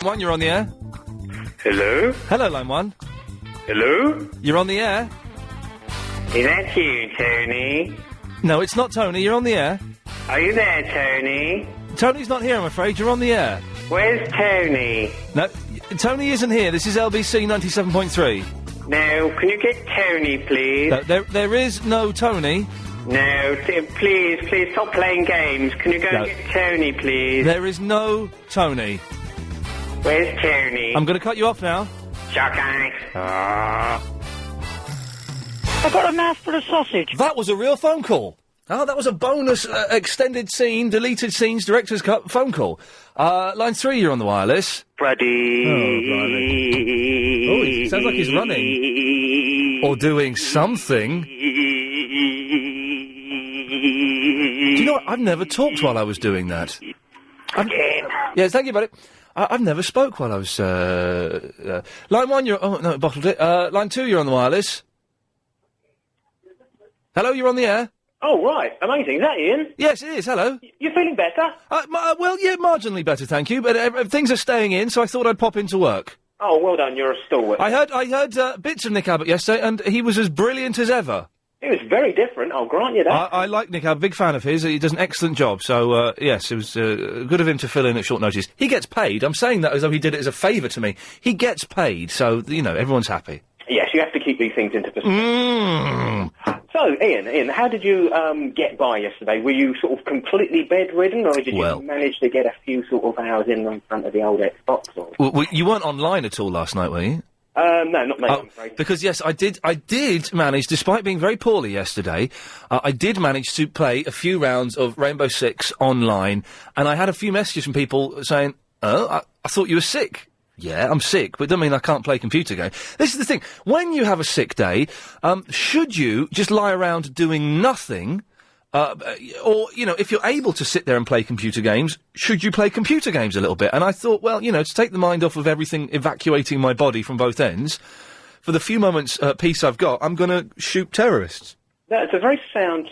One, you're on the air. Hello? Hello, line one. Hello? You're on the air. Is that you, Tony? No, it's not Tony. You're on the air. Are you there, Tony? Tony's not here, I'm afraid. You're on the air. Where's Tony? No, Tony isn't here. This is LBC 97.3. No, can you get Tony, please? No, there is no Tony. No, please stop playing games. Can you go and get Tony, please? There is no Tony. Where's Tony? I'm going to cut you off now. Shotgun. I've got a mouthful of sausage. That was a real phone call. Oh, that was a bonus extended scene, deleted scenes, director's cut phone call. Line 3, you're on the wireless. Freddie. Oh, blimey. Oh, it sounds like he's running. Or doing something. Do you know what? I've never talked while I was doing that. Yes, thank you, buddy. I've never spoke while I was, line 1, you're... Oh, no, it bottled it. Line 2, you're on the wireless. Hello, you're on the air. Oh, right. Amazing. Is that Ian? Yes, it is. Hello. You're feeling better? Well, yeah, marginally better, thank you. But things are staying in, so I thought I'd pop into work. Oh, well done. You're a stalwart. I heard bits of Nick Abbott yesterday, and he was as brilliant as ever. It was very different, I'll grant you that. I like Nick Abbott, big fan of his. He does an excellent job. So, yes, it was good of him to fill in at short notice. He gets paid. I'm saying that as though he did it as a favour to me. He gets paid, so, you know, everyone's happy. Yes, you have to keep these things into perspective. So, Ian, how did you get by yesterday? Were you sort of completely bedridden, or did you manage to get a few sort of hours in front of the old Xbox? Or... Well, you weren't online at all last night, were you? No, not me, I'm afraid. Because, yes, I did manage, despite being very poorly yesterday, I did manage to play a few rounds of Rainbow Six online, and I had a few messages from people saying, I thought you were sick. Yeah, I'm sick, but it doesn't mean I can't play computer games. This is the thing. When you have a sick day, should you just lie around doing nothing, or, you know, if you're able to sit there and play computer games, should you play computer games a little bit? And I thought, well, you know, to take the mind off of everything evacuating my body from both ends, for the few moments peace I've got, I'm going to shoot terrorists. That's a very sound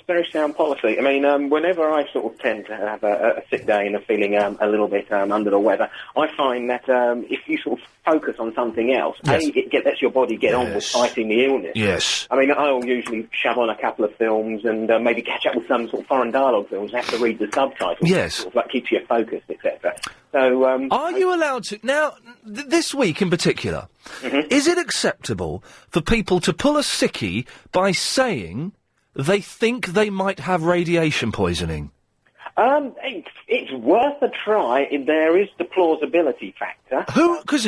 policy. I mean, whenever I sort of tend to have a sick day and a feeling a little bit under the weather, I find that if you sort of focus on something else, yes. It lets your body get on with fighting the illness. Yes. I mean, I'll usually shove on a couple of films and maybe catch up with some sort of foreign dialogue films. I have to read the subtitles. Yes. Sort of like keeps you focused, etc. So, are you allowed to... Now, this week in particular, is it acceptable for people to pull a sickie by saying... they think they might have radiation poisoning? It's worth a try if there is the plausibility factor. Because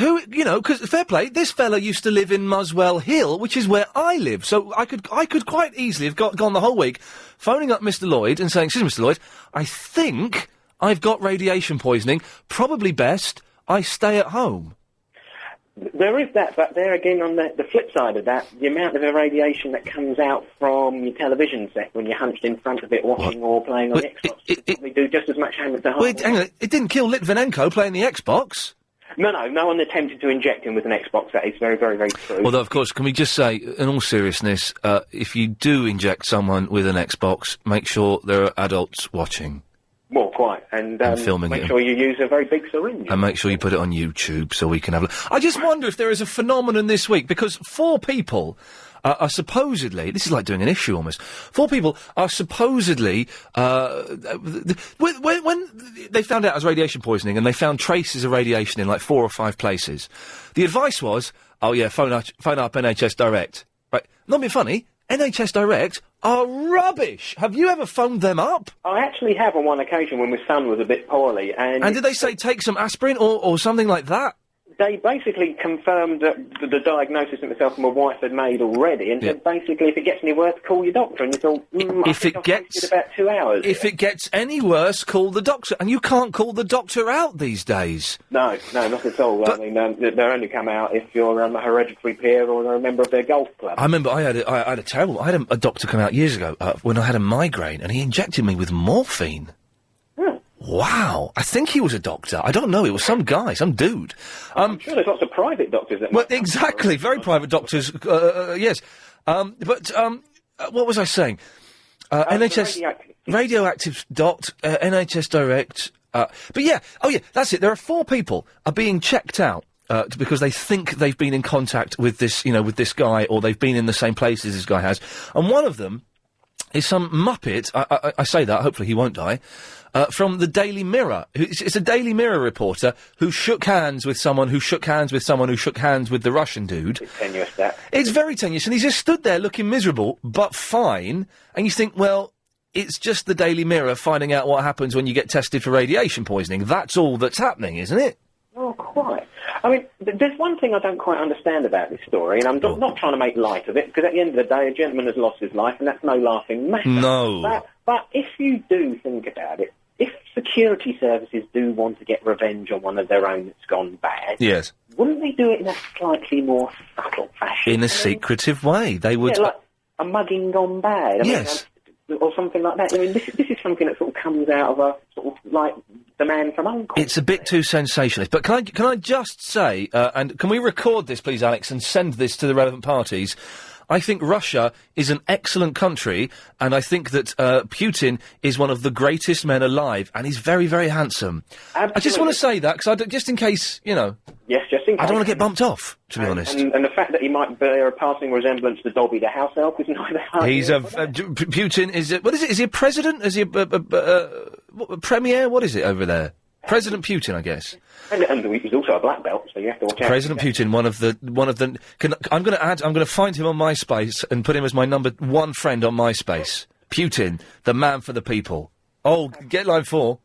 fair play, this fella used to live in Muswell Hill, which is where I live, so I could quite easily have gone the whole week phoning up Mr. Lloyd and saying, excuse me, Mr. Lloyd, I think I've got radiation poisoning, probably best I stay at home. There is that, but there again, on the flip side of that, the amount of irradiation that comes out from your television set when you're hunched in front of it watching or playing on the Xbox, probably do just as much damage to heart. Hang on, it didn't kill Litvinenko playing the Xbox. No one attempted to inject him with an Xbox. That is very, very, very true. Although, of course, can we just say, in all seriousness, if you do inject someone with an Xbox, make sure there are adults watching. More quite, and filming make it. sure you use a very big syringe. And make sure you put it on YouTube so we can have a look. I just wonder if there is a phenomenon this week, because 4 people are supposedly... This is like doing an issue almost. 4 people are supposedly... when they found out it was radiation poisoning and they found traces of radiation in like 4 or 5 places, the advice was, oh yeah, phone up NHS Direct. Right, not being funny, NHS Direct are rubbish. Have you ever phoned them up? I actually have on one occasion when my son was a bit poorly. And did they say take some aspirin or something like that? They basically confirmed the diagnosis that myself and my wife had made already, and said basically if it gets any worse, call your doctor. And you thought, I've about 2 hours. If it gets any worse, call the doctor. And you can't call the doctor out these days. No, not at all. But, I mean, they only come out if you're a hereditary peer or a member of their golf club. I remember I had a doctor come out years ago when I had a migraine, and he injected me with morphine. Wow, I think he was a doctor. I don't know. It was some guy, some dude. I'm sure there's lots of private doctors that... Well, exactly, very private doctors, yes. What was I saying? NHS... Radioactive dot, NHS Direct, But yeah, that's it. There are 4 people are being checked out. Because they think they've been in contact with this, with this guy, or they've been in the same place as this guy has. And one of them is some muppet, I say that, hopefully he won't die, from the Daily Mirror. It's a Daily Mirror reporter who shook hands with someone who shook hands with someone who shook hands with the Russian dude. It's tenuous, that. It's very tenuous, and he's just stood there looking miserable, but fine, and you think, well, it's just the Daily Mirror finding out what happens when you get tested for radiation poisoning. That's all that's happening, isn't it? Oh, quite. I mean, there's one thing I don't quite understand about this story, and I'm not trying to make light of it, because at the end of the day, a gentleman has lost his life, and that's no laughing matter. No. But if you do think about it, if security services do want to get revenge on one of their own that's gone bad, yes, wouldn't they do it in a slightly more subtle fashion? In a secretive way. They would... Yeah, like a mugging gone bad. Yes. Or something like that. I mean, this is something that sort of comes out of a sort of like the man from Uncle. It's a bit too sensationalist. But can I just say, and can we record this, please, Alex, and send this to the relevant parties? I think Russia is an excellent country, and I think that Putin is one of the greatest men alive, and he's very, very handsome. Absolutely. I just want to say that, because just in case, Yes, just in case. I don't want to get bumped off, to be honest. And the fact that he might bear a passing resemblance to Dobby the house elf is neither. Putin is... What is it? Is he a president? Is he a premier? What is it over there? President Putin, I guess. And he's also a black belt, so you have to watch out. President Putin, one of the. I'm going to find him on MySpace and put him as my number 1 friend on MySpace. Putin, the man for the people. Oh, get line 4.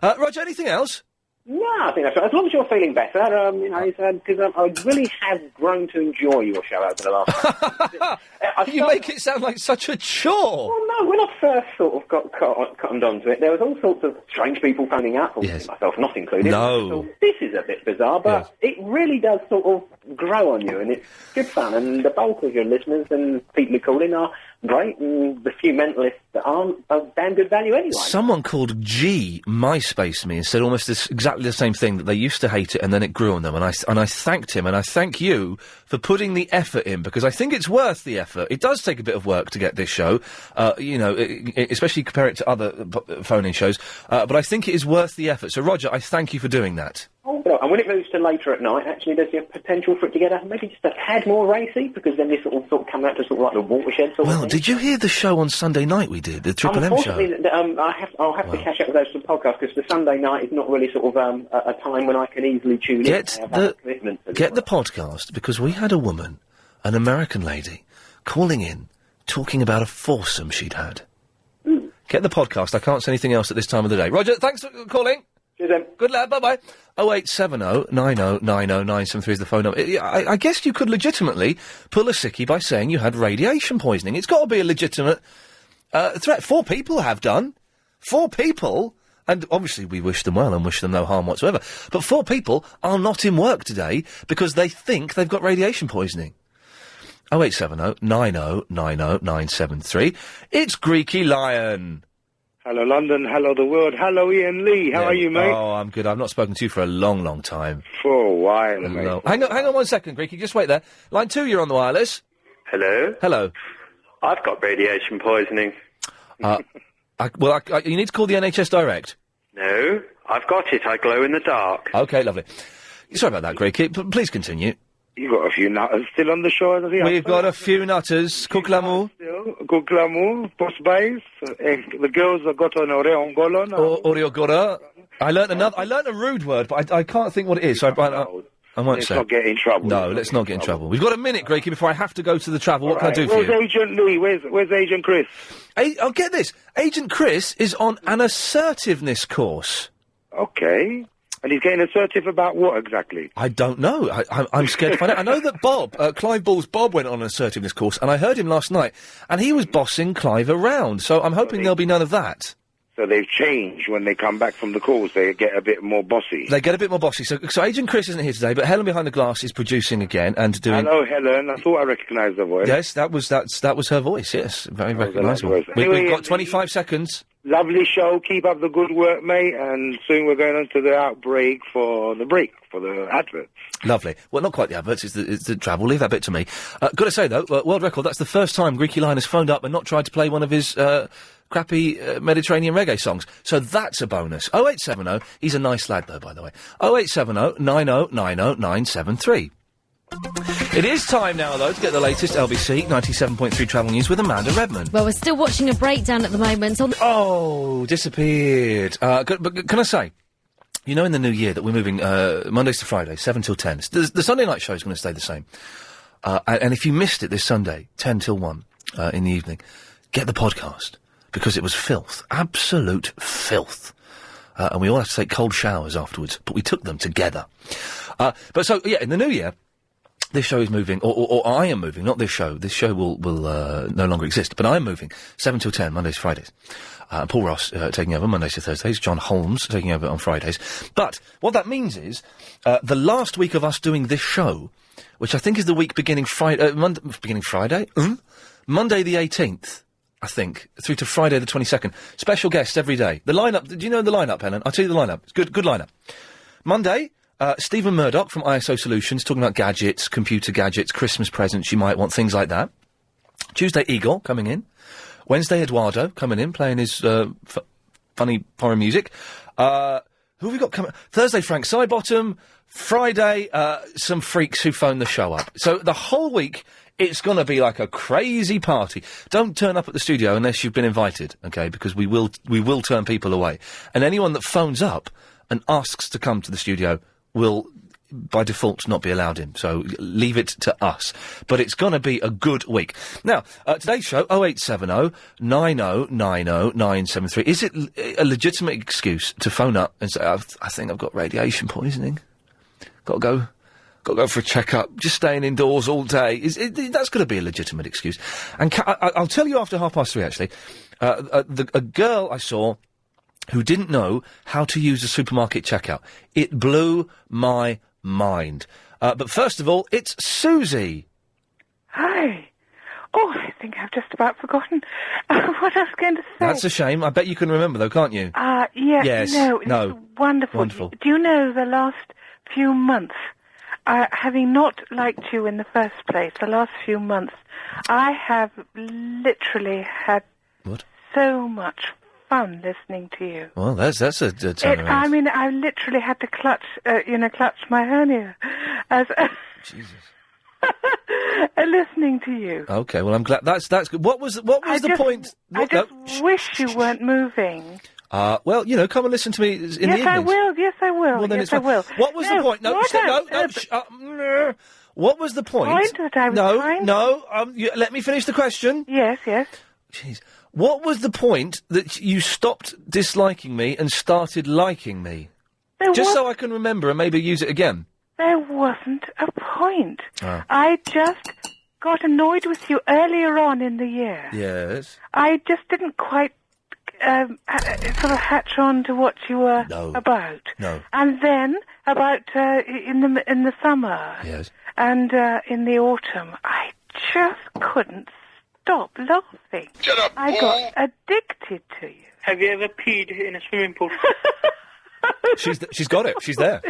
Roger, anything else? No, I think that's right. As long as you're feeling better, because I really have grown to enjoy your show over the last. You make it sound like such a chore. Well, no, when I first sort of got cottoned onto it, there was all sorts of strange people phoning up, myself not included. No. So this is a bit bizarre, but it really does sort of grow on you, and it's good fun, and the bulk of your listeners and people who call in are great, and the few mentalists that aren't of damn good value anyway. Someone called G MySpace me and said almost exactly the same thing, that they used to hate it and then it grew on them, and I thanked him, and I thank you for putting the effort in, because I think it's worth the effort. It does take a bit of work to get this show, especially compare it to other phone-in shows, but I think it is worth the effort. So, Roger, I thank you for doing that. And when it moves to later at night, actually, there's a potential for it to get maybe just a tad more racy, because then this sort of come out to sort of like the watershed sort of thing. Did you hear the show on Sunday night we did, the Triple M show? I'll have to catch up with those from podcasts, because the Sunday night is not really sort of a time when I can easily tune in. Get the podcast, because we had a woman, an American lady, calling in, talking about a foursome she'd had. Get the podcast. I can't say anything else at this time of the day. Roger, thanks for calling. Cheers, then. Good lad, bye-bye. 0870 90 90 973 is the phone number. I guess you could legitimately pull a sickie by saying you had radiation poisoning. It's got to be a legitimate threat. 4 people have done. 4 people, and obviously we wish them well and wish them no harm whatsoever, but 4 people are not in work today because they think they've got radiation poisoning. 0870 90 90 973. It's Greeky Lion. Hello, London. Hello, the world. Hello, Iain Lee. How are you, mate? Oh, I'm good. I've not spoken to you for a long, long time. For a while, mate. Hang on 1 second, Greeky. Just wait there. Line 2, you're on the wireless. Hello? Hello. I've got radiation poisoning. You need to call the NHS Direct. No, I've got it. I glow in the dark. OK, lovely. Sorry about that, Greeky. Please continue. You've got a few nutters still on the show, I think. We've got a few nutters. Kuklamu. Kuklamu, Postbase. The girls have got on Oreongolo. Oreogora. I learnt a rude word, but I can't think what it is, so I won't say. Let's not get in trouble. No, let's not get in trouble. We've got a minute, Greeky, before I have to go to the travel. What can I do for you? Where's Agent Lee? Where's Agent Chris? I'll get this. Agent Chris is on an assertiveness course. Okay. And he's getting assertive about what exactly? I don't know. I'm scared to find out. I know that Bob, Clive Ball's Bob, went on an assertiveness course, and I heard him last night, and he was bossing Clive around, so I'm hoping there'll be none of that. So they've changed when they come back from the course. They get a bit more bossy. They get a bit more bossy. So Agent Chris isn't here today, but Helen behind the glass is producing again and doing... Hello, Helen. I thought I recognised the voice. Yes, that was her voice, yes. Very recognisable. We've got 25 seconds. Lovely show. Keep up the good work, mate. And soon we're going on to the outbreak for the adverts. Lovely. Well, not quite the adverts. It's the travel. Leave that bit to me. Got to say, though, world record, that's the first time Greeky Lion has phoned up and not tried to play one of his crappy Mediterranean reggae songs. So that's a bonus. 0870, he's a nice lad though, by the way. 0870 9090 973. It is time now, though, to get the latest LBC 97.3 travel news with Amanda Redmond. Well, we're still watching a breakdown at the moment. Oh, disappeared. But can I say, you know, in the new year that we're moving Mondays to Fridays, 7 till 10. The Sunday night show is going to stay the same. And if you missed it this Sunday, 10 till 1 in the evening, get the podcast, because it was filth. Absolute filth. And we all had to take cold showers afterwards, but we took them together. But so, yeah, in the new year, this show is moving, or I am moving, not this show. This show will no longer exist, but I am moving 7 till 10, Mondays to Fridays. Paul Ross taking over Mondays to Thursdays, John Holmes taking over on Fridays. But what that means is, the last week of us doing this show, which I think is the week beginning Friday, Monday the 18th, I think, through to Friday the 22nd. Special guests every day. The lineup, do you know the lineup, Helen? I'll tell you the lineup. It's good lineup. Monday, Stephen Murdoch from ISO Solutions, talking about gadgets, computer gadgets, Christmas presents you might want, things like that. Tuesday, Eagle, coming in. Wednesday, Eduardo, coming in, playing his funny foreign music. Who have we got coming? Thursday, Frank Sidebottom. Friday, some freaks who phone the show up. So the whole week, it's going to be like a crazy party. Don't turn up at the studio unless you've been invited, okay? Because we will turn people away. And anyone that phones up and asks to come to the studio will, by default, not be allowed in. So leave it to us. But it's going to be a good week. Now, today's show, 0870 9090 973. Is it a legitimate excuse to phone up and say, I think I've got radiation poisoning? Got to go for a checkup. Just staying indoors all day. That's going to be a legitimate excuse. And I'll tell you after 3:30, actually. A girl I saw who didn't know how to use a supermarket checkout. It blew my mind. But first of all, it's Susie. Hi. Oh, I think I've just about forgotten what I was going to say. That's a shame. I bet you can remember, though, can't you? Yes. No. No. Wonderful. Do you know the last few months, having not liked you in the first place, the last few months, I have literally had so much fun listening to you. Well, that's a turnaround. I mean, I literally had to clutch my hernia as Jesus. listening to you. Okay, well, I'm glad. That's good. What was the point? I just wish you weren't moving. Well, come and listen to me in the evenings. Yes, I will. Well, then I will. What was the point? No. What was the point? Let me finish the question. Yes. Jeez. What was the point that you stopped disliking me and started liking me? So I can remember and maybe use it again. There wasn't a point. I just got annoyed with you earlier on in the year. Yes. I just didn't quite sort of hatch on to what you were about. No. And then about in the summer. Yes. And in the autumn, I just couldn't stop laughing. Shut up, I got addicted to you. Have you ever peed in a swimming pool? She's got it. She's there.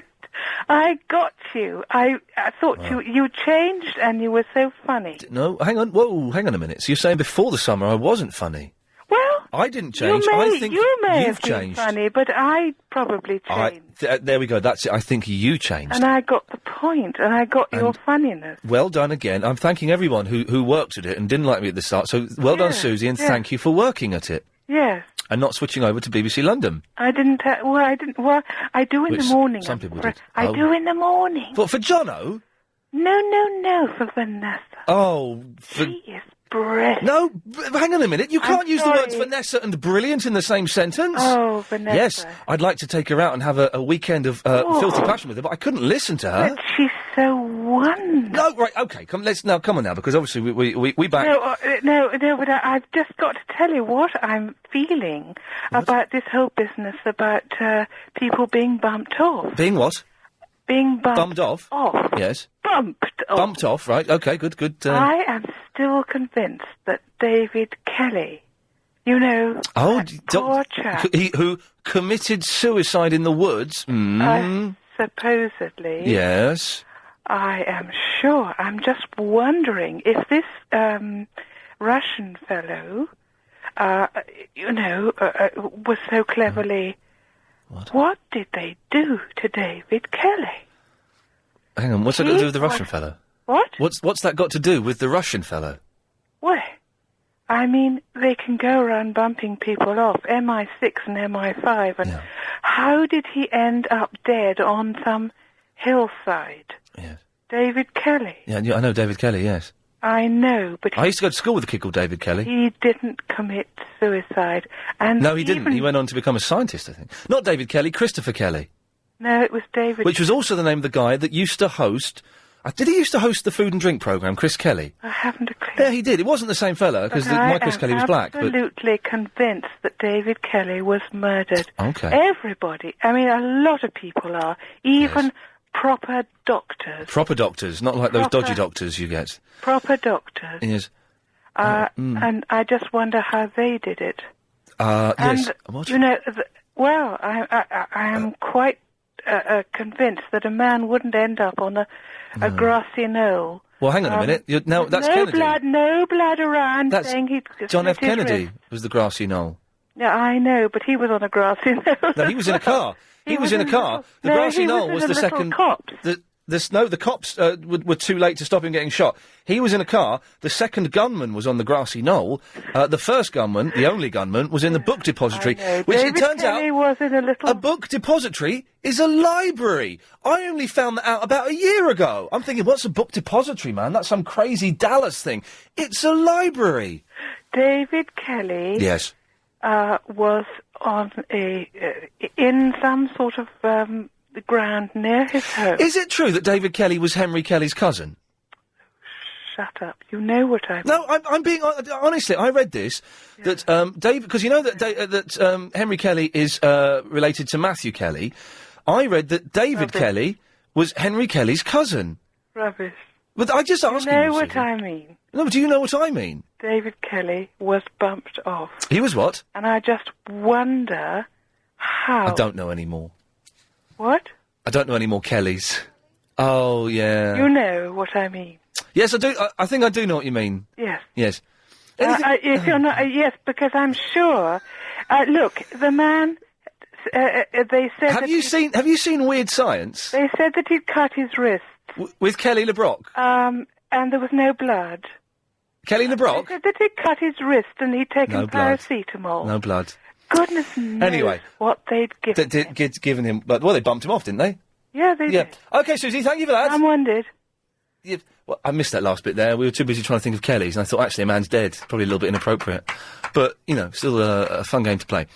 I got you. I thought you changed and you were so funny. No, hang on. Whoa, hang on a minute. So you're saying before the summer I wasn't funny? Well, I didn't change. I think you may you've have been changed. funny, but I probably changed. There we go. That's it. I think you changed. And I got the point, and I got your funniness. Well done again. I'm thanking everyone who worked at it and didn't like me at the start. So well done, Susie, and thank you for working at it. Yes. And not switching over to BBC London. I didn't. I didn't. Well, I do in the morning. Some people did. I do in the morning. For Jono? No, for Vanessa. Oh, she is brilliant. No, hang on a minute. You can't use the words Vanessa and brilliant in the same sentence. Oh, Vanessa. Yes, I'd like to take her out and have a weekend of filthy passion with her, but I couldn't listen to her. But she's so wonderful. No, right, okay, come on now, because obviously we back... No, but I've just got to tell you what I'm feeling about this whole business about people being bumped off. Being what? Being bumped off. Yes. Bumped off. Bumped off, right, okay, good. I am still convinced that David Kelly, poor chap... Who committed suicide in the woods. Supposedly. Yes. I am sure. I'm just wondering if this Russian fellow was so cleverly... What did they do to David Kelly? Hang on, what's that got to do with the Russian fellow? What? What's that got to do with the Russian fellow? Well, I mean, they can go around bumping people off, MI6 and MI5, and how did he end up dead on some hillside? Yes. David Kelly. Yeah, I know David Kelly, yes. I know, but... I used to go to school with a kid called David Kelly. He didn't commit suicide. And no, he didn't. He went on to become a scientist, I think. Not David Kelly, Christopher Kelly. No, it was David... Which was also the name of the guy that used to host... did he used to host the food and drink programme, Chris Kelly? I haven't a clue. Yeah, he did. It wasn't the same fella, because my Chris Kelly was black. I'm absolutely convinced that David Kelly was murdered. Okay. Everybody. I mean, a lot of people are. Even proper doctors. Proper doctors, not like those dodgy doctors you get. Proper doctors. Yes. And I just wonder how they did it. Yes. What? I am quite convinced that a man wouldn't end up on a grassy knoll. Well, hang on a minute. That's no Kennedy. No blood around. That's saying he'd John F. his Kennedy wrist. was the grassy knoll. Yeah, I know, but he was on a grassy knoll. No, he was in a car. He was in a car. The grassy knoll was the second. Cops. The cops were too late to stop him getting shot. He was in a car. The second gunman was on the grassy knoll. The first gunman, the only gunman, was in the book depository. Which David it turns Kelly out, was in a book depository is a library. I only found that out about a year ago. I'm thinking, what's a book depository, man? That's some crazy Dallas thing. It's a library. David Kelly. Yes. Was on in some sort of the ground near his home. Is it true that David Kelly was Henry Kelly's cousin? Shut up. You know what I mean. No, I'm being... honestly, I read this, that David... Because you know that Henry Kelly is related to Matthew Kelly. I read that David Kelly was Henry Kelly's cousin. Rubbish. But I just asked you. You know what I mean. No, but do you know what I mean? David Kelly was bumped off. He was what? And I just wonder how... I don't know anymore. What? I don't know any more Kellys. Oh, yeah. You know what I mean. Yes, I do. I think I do know what you mean. Yes. Yes. If you're not... yes, because I'm sure... look, the man... they said Have you seen Weird Science? They said that he'd cut his wrist. With Kelly LeBrock? And there was no blood. Kelly LeBrock? They said that he'd cut his wrist and he'd taken paracetamol. No blood. Goodness knows what they'd given him. Given him blood. Well, they bumped him off, didn't they? Yeah, they did. OK, Susie, thank you for that. Someone did. Yeah, well, I missed that last bit there. We were too busy trying to think of Kelly's, and I thought, actually, a man's dead. Probably a little bit inappropriate. But, you know, still a fun game to play.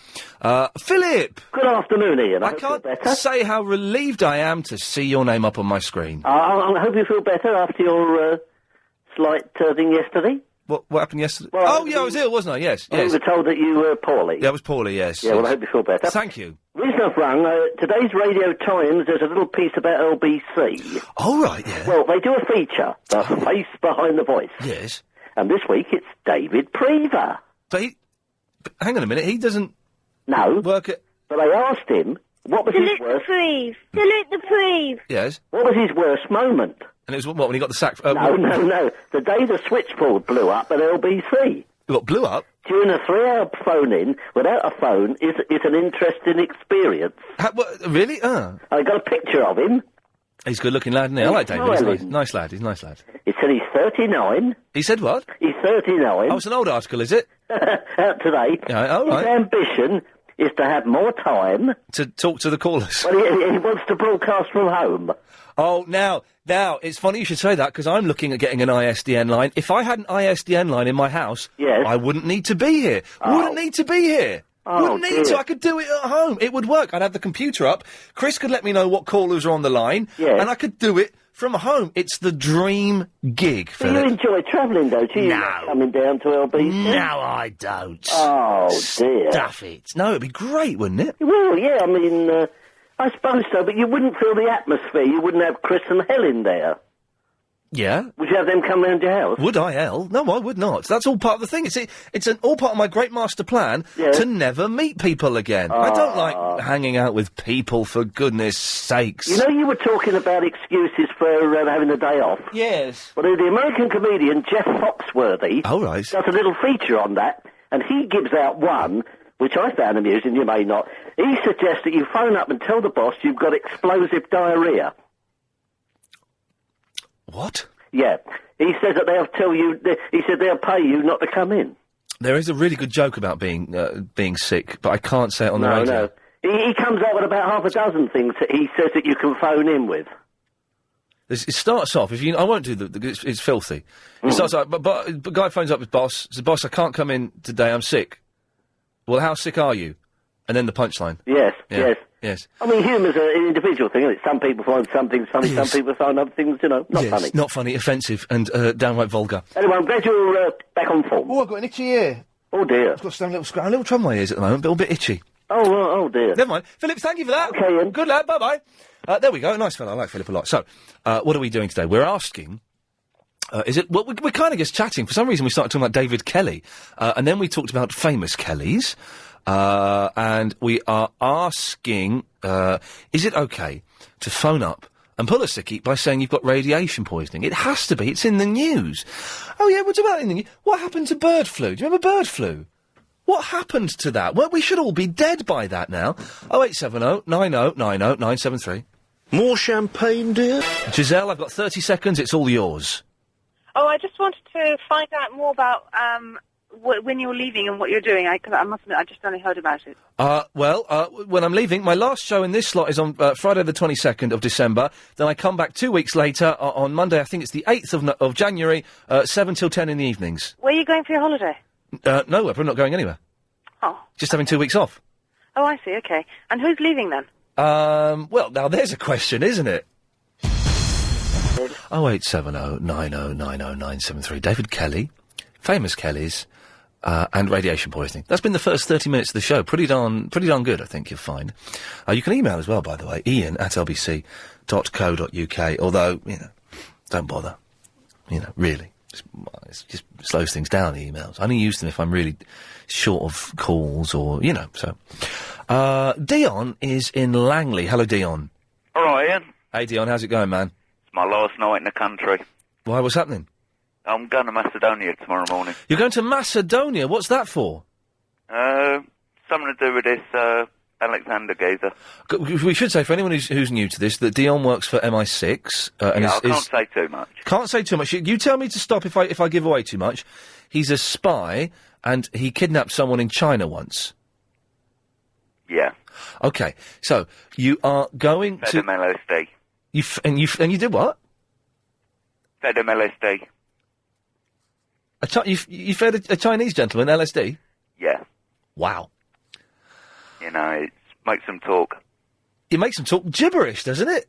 Philip! Good afternoon, Ian. I can't say how relieved I am to see your name up on my screen. I hope you feel better after your slight thing yesterday. What happened yesterday? Well, I was ill, wasn't I? Yes. We were told that you were poorly. Yeah, I was poorly, yes. Yeah, well, I hope you feel better. Thank you. Reason I've rung, today's Radio Times, there's a little piece about LBC. Oh, right, yeah. Well, they do a feature, The Face Behind the Voice. Yes. And this week it's David Prever. But hang on a minute, he doesn't... No. Work at... But I asked him, what was his worst... Salute the Preve. Yes. What was his worst moment? And it was what, when he got the sack... No. The day the switchboard blew up at LBC. What, blew up? During a 3-hour phone-in, without a phone, is an interesting experience. Really? I got a picture of him. He's a good-looking lad, isn't he? I like David. He's nice lad. He's a nice lad. It said he's 39. He said what? He's 39. Oh, it's an old article, is it? Out today. Yeah, all right. His ambition is to have more time... To talk to the callers. Well, he wants to broadcast from home. Oh, now, it's funny you should say that, because I'm looking at getting an ISDN line. If I had an ISDN line in my house, I wouldn't need to be here. Wouldn't need to be here. Wouldn't need to. I could do it at home. It would work. I'd have the computer up. Chris could let me know what callers are on the line. Yes. And I could do it from home. It's the dream gig, Do Philip. you enjoy travelling, don't you? No. You're coming down to LBC? No, I don't. Oh, dear. Stuff it. No, it'd be great, wouldn't it? Well, yeah, I mean, I suppose so, but you wouldn't feel the atmosphere. You wouldn't have Chris and Helen there. Yeah. Would you have them come round your house? Would I, El? No, I would not. That's all part of the thing. It's all part of my great master plan to never meet people again. I don't like hanging out with people, for goodness sakes. You know, you were talking about excuses for having a day off. Yes. Well, the American comedian Jeff Foxworthy does a little feature on that, and he gives out one, which I found amusing, you may not. He suggests that you phone up and tell the boss you've got explosive diarrhea. What? Yeah. He says that they'll tell you, he said they'll pay you not to come in. There is a really good joke about being sick, but I can't say it on the radio. No. He comes up with about half a dozen things that he says that you can phone in with. It starts off, I won't do it's filthy. It starts off, but guy phones up his boss, says, boss, I can't come in today, I'm sick. Well, how sick are you? And then the punchline. Yes. I mean, humour's an individual thing, isn't it? Some people find some things funny, some people find other things, not funny. Not funny, offensive, and downright vulgar. Anyway, I'm glad you're back on form. Oh, I've got an itchy ear. Oh, dear. I've got some little trouble in my ears at the moment, but a bit itchy. Oh, dear. Never mind. Philip, thank you for that. Okay, Ian. Good lad, bye-bye. There we go, nice fella, I like Philip a lot. So, what are we doing today? We're asking... we're kind of just chatting. For some reason we started talking about David Kelly, and then we talked about famous Kellys, and we are asking, is it okay to phone up and pull a sickie by saying you've got radiation poisoning? It has to be, it's in the news. Oh yeah, what's about in the news? What happened to bird flu? Do you remember bird flu? What happened to that? Well, we should all be dead by that now. 0870 90 90 973. More champagne, dear? Giselle, I've got 30 seconds, it's all yours. Oh, I just wanted to find out more about when you're leaving and what you're doing. Because I must admit, I just only heard about it. When I'm leaving, my last show in this slot is on Friday the 22nd of December. Then I come back 2 weeks later on Monday, I think it's the 8th of January, 7 till 10 in the evenings. Where are you going for your holiday? Nowhere, we're not going anywhere. Oh. Just having 2 weeks off. Oh, I see, okay. And who's leaving then? Well, now there's a question, isn't it? 0870 90 90 973. David Kelly, famous Kellys, and radiation poisoning. That's been the first 30 minutes of the show. Pretty darn good, I think you'll find. You can email as well, by the way, iain@lbc.co.uk, although, don't bother. Really. It just slows things down, the emails. I only use them if I'm really short of calls or, so. Dion is in Langley. Hello, Dion. All right, Ian. Hey, Dion, how's it going, man? It's my last night in the country. Why, what's happening? I'm going to Macedonia tomorrow morning. You're going to Macedonia? What's that for? Something to do with this, Alexander geezer. We should say, for anyone who's new to this, that Dion works for MI6. I can't say too much. Can't say too much. You tell me to stop if I give away too much. He's a spy, and he kidnapped someone in China once. Yeah. Okay, so you are going Fed to... him LSD. And you did what? Fed him LSD. You fed a Chinese gentleman LSD? Yeah. Wow. It makes them talk. It makes them talk gibberish, doesn't it?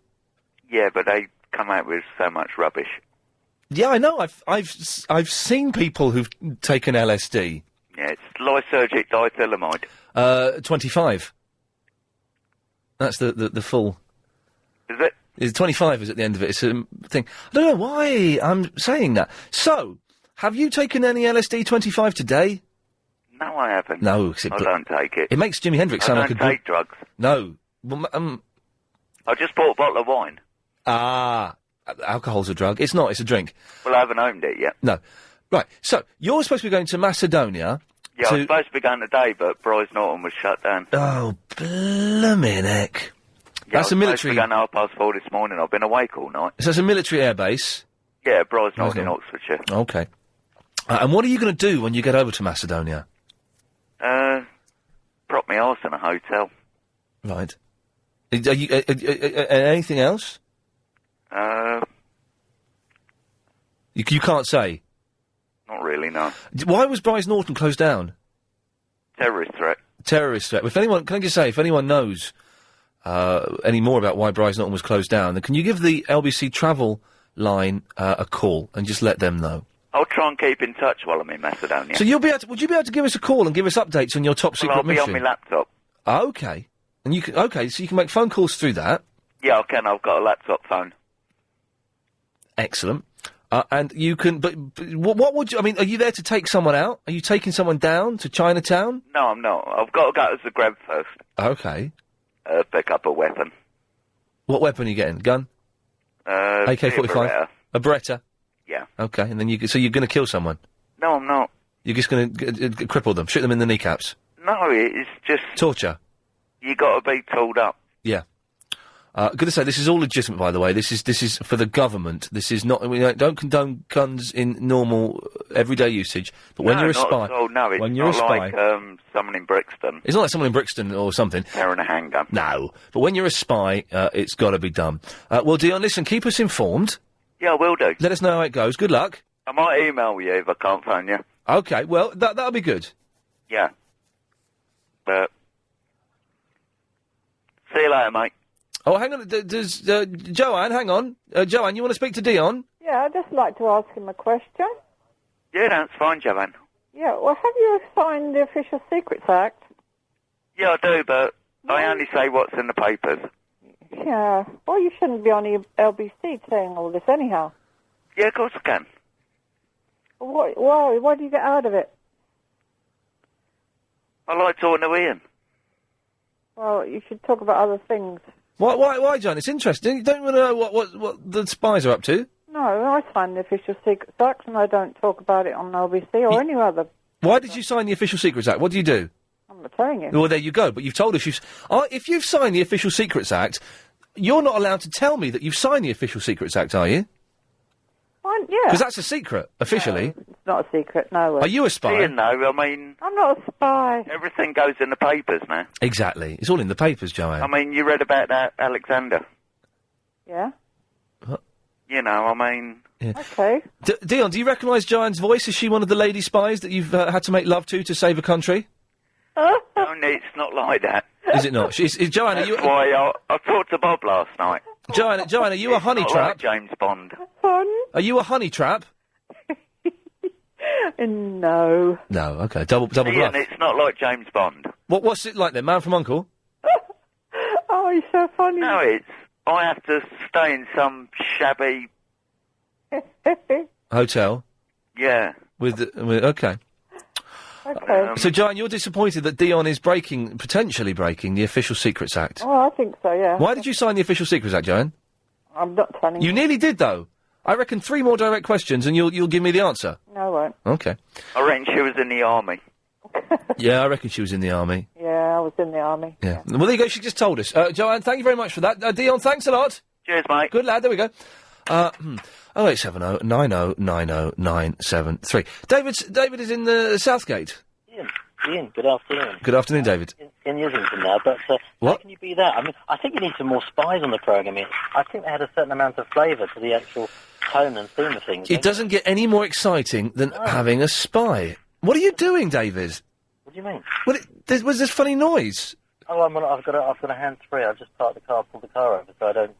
Yeah, but they come out with so much rubbish. Yeah, I know. I've seen people who've taken LSD. Yeah, it's lysergic diethylamide. 25. That's the full. Is it? It's 25 is at the end of it. It's a thing. I don't know why I'm saying that. So, have you taken any LSD 25 today? No, I haven't. No, I don't take it. It makes Jimi Hendrix sound like a I don't take drugs. No. Well, I just bought a bottle of wine. Alcohol's a drug. It's not, it's a drink. Well, I haven't owned it yet. No. Right, so, you're supposed to be going to Macedonia. Yeah, I was supposed to be going today, but Bryce Norton was shut down. Oh, blimmin' heck. Yeah, That's a military... I was supposed to be going 4:30 this morning. I've been awake all night. So it's a military airbase? Yeah, Bryce Norton in Oxfordshire. Okay. And what are you going to do when you get over to Macedonia? Prop my arse in a hotel. Right. Are you, anything else? You can't say? Not really, no. Why was Bryce Norton closed down? Terrorist threat. Terrorist threat. If anyone, can I just say, if anyone knows any more about why Bryce Norton was closed down, then can you give the LBC travel line a call and just let them know? I'll try and keep in touch while I'm in Macedonia. So would you be able to give us a call and give us updates on your top secret mission? I'll be on my laptop. Okay. And you can, so you can make phone calls through that? Yeah, I can. I've got a laptop phone. Excellent. And you can, but what would you, are you there to take someone out? Are you taking someone down to Chinatown? No, I'm not. I've got to go to Zagreb first. Okay. Pick up a weapon. What weapon are you getting? Gun? AK-45? A Beretta? Yeah. Okay, and then so you're going to kill someone? No, I'm not. You're just going to cripple them, shoot them in the kneecaps? No, it's just... Torture? You got to be tooled up. Yeah. Good to say, this is all legitimate, by the way. This is for the government. This is not... We don't condone guns in normal, everyday usage. But when you're a spy... No, it's not like someone in Brixton. It's not like someone in Brixton or something. Carrying a handgun. No. But when you're a spy, it's got to be done. Well, Dion, listen, keep us informed. Yeah, I will do. Let us know how it goes. Good luck. I might email you if I can't phone you. Okay, well, that'll be good. Yeah. But... See you later, mate. Oh, hang on. Does Joanne, hang on. Joanne, you want to speak to Dion? Yeah, I'd just like to ask him a question. Yeah, that's fine, Joanne. Yeah, well, have you signed the Official Secrets Act? Yeah, I do, but I only say what's in the papers. Yeah. Well, you shouldn't be on the LBC saying all this anyhow. Yeah, of course I can. Why do you get out of it? I like talking to Ian. Well, you should talk about other things. Why, John? It's interesting. You don't want to know what the spies are up to? No, I signed the Official Secrets Act and I don't talk about it on LBC or any other. Why did you sign the Official Secrets Act? What do you do? I'm not telling you. Well, there you go. But you've told us if you've signed the Official Secrets Act, you're not allowed to tell me that you've signed the Official Secrets Act, are you? Yeah. Because that's a secret, officially. No, it's not a secret, no. Are you a spy? Ian, though, I mean... I'm not a spy. Everything goes in the papers now. Exactly. It's all in the papers, Joanne. I mean, you read about that Alexander. Yeah? What? You know, I mean... Yeah. Okay. Dion, do you recognise Joanne's voice? Is she one of the lady spies that you've had to make love to save a country? No, it's not like that. Is it not? Joanne, That's why I talked to Bob last night. Joanne, are you a honey It's trap? not like James Bond. Are you a honey trap? No. No, okay. Double Ian, bluff. it's not like James Bond. What's it like then? Man from Uncle? Oh, you're so funny. No, I have to stay in some shabby... Hotel? Yeah. Okay. Okay. So, Joanne, you're disappointed that Dion is potentially breaking the Official Secrets Act. Oh, I think so, yeah. Why did you sign the Official Secrets Act, Joanne? I'm not telling you. You nearly did, though. I reckon 3 more direct questions and you'll give me the answer. No, I won't. Okay. I reckon she was in the army. Yeah, I reckon she was in the army. Yeah, I was in the army. Yeah. Well, there you go. She just told us. Joanne, thank you very much for that. Dion, thanks a lot. Cheers, mate. Good lad. There we go. 0870 90 90 973. David is in the Southgate. Ian, good afternoon. Good afternoon, David. In Islington now, but what? How can you be that? I mean, I think you need some more spies on the programme. I think they had a certain amount of flavour to the actual tone and theme of things. It doesn't get any more exciting than having a spy. What are you doing, David? What do you mean? Was this funny noise? Oh, I've got a hands-free. I've just parked the car, pulled the car over, so I don't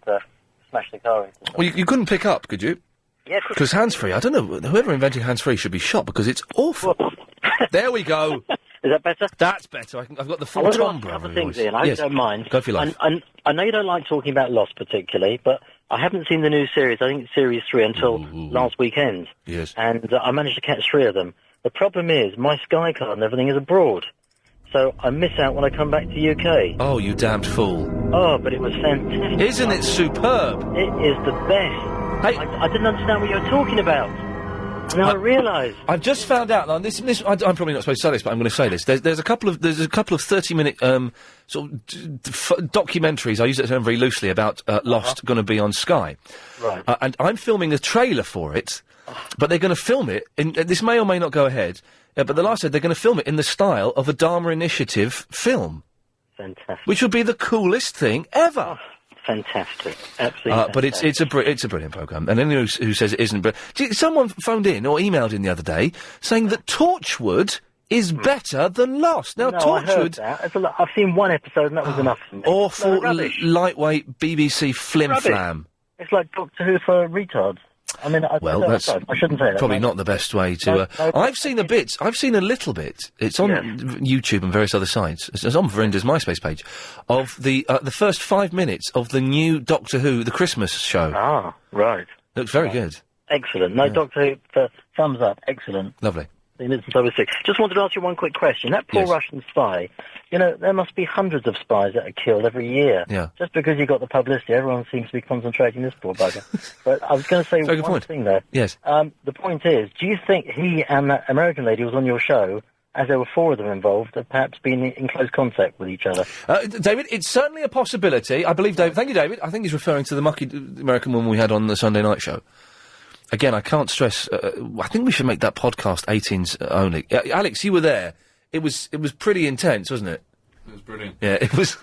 smash the car into something. Well, you couldn't pick up, could you? Yeah. Because hands-free, I don't know, whoever invented hands-free should be shot, because it's awful. There we go. Is that better? That's better. I've got the full timbre. Other things, Ian. I hope you don't mind. Go for your life. I know you don't like talking about Lost particularly, but I haven't seen the new series. I think it's Series 3 until last weekend. Yes. And I managed to catch 3 of them. The problem is my Sky card and everything is abroad. So I miss out when I come back to UK. Oh, you damned fool. Oh, but it was fantastic. Isn't it superb? It is the best. Hey, I didn't understand what you were talking about. Now I realise. I've just found out. Now, I'm probably not supposed to say this, but I'm going to say this. There's a couple of 30-minute sort of documentaries. I use that term very loosely about Lost going to be on Sky. Right. And I'm filming a trailer for it, but they're going to film it. This may or may not go ahead. But the last said they're going to film it in the style of a Dharma Initiative film. Fantastic. Which would be the coolest thing ever. Fantastic. Absolutely. But it's a brilliant programme. And anyone who says it isn't, but someone phoned in or emailed in the other day saying that Torchwood is better than Lost. Now, no, Torchwood... I heard that. I've seen one episode and that was enough for me. Awful, lightweight BBC flim-flam. It's like Doctor Who for retards. I mean, I shouldn't say that. Probably not the best way to... I've seen a bit. I've seen a little bit. It's on YouTube and various other sites. It's on Verinda's MySpace page of the first 5 minutes of the new Doctor Who, the Christmas show. Ah, right. Looks very good. Excellent. No, Doctor Who, thumbs up. Excellent. Lovely. since I was 6. Just wanted to ask you one quick question. That poor Russian spy, you know, there must be hundreds of spies that are killed every year. Yeah. Just because you got the publicity, everyone seems to be concentrating this poor bugger. But I was going to say one thing there. Yes. The point is, do you think he and that American lady who was on your show, as there were 4 of them involved, have perhaps been in close contact with each other? David, it's certainly a possibility. I believe, David. Thank you, David. I think he's referring to the mucky American woman we had on the Sunday night show. Again, I can't stress. I think we should make that podcast 18s only. Alex, you were there. It was pretty intense, wasn't it? It was brilliant. Yeah, it was.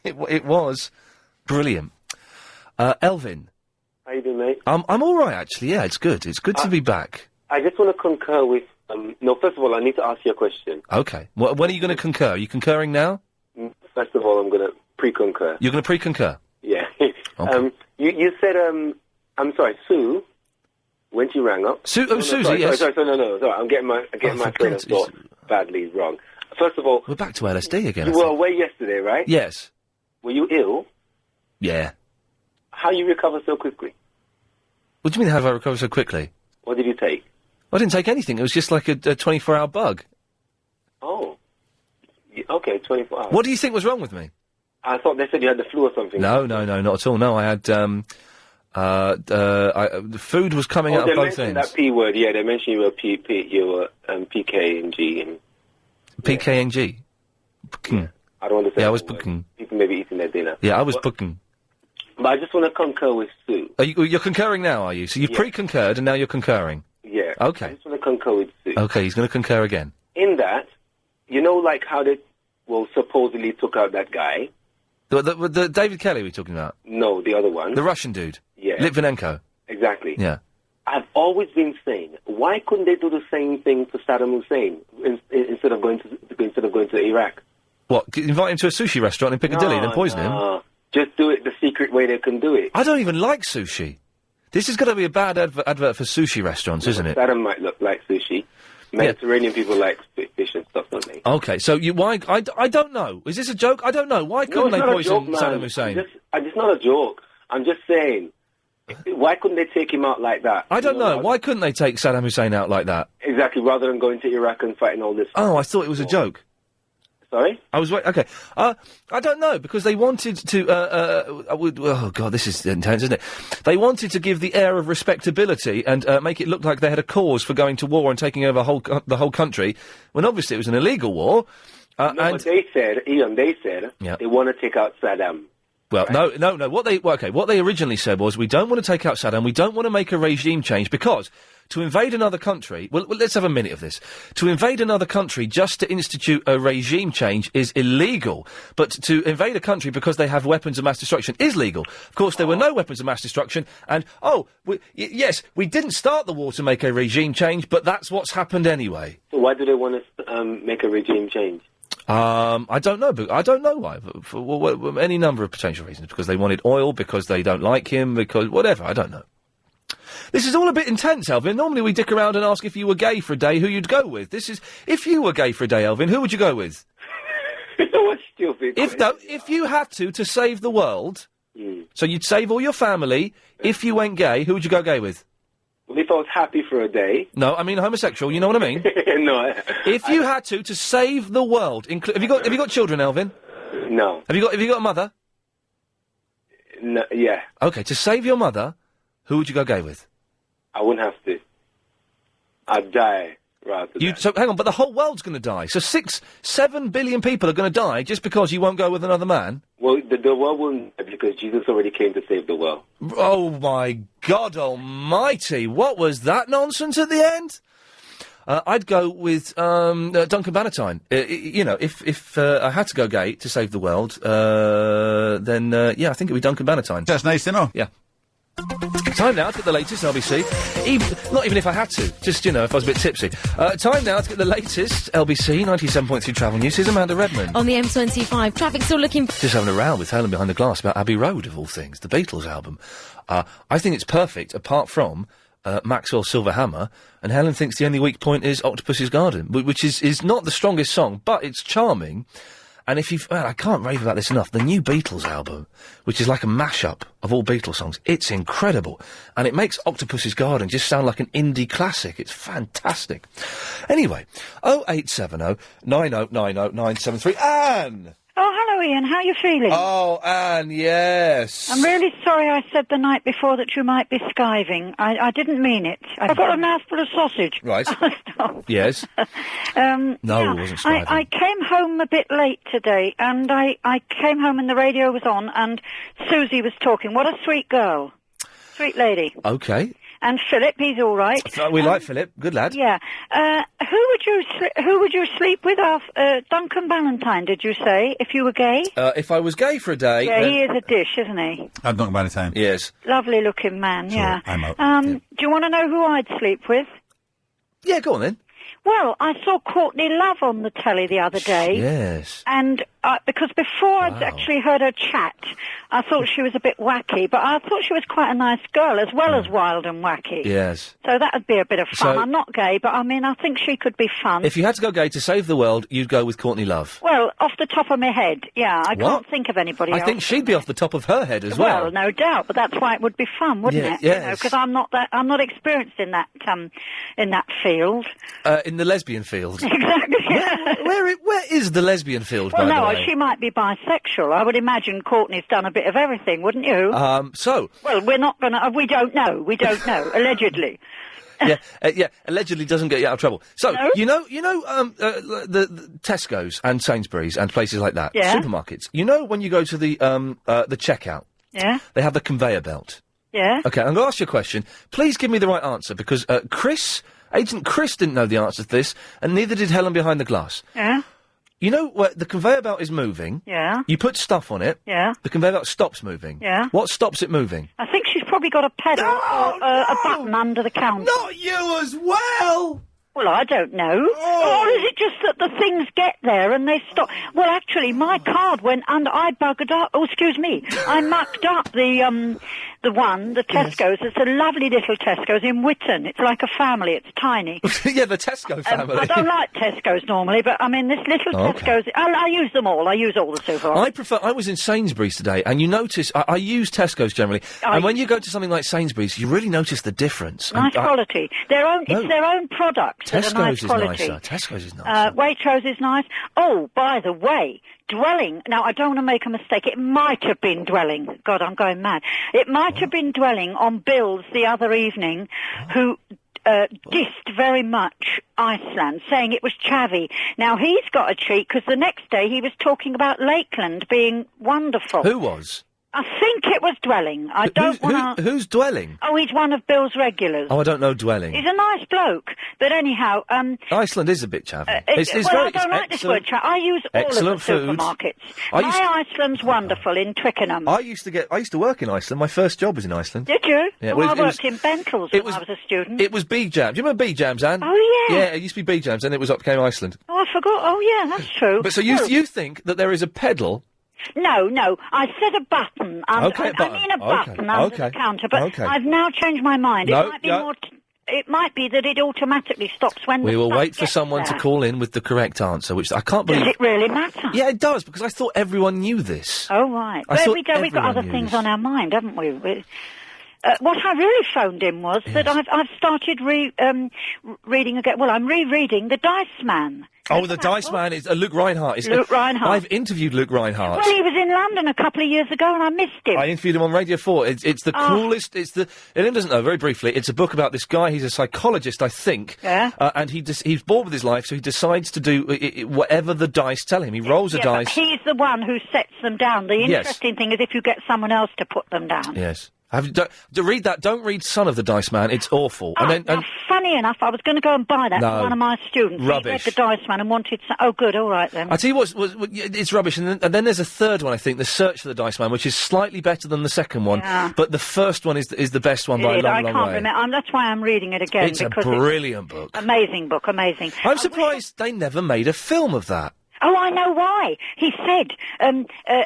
it was brilliant. Elvin. How you doing, mate? I'm all right, actually. Yeah, it's good. It's good to be back. I just want to concur with. No, first of all, I need to ask you a question. Okay. When are you going to concur? Are you concurring now? First of all, I'm going to pre-concur. You're going to pre-concur? Yeah. You said, I'm sorry, Sue, when she rang up. Susie, yes. Sorry, I'm getting my train of thought badly wrong. First of all... We're back to LSD again, You were away yesterday, right? Yes. Were you ill? Yeah. How you recover so quickly? What do you mean, how have I recovered so quickly? What did you take? I didn't take anything. It was just like a 24-hour bug. Oh. Okay, 24 hours. What do you think was wrong with me? I thought they said you had the flu or something. No, not at all. No, I had, the food was coming out of both ends. They mentioned that P word, yeah, they mentioned you were PK and G. And, PK and G? Puking. I don't understand. Yeah, I was puking. People may be eating their dinner. Yeah, I was puking. But I just want to concur with Sue. You're concurring now, are you? So you've pre-concurred and now you're concurring? Yeah. Okay. I just want to concur with Sue. Okay, he's going to concur again. In that, you know, like how they, supposedly took out that guy? The David Kelly we're talking about? No, the other one. The Russian dude? Yeah. Litvinenko? Exactly. Yeah. I've always been saying, why couldn't they do the same thing for Saddam Hussein instead of going to Iraq? What? Invite him to a sushi restaurant in Piccadilly, then poison him? Just do it the secret way they can do it. I don't even like sushi. This is going to be a bad advert for sushi restaurants, isn't it? Saddam might look like sushi. Mediterranean people like fish and stuff, don't they? Okay, so why? I don't know. Is this a joke? I don't know. Why couldn't they poison Saddam Hussein? It's not a joke. I'm just saying. Why couldn't they take him out like that? I don't know. Why couldn't they take Saddam Hussein out like that? Exactly, rather than going to Iraq and fighting all this. Oh, I thought it was a joke. Sorry? Okay. I don't know, because they wanted to, oh God, this is intense, isn't it? They wanted to give the air of respectability and, make it look like they had a cause for going to war and taking over the whole country, when obviously it was an illegal war. But they said, Ian, they want to take out Saddam. Well, right? No. What they originally said was, we don't want to take out Saddam, we don't want to make a regime change, because to invade another country... Well, let's have a minute of this. To invade another country just to institute a regime change is illegal. But to invade a country because they have weapons of mass destruction is legal. Of course, there were no weapons of mass destruction, and, yes, we didn't start the war to make a regime change, but that's what's happened anyway. So why do they want to make a regime change? I don't know, but I don't know why. For any number of potential reasons. Because they wanted oil, because they don't like him, because whatever, I don't know. This is all a bit intense, Elvin. Normally we dick around and ask if you were gay for a day, who you'd go with. This is, if you were gay for a day, Elvin, who would you go with? What stupid if you had to save the world, so you'd save all your family, if you went gay, who would you go gay with? Well, if I was happy for a day... No, I mean homosexual, you know what I mean? No. If you had to save the world, have you got children, Elvin? No. Have you got a mother? No, yeah. Okay, to save your mother, who would you go gay with? I wouldn't have to. I'd die rather than... So, hang on, but the whole world's going to die. So 7 billion people are going to die just because you won't go with another man? Well, the world wouldn't, because Jesus already came to save the world. Oh, my God almighty. What was that nonsense at the end? I'd go with Duncan Bannatyne. If I had to go gay to save the world, then I think it would be Duncan Bannatyne. That's nice to know. Yeah. Time now to get the latest LBC. Not even if I had to, just, if I was a bit tipsy. Time now to get the latest LBC 97.3 travel news. Here's Amanda Redmond. On the M25, traffic still looking... Just having a row with Helen behind the glass about Abbey Road, of all things, the Beatles album. I think it's perfect, apart from Maxwell Silverhammer, and Helen thinks the only weak point is Octopus's Garden, which is not the strongest song, but it's charming. And if you've... Well, I can't rave about this enough. The new Beatles album, which is like a mashup of all Beatles songs, it's incredible. And it makes Octopus's Garden just sound like an indie classic. It's fantastic. Anyway, 0870 9090 973. Anne! Oh, hello, Ian. How are you feeling? Oh, Anne, yes. I'm really sorry I said the night before that you might be skiving. I didn't mean it. I've got a mouthful of sausage. Right. Stop. Yes. No, it wasn't skiving. I came home a bit late today, and I came home and the radio was on, and Susie was talking. What a sweet girl. Sweet lady. Okay. And Philip, he's all right. We like Philip. Good lad. Yeah. Who would you sleep with? Duncan Ballantyne, did you say, if you were gay? If I was gay for a day... Yeah, he is a dish, isn't he? Duncan Ballantyne. Yes. Lovely-looking man, yeah. I'm out. Do you want to know who I'd sleep with? Yeah, go on then. Well, I saw Courtney Love on the telly the other day. Yes. And because before I'd actually heard her chat, I thought she was a bit wacky, but I thought she was quite a nice girl, as well as wild and wacky. Yes. So that would be a bit of fun. So- I'm not gay, but I mean, I think she could be fun. If you had to go gay to save the world, you'd go with Courtney Love. Well, off the top of my head, yeah, I What? can't think of anybody else. I think she'd be off the top of her head as well. Well, no doubt, but that's why it would be fun, wouldn't Yeah, it? yes. Because I'm not experienced in that field. In the lesbian field. Exactly. Where is the lesbian field, Well, by the no, way? she might be bisexual. I would imagine Courtney's done a bit of everything, wouldn't you? So... Well, we're not going to... we don't know. We don't know. Allegedly. yeah, allegedly doesn't get you out of trouble. So, No? you know, the Tesco's and Sainsbury's and places like that, Yeah. supermarkets, you know when you go to the checkout, Yeah? they have the conveyor belt. Yeah? Okay, I'm going to ask you a question. Please give me the right answer, because Agent Chris didn't know the answer to this, and neither did Helen behind the glass. Yeah? You know, where the conveyor belt is moving. Yeah? You put stuff on it. Yeah? The conveyor belt stops moving. Yeah? What stops it moving? I think she's probably got a pedal or a button under the counter. Not you as well! Well, I don't know. Or is it just that the things get there and they stop? Well, actually, my card went under. I buggered up. Oh, excuse me. I mucked up the Tesco's. It's a lovely little Tesco's in Whitton. It's like a family. It's tiny. Yeah, the Tesco family. I don't like Tesco's normally, but I mean, this little Tesco's, I use them all. I use all the supermarkets. I was in Sainsbury's today, and you notice, I use Tesco's generally, and when you go to something like Sainsbury's, you really notice the difference. Nice quality. It's their own product. Tesco's is quality. nicer. Tesco's is nicer. Waitrose is nice. Oh, by the way, Dwelling. Now, I don't want to make a mistake. It might have been Dwelling. God, I'm going mad. It might have been Dwelling on Bill's the other evening, who dissed very much Iceland, saying it was chavvy. Now, he's got a treat, because the next day he was talking about Lakeland being wonderful. Who was? I think it was Dwelling. I don't want to... Who's Dwelling? Oh, he's one of Bill's regulars. Oh, I don't know Dwelling. He's a nice bloke. But anyhow... Iceland is a bit chavvy. I don't like this word, chavvy. I use all of the food. supermarkets. Iceland's wonderful in Twickenham. I used to work in Iceland. My first job was in Iceland. Did you? Yeah, well, I worked in Bencles when I was a student. It was B-Jam. Do you remember B-Jams, Anne? Oh, yeah. Yeah, it used to be B-Jams, and it became Iceland. Oh, I forgot. Oh, yeah, that's true. But so you think that there is a pedal... No, I said a button. I mean a button under the counter, but I've now changed my mind. No, it might be more... It might be that it automatically stops when we the will stuff wait for gets someone there. to call in with the correct answer, which I can't believe... Does it really matter? Yeah, it does, because I thought everyone knew this. Oh, right. I thought We've got everyone other knew things this. on our mind, haven't we? What I really phoned in was that I've started reading again. Well, I'm rereading The Dice Man. Oh, The Dice Man is Luke Reinhardt. Luke Reinhardt. I've interviewed Luke Reinhardt. Well, he was in London a couple of years ago, and I missed him. I interviewed him on Radio 4. It's the coolest. Ellen doesn't know, very briefly, it's a book about this guy. He's a psychologist, I think. Yeah. And he's bored with his life, so he decides to do whatever the dice tell him. He rolls a dice. But he's the one who sets them down. The interesting thing is if you get someone else to put them down. Yes. Read that. Don't read Son of the Dice Man. It's awful. Now, funny enough, I was going to go and buy that for one of my students. Rubbish. He read The Dice Man and wanted... Oh, good. All right, then. I tell you what, it's rubbish. And then there's a third one, I think, The Search for the Dice Man, which is slightly better than the second one. Yeah. But the first one is the best one by a long, long way. I can't remember. That's why I'm reading it again. It's a brilliant book. Amazing book, amazing. I'm surprised they never made a film of that. Oh, I know why. He said,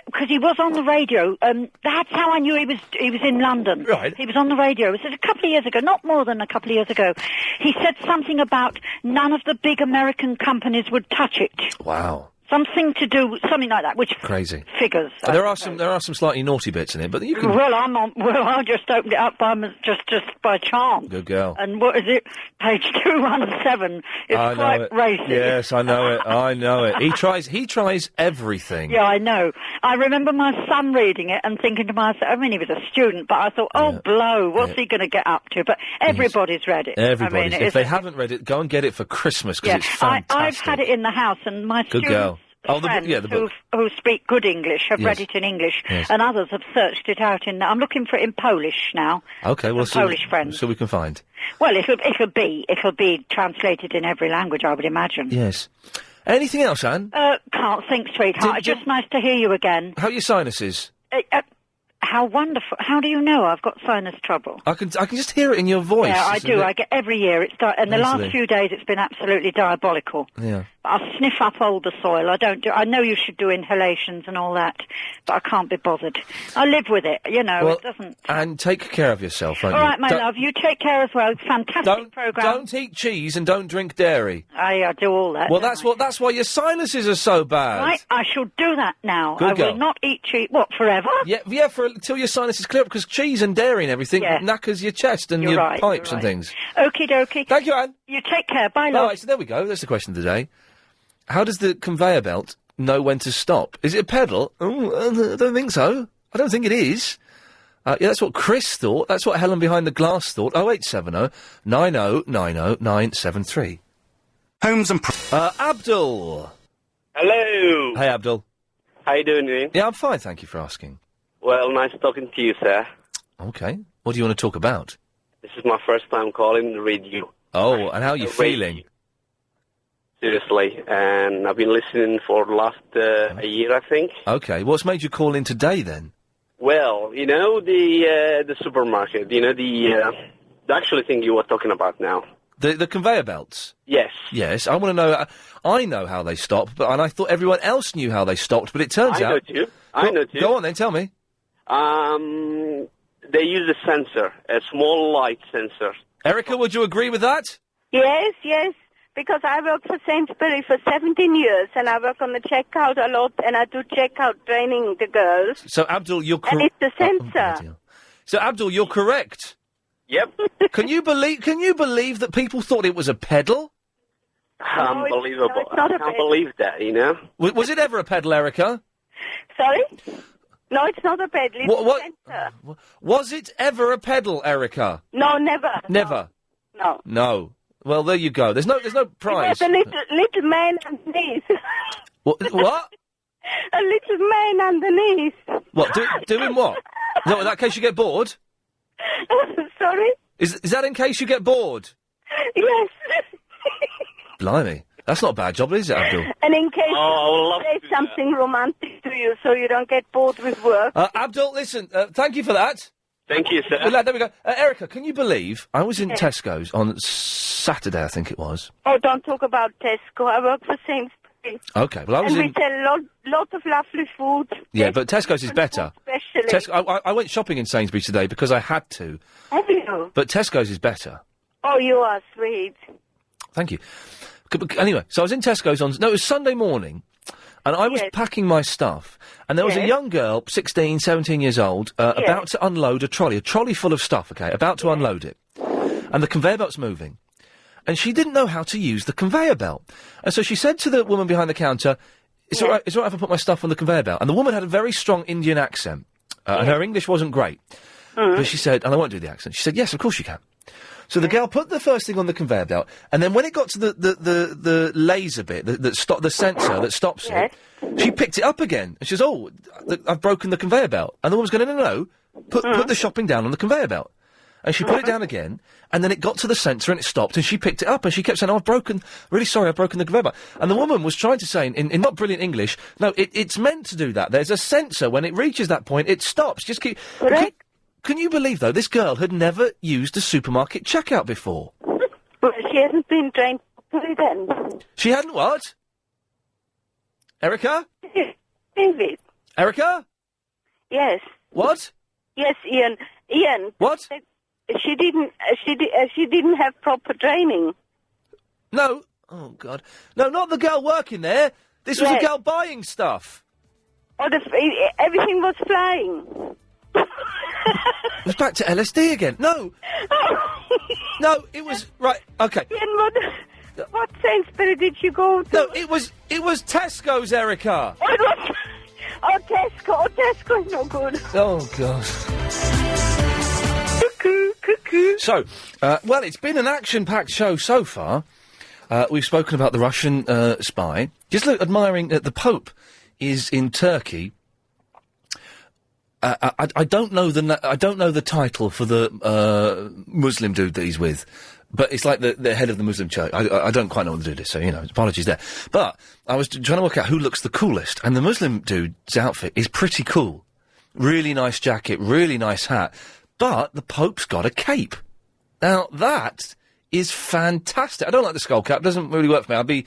because he was on the radio, that's how I knew he was in London. Right. He was on the radio. It was a couple of years ago, not more than a couple of years ago. He said something about none of the big American companies would touch it. Wow. Something to do, something like that, which Crazy. figures. There are some slightly naughty bits in it, but you can... Well, I just opened it up just by chance. Good girl. And what is it? Page 217. It's I know quite it. racist. Yes, I know it. I know it. He tries everything. Yeah, I know. I remember my son reading it and thinking to myself, I mean, he was a student, but I thought, blow, what's he going to get up to? But everybody's read it. Everybody's. I mean, if they haven't read it, go and get it for Christmas, because it's fantastic. I've had it in the house, and my Good students... girl. Oh, the friends book. who speak good English have Yes. read it in English, Yes. and others have searched it out in... I'm looking for it in Polish now. Okay, well, Polish friends. so we can find. Well, it'll be translated in every language, I would imagine. Yes. Anything else, Anne? Can't think, sweetheart. Just nice to hear you again. How are your sinuses? How wonderful. How do you know I've got sinus trouble? I can just hear it in your voice. Yeah, I do. I get every year. And the Honestly. last few days it's been absolutely diabolical. Yeah. I sniff up all the soil. I know you should do inhalations and all that, but I can't be bothered. I live with it, you know. Well, it doesn't... And take care of yourself, won't All you? right, my love. You take care as well. Fantastic programme. Don't eat cheese and don't drink dairy. I do all that. Well, that's why your sinuses are so bad. Right, I shall do that now. Good I girl. will not eat cheese. What, forever? Yeah, until your sinuses clear up, because cheese and dairy and everything knackers your chest and You're your right, pipes you're and right. things. Okie dokie. Thank you, Anne. You take care. Bye, love. All right, so there we go. That's the question of the day. How does the conveyor belt know when to stop? Is it a pedal? Oh, I don't think so. I don't think it is. Yeah, that's what Chris thought. That's what Helen behind the glass thought. 0870 90 90 973. Homes and... Abdul. Hello. Hey, Abdul. How you doing, Ian? Yeah, I'm fine, thank you for asking. Well, nice talking to you, sir. Okay. What do you want to talk about? This is my first time calling the radio. Oh, and how are you feeling? Seriously, and I've been listening for the last a year, I think. Okay, what's made you call in today, then? Well, you know, the supermarket, you know, the actual thing you were talking about now. The conveyor belts? Yes. Yes, I want to know... I know how they stop, and I thought everyone else knew how they stopped, but it turns out... I know too. Go on then, tell me. They use a sensor, a small light sensor. Erica, would you agree with that? Yes, yes. Because I worked for Sainsbury for 17 years, and I work on the checkout a lot, and I do checkout training the girls. So, Abdul, you're And correct. it's a sensor. So, Abdul, you're correct. Yep. Can you believe that people thought it was a pedal? Unbelievable. not a I can't pedal. believe that, you know? Was it ever a pedal, Erica? Sorry? No, it's not a pedal. It's What- a sensor. Was it ever a pedal, Erica? No, never. Never. No. No. Well, there you go. There's no prize. It was a little man underneath. What? A little man underneath. What? Doing what? No, in that case you get bored. Sorry? Is that in case you get bored? Yes. Blimey, that's not a bad job, is it, Abdul? And in case I would there's something romantic to you, so you don't get bored with work. Abdul, listen. Thank you for that. Thank you, sir. There we go. Erica, can you believe I was in Tesco's on Saturday, I think it was. Oh, don't talk about Tesco. I work for Sainsbury's. Okay, well I was and in. we sell lot of lovely food. Yeah, but Tesco's is better. Especially. I went shopping in Sainsbury's today because I had to. Have you? But Tesco's is better. Oh, you are sweet. Thank you. Anyway, so I was in Tesco's it was Sunday morning, and I was packing my stuff, and there was a young girl, 16, 17 years old, about to unload a trolley full of stuff, okay, about to unload it. And the conveyor belt's moving. And she didn't know how to use the conveyor belt. And so she said to the woman behind the counter, it's all right if I put my stuff on the conveyor belt. And the woman had a very strong Indian accent, and her English wasn't great. But she said, and I won't do the accent, she said, yes, of course you can. So the girl put the first thing on the conveyor belt, and then when it got to the laser bit, the sensor that stops it, she picked it up again. And she says, oh, I've broken the conveyor belt. And the woman's going, no, put the shopping down on the conveyor belt. And she put it down again, and then it got to the sensor and it stopped, and she picked it up, and she kept saying, oh, I've broken the conveyor belt. And the woman was trying to say, in not brilliant English, no, it's meant to do that. There's a sensor, when it reaches that point, it stops. Just keep... Can you believe, though, this girl had never used a supermarket checkout before? Well, she hasn't been trained properly then. She hadn't what? Erica? David. Erica? Yes. What? Yes, Ian. Ian. What? She didn't have proper training. No. Oh, God. No, not the girl working there. This was a Yes. girl buying stuff. Oh, everything was flying. It was back to LSD again. No. No, it was... Right, OK. Ian, what Sainsbury did you go to? No, it was Tesco's, Erica. Oh, it was... Oh, Tesco. Oh, Tesco's no good. Oh, God. So, well, it's been an action-packed show so far. We've spoken about the Russian spy. Just admiring that the Pope is in Turkey. I don't know the title for the Muslim dude that he's with, but it's like the head of the Muslim church. I don't quite know what the dude is, so apologies there. But I was trying to work out who looks the coolest, and the Muslim dude's outfit is pretty cool. Really nice jacket, really nice hat, but the Pope's got a cape. Now that is fantastic. I don't like the skull cap; doesn't really work for me. I'd be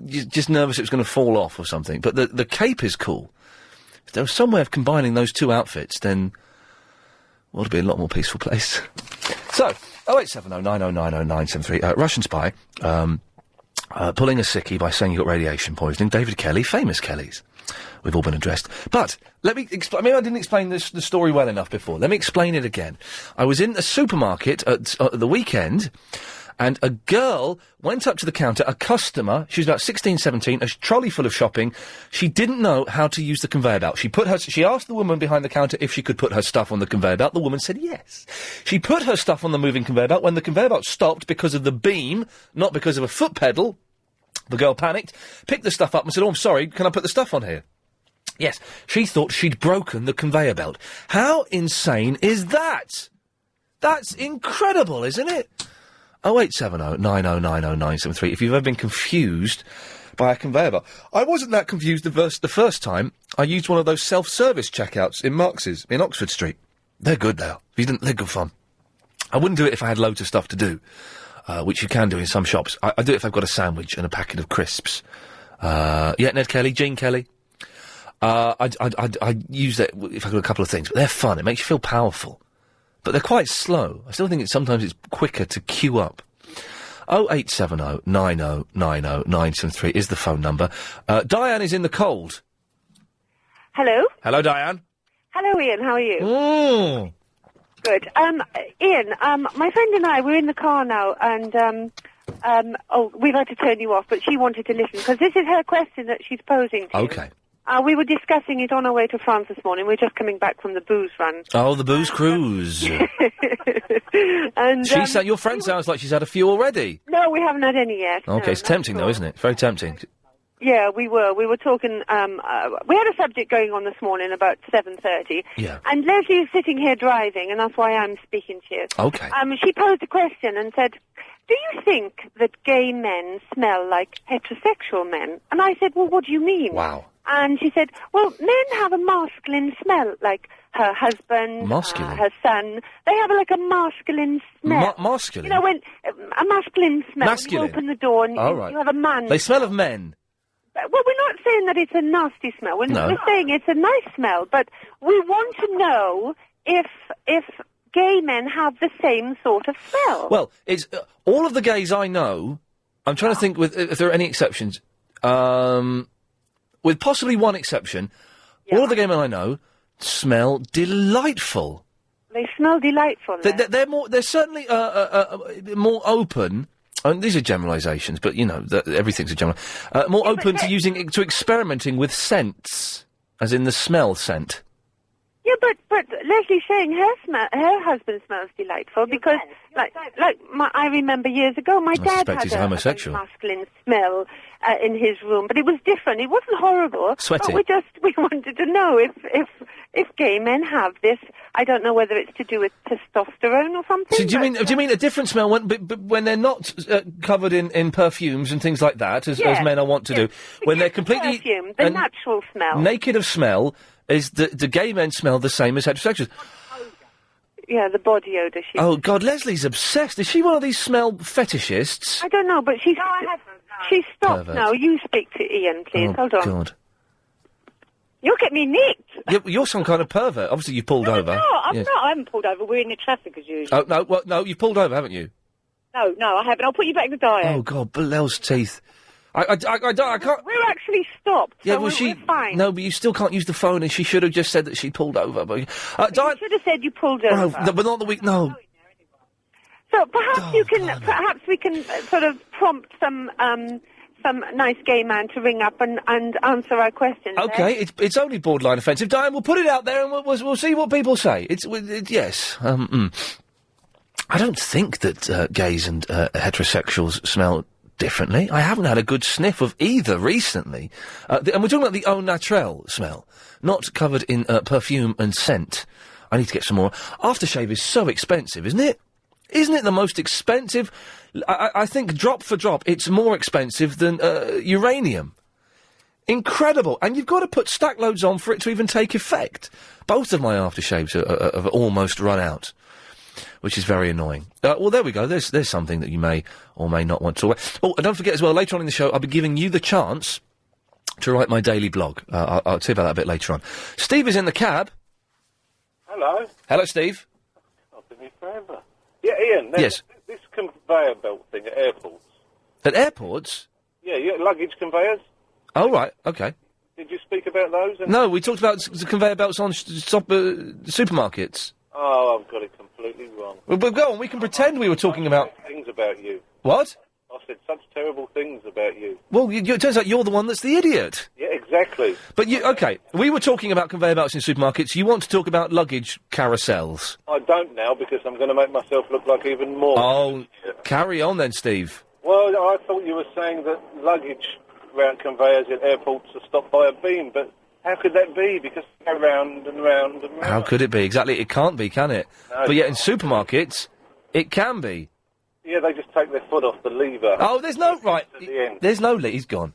just nervous it was going to fall off or something. But the cape is cool. If there was some way of combining those two outfits, then well, it'd be a lot more peaceful place. So, 0870 9090 973. Russian spy pulling a sickie by saying he got radiation poisoning. David Kelly, famous Kellys. We've all been addressed. But let me explain. Maybe I didn't explain the story well enough before. Let me explain it again. I was in a supermarket at the weekend, and a girl went up to the counter, a customer, she was about 16, 17, a trolley full of shopping. She didn't know how to use the conveyor belt. She asked the woman behind the counter if she could put her stuff on the conveyor belt. The woman said yes. She put her stuff on the moving conveyor belt. When the conveyor belt stopped because of the beam, not because of a foot pedal, the girl panicked, picked the stuff up and said, "Oh, I'm sorry, can I put the stuff on here?" Yes, she thought she'd broken the conveyor belt. How insane is that? That's incredible, isn't it? 0870 9090 973. If you've ever been confused by a conveyor belt. I wasn't that confused the first time. I used one of those self-service checkouts in Marx's, in Oxford Street. They're good now. They're good fun. I wouldn't do it if I had loads of stuff to do, which you can do in some shops. I do it if I've got a sandwich and a packet of crisps. Ned Kelly, Gene Kelly. I'd use that if I've got a couple of things, but they're fun. It makes you feel powerful. But they're quite slow. I still think sometimes it's quicker to queue up. 0870 9090 973 is the phone number. Diane is in the cold. Hello? Hello, Diane. Hello, Ian. How are you? Good. Ian, my friend and I, we're in the car now, and, we've had to turn you off, but she wanted to listen, because this is her question that she's posing to you. Okay. We were discussing it on our way to France this morning. We're just coming back from the booze run. Oh, the booze cruise. And Your friend sounds like she's had a few already. No, we haven't had any yet. Okay, no, it's tempting though, isn't it? Very tempting. Yeah, we were talking, we had a subject going on this morning about 7:30. Yeah. And Leslie is sitting here driving, and that's why I'm speaking to you. Okay. She posed a question and said, "Do you think that gay men smell like heterosexual men?" And I said, "Well, what do you mean?" Wow. And she said, "Well, men have a masculine smell, like her husband, her son. They have like a masculine smell. Masculine? You know, when a masculine smell. Masculine? When you open the door and you have a man. They smell of men. Well, we're not saying that it's a nasty smell. We're saying it's a nice smell, but we want to know if gay men have the same sort of smell." Well, it's all of the gays I know. I'm trying to think if there are any exceptions. With possibly one exception, all of the gay men I know smell delightful. They smell delightful. They're more. They're certainly more open. These are generalisations, but you know everything's a general. More open to experimenting with scents, as in the smell scent. Yeah, but Leslie's saying her husband smells delightful because, I remember years ago, my dad had a masculine smell in his room, but it was different. It wasn't horrible. Sweaty. But we wanted to know if gay men have this. I don't know whether it's to do with testosterone or something. So do you mean a different smell when they're not covered in perfumes and things like that, as men are wont to do, when they're completely perfume, the natural smell, naked of smell? Is the gay men smell the same as heterosexuals? Yeah, the body odour. Oh, God, Leslie's obsessed. Is she one of these smell fetishists? I don't know, but she's stopped now. You speak to Ian, please. Hold on. God. You'll get me nicked. You're some kind of pervert. Obviously, you pulled over. I'm not. I haven't pulled over. We're in the traffic as usual. Oh, no, you pulled over, haven't you? No, I haven't. I'll put you back in the diet. Oh, God, Bell's teeth. I can't... We're actually stopped, Yeah, so well, we're fine. No, but you still can't use the phone, and she should have just said that she pulled over. But, You should have said you pulled over. No, but not the week... No. So perhaps we can sort of prompt some nice gay man to ring up and answer our questions. Okay, it's only borderline offensive. Diane, we'll put it out there and we'll see what people say. Yes. I don't think that gays and heterosexuals smell differently. I haven't had a good sniff of either recently. And we're talking about the au naturel smell, not covered in perfume and scent. I need to get some more. Aftershave is so expensive, isn't it? Isn't it the most expensive? I think drop for drop, it's more expensive than uranium. Incredible. And you've got to put stack loads on for it to even take effect. Both of my aftershaves have almost run out, which is very annoying. Well, there we go. There's something that you may or may not want to wear. Oh, and don't forget as well, later on in the show, I'll be giving you the chance to write my daily blog. I'll tell you about that a bit later on. Steve is in the cab. Hello. Hello, Steve. I've been here forever. Yeah, Ian. Yes. This conveyor belt thing at airports. At airports? Yeah, luggage conveyors. Oh, right. Okay. Did you speak about those? No, we talked about the conveyor belts on supermarkets. Oh, I've got it completely wrong. Well, go on. We can pretend we were talking about... Things about you. What? I said such terrible things about you. Well, it turns out you're the one that's the idiot. Yeah, exactly. But okay, we were talking about conveyor belts in supermarkets. You want to talk about luggage carousels? I don't now because I'm going to make myself look like even more. Oh, carry on then, Steve. Well, I thought you were saying that luggage around conveyors at airports are stopped by a beam, but how could that be? Because they go round and round and round. How could it be? Exactly, it can't be, can it? No, but yet in supermarkets, it can be. Yeah, they just take their foot off the lever. Oh, there's no... Right, there's no... He's gone.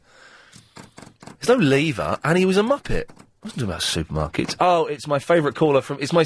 There's no lever, and he was a muppet. I wasn't talking about supermarkets. Oh, it's my favourite caller from... It's my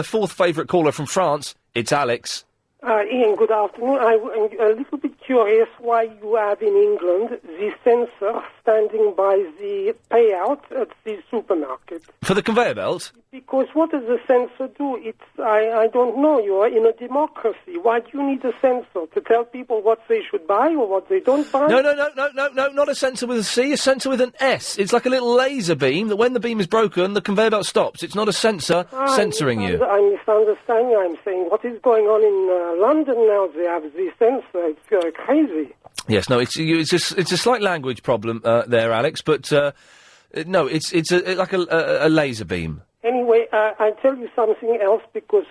fourth favourite caller from France. It's Alex. Ian, good afternoon. I'm a little bit curious why you have in England the sensor standing by the payout at the supermarket. For the conveyor belt? Because what does the sensor do? I don't know. You are in a democracy. Why do you need a sensor? To tell people what they should buy or what they don't buy? No, not a sensor with a C, a sensor with an S. It's like a little laser beam that when the beam is broken, the conveyor belt stops. It's not a sensor censoring you. I'm misunderstanding. I'm saying, what is going on in London now? They have the sensor. It's crazy. Yes, no, it's a slight language problem there, Alex, but no, it's like a laser beam. Anyway, I'll tell you something else because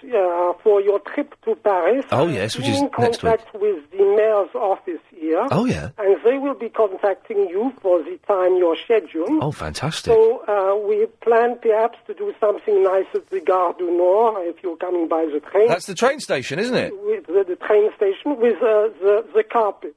for your trip to Paris, oh yes, which is in next week. contact with the mayor's office here. Oh yeah, and they will be contacting you for the time you're scheduled. Oh, fantastic! So we plan perhaps to do something nice at the Gare du Nord if you're coming by the train. That's the train station, isn't it? With the train station with the carpet.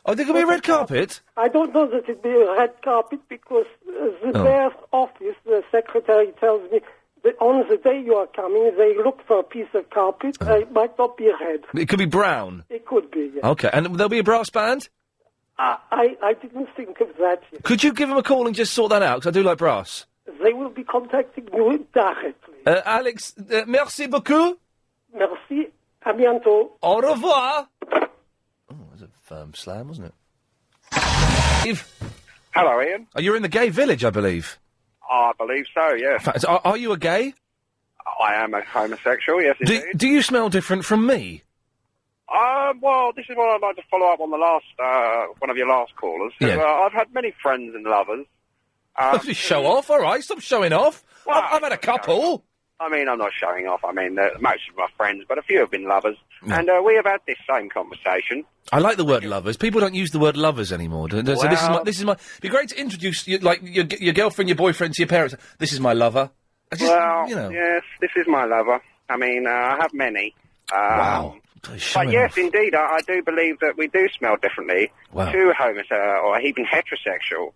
Oh, there could be a red carpet? I don't know that it'd be a red carpet because the mayor's office, the secretary tells me that on the day you are coming, they look for a piece of carpet. It might not be red. It could be brown? It could be, yes. Okay, and there'll be a brass band? I didn't think of that yet. Could you give them a call and just sort that out? Because I do like brass. They will be contacting you directly. Alex, merci beaucoup. Merci. À bientôt. Au revoir. Oh, that was a firm slam, wasn't it? Steve. Hello, Ian. Oh, you're in the gay village, I believe. I believe so, yes. In fact, are you a gay? I am a homosexual, yes, indeed. Do you smell different from me? Well, this is what I'd like to follow up on the last, one of your last callers. Yeah. I've had many friends and lovers. Show off, all right, stop showing off. Well, I've had a couple. I mean, I'm not showing off. I mean, most of my friends, but a few have been lovers. Yeah. And we have had this same conversation. I like the word lovers. People don't use the word lovers anymore. So this is my. It'd be great to introduce your girlfriend, your boyfriend to your parents. This is my lover. Yes, this is my lover. I mean, I have many. Wow. But yes, indeed, I do believe that we do smell differently to or even heterosexual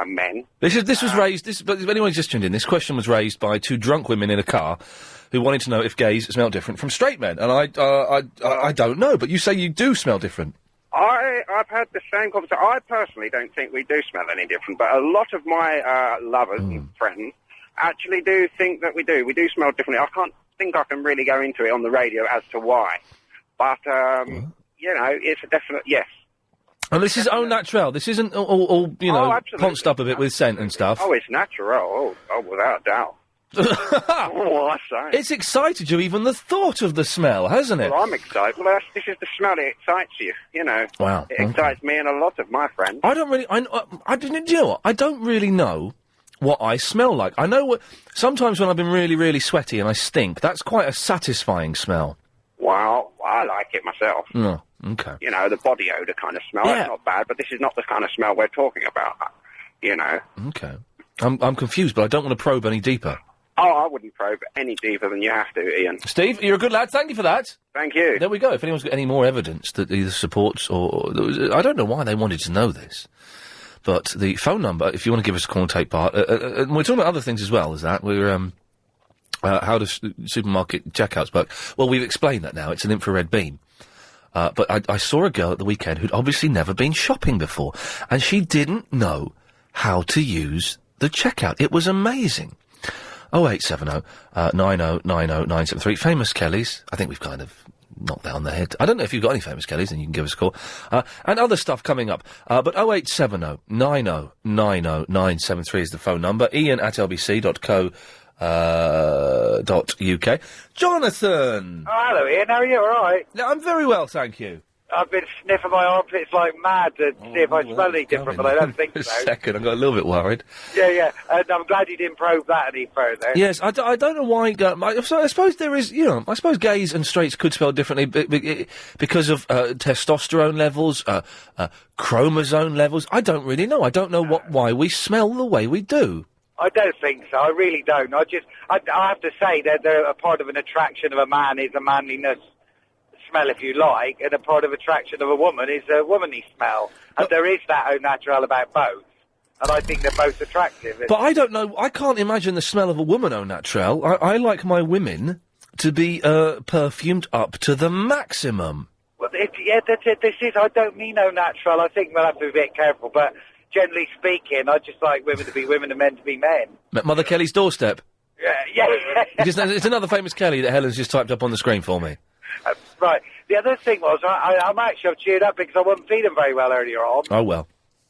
men. This was raised. But if anyone's just tuned in, this question was raised by two drunk women in a car who wanted to know if gays smell different from straight men, and I don't know. But you say you do smell different. I've had the same conversation. I personally don't think we do smell any different, but a lot of my lovers and friends actually do think that we do. We do smell differently. I can't think I can really go into it on the radio as to why, but you know, it's a definite yes. And this is au naturel. This isn't all ponced up a bit with scent and stuff. Oh, it's natural. Oh, without a doubt. Oh, I say. It's excited you, even the thought of the smell, hasn't it? Well, I'm excited. Well, this is the smell that excites you, you know. Wow. It excites me and a lot of my friends. I don't really... I didn't... Do you know what? I don't really know what I smell like. I know what... Sometimes when I've been really, really sweaty and I stink, that's quite a satisfying smell. Well, I like it myself. Oh, okay. You know, the body odour kind of smell. Yeah. That's not bad, but this is not the kind of smell we're talking about, you know. Okay. I'm confused, but I don't want to probe any deeper. Oh, I wouldn't probe any deeper than you have to, Ian. Steve, you're a good lad. Thank you for that. Thank you. There we go. If anyone's got any more evidence that either supports or I don't know why they wanted to know this, but the phone number, if you want to give us a call and take part, and we're talking about other things as well as that. We're how does supermarket checkouts work? Well, we've explained that now. It's an infrared beam. But I saw a girl at the weekend who'd obviously never been shopping before, and she didn't know how to use the checkout. It was amazing. 0870 90 90 973. Famous Kellys. I think we've kind of knocked that on the head. I don't know if you've got any famous Kellys, then you can give us a call. And other stuff coming up. But 0870 90 90 973 is the phone number. ian@lbc.co.uk. Jonathan! Oh, hello, Ian. How are you? All right? Yeah, I'm very well, thank you. I've been sniffing my armpits like mad to see if I smell any different, but I don't think so. A second, I got a little bit worried. Yeah. And I'm glad you didn't probe that any further. Yes, I don't know why... I suppose there is, I suppose gays and straights could spell differently because of testosterone levels, chromosome levels. I don't really know. I don't know why we smell the way we do. I don't think so. I really don't. I have to say that a part of an attraction of a man is a manliness smell, if you like, and a part of attraction of a woman is a womanly smell. And there is that au naturel about both. And I think they're both attractive. But I don't know, I can't imagine the smell of a woman au naturel. I like my women to be perfumed up to the maximum. Well, that's it. This is, I don't mean au naturel. I think we'll have to be a bit careful, but generally speaking, I just like women to be women and men to be men. Mother Kelly's doorstep? Yeah. Because it's another famous Kelly that Helen's just typed up on the screen for me. Right. The other thing was, I'm cheered up because I wasn't feeling very well earlier on. Oh, well.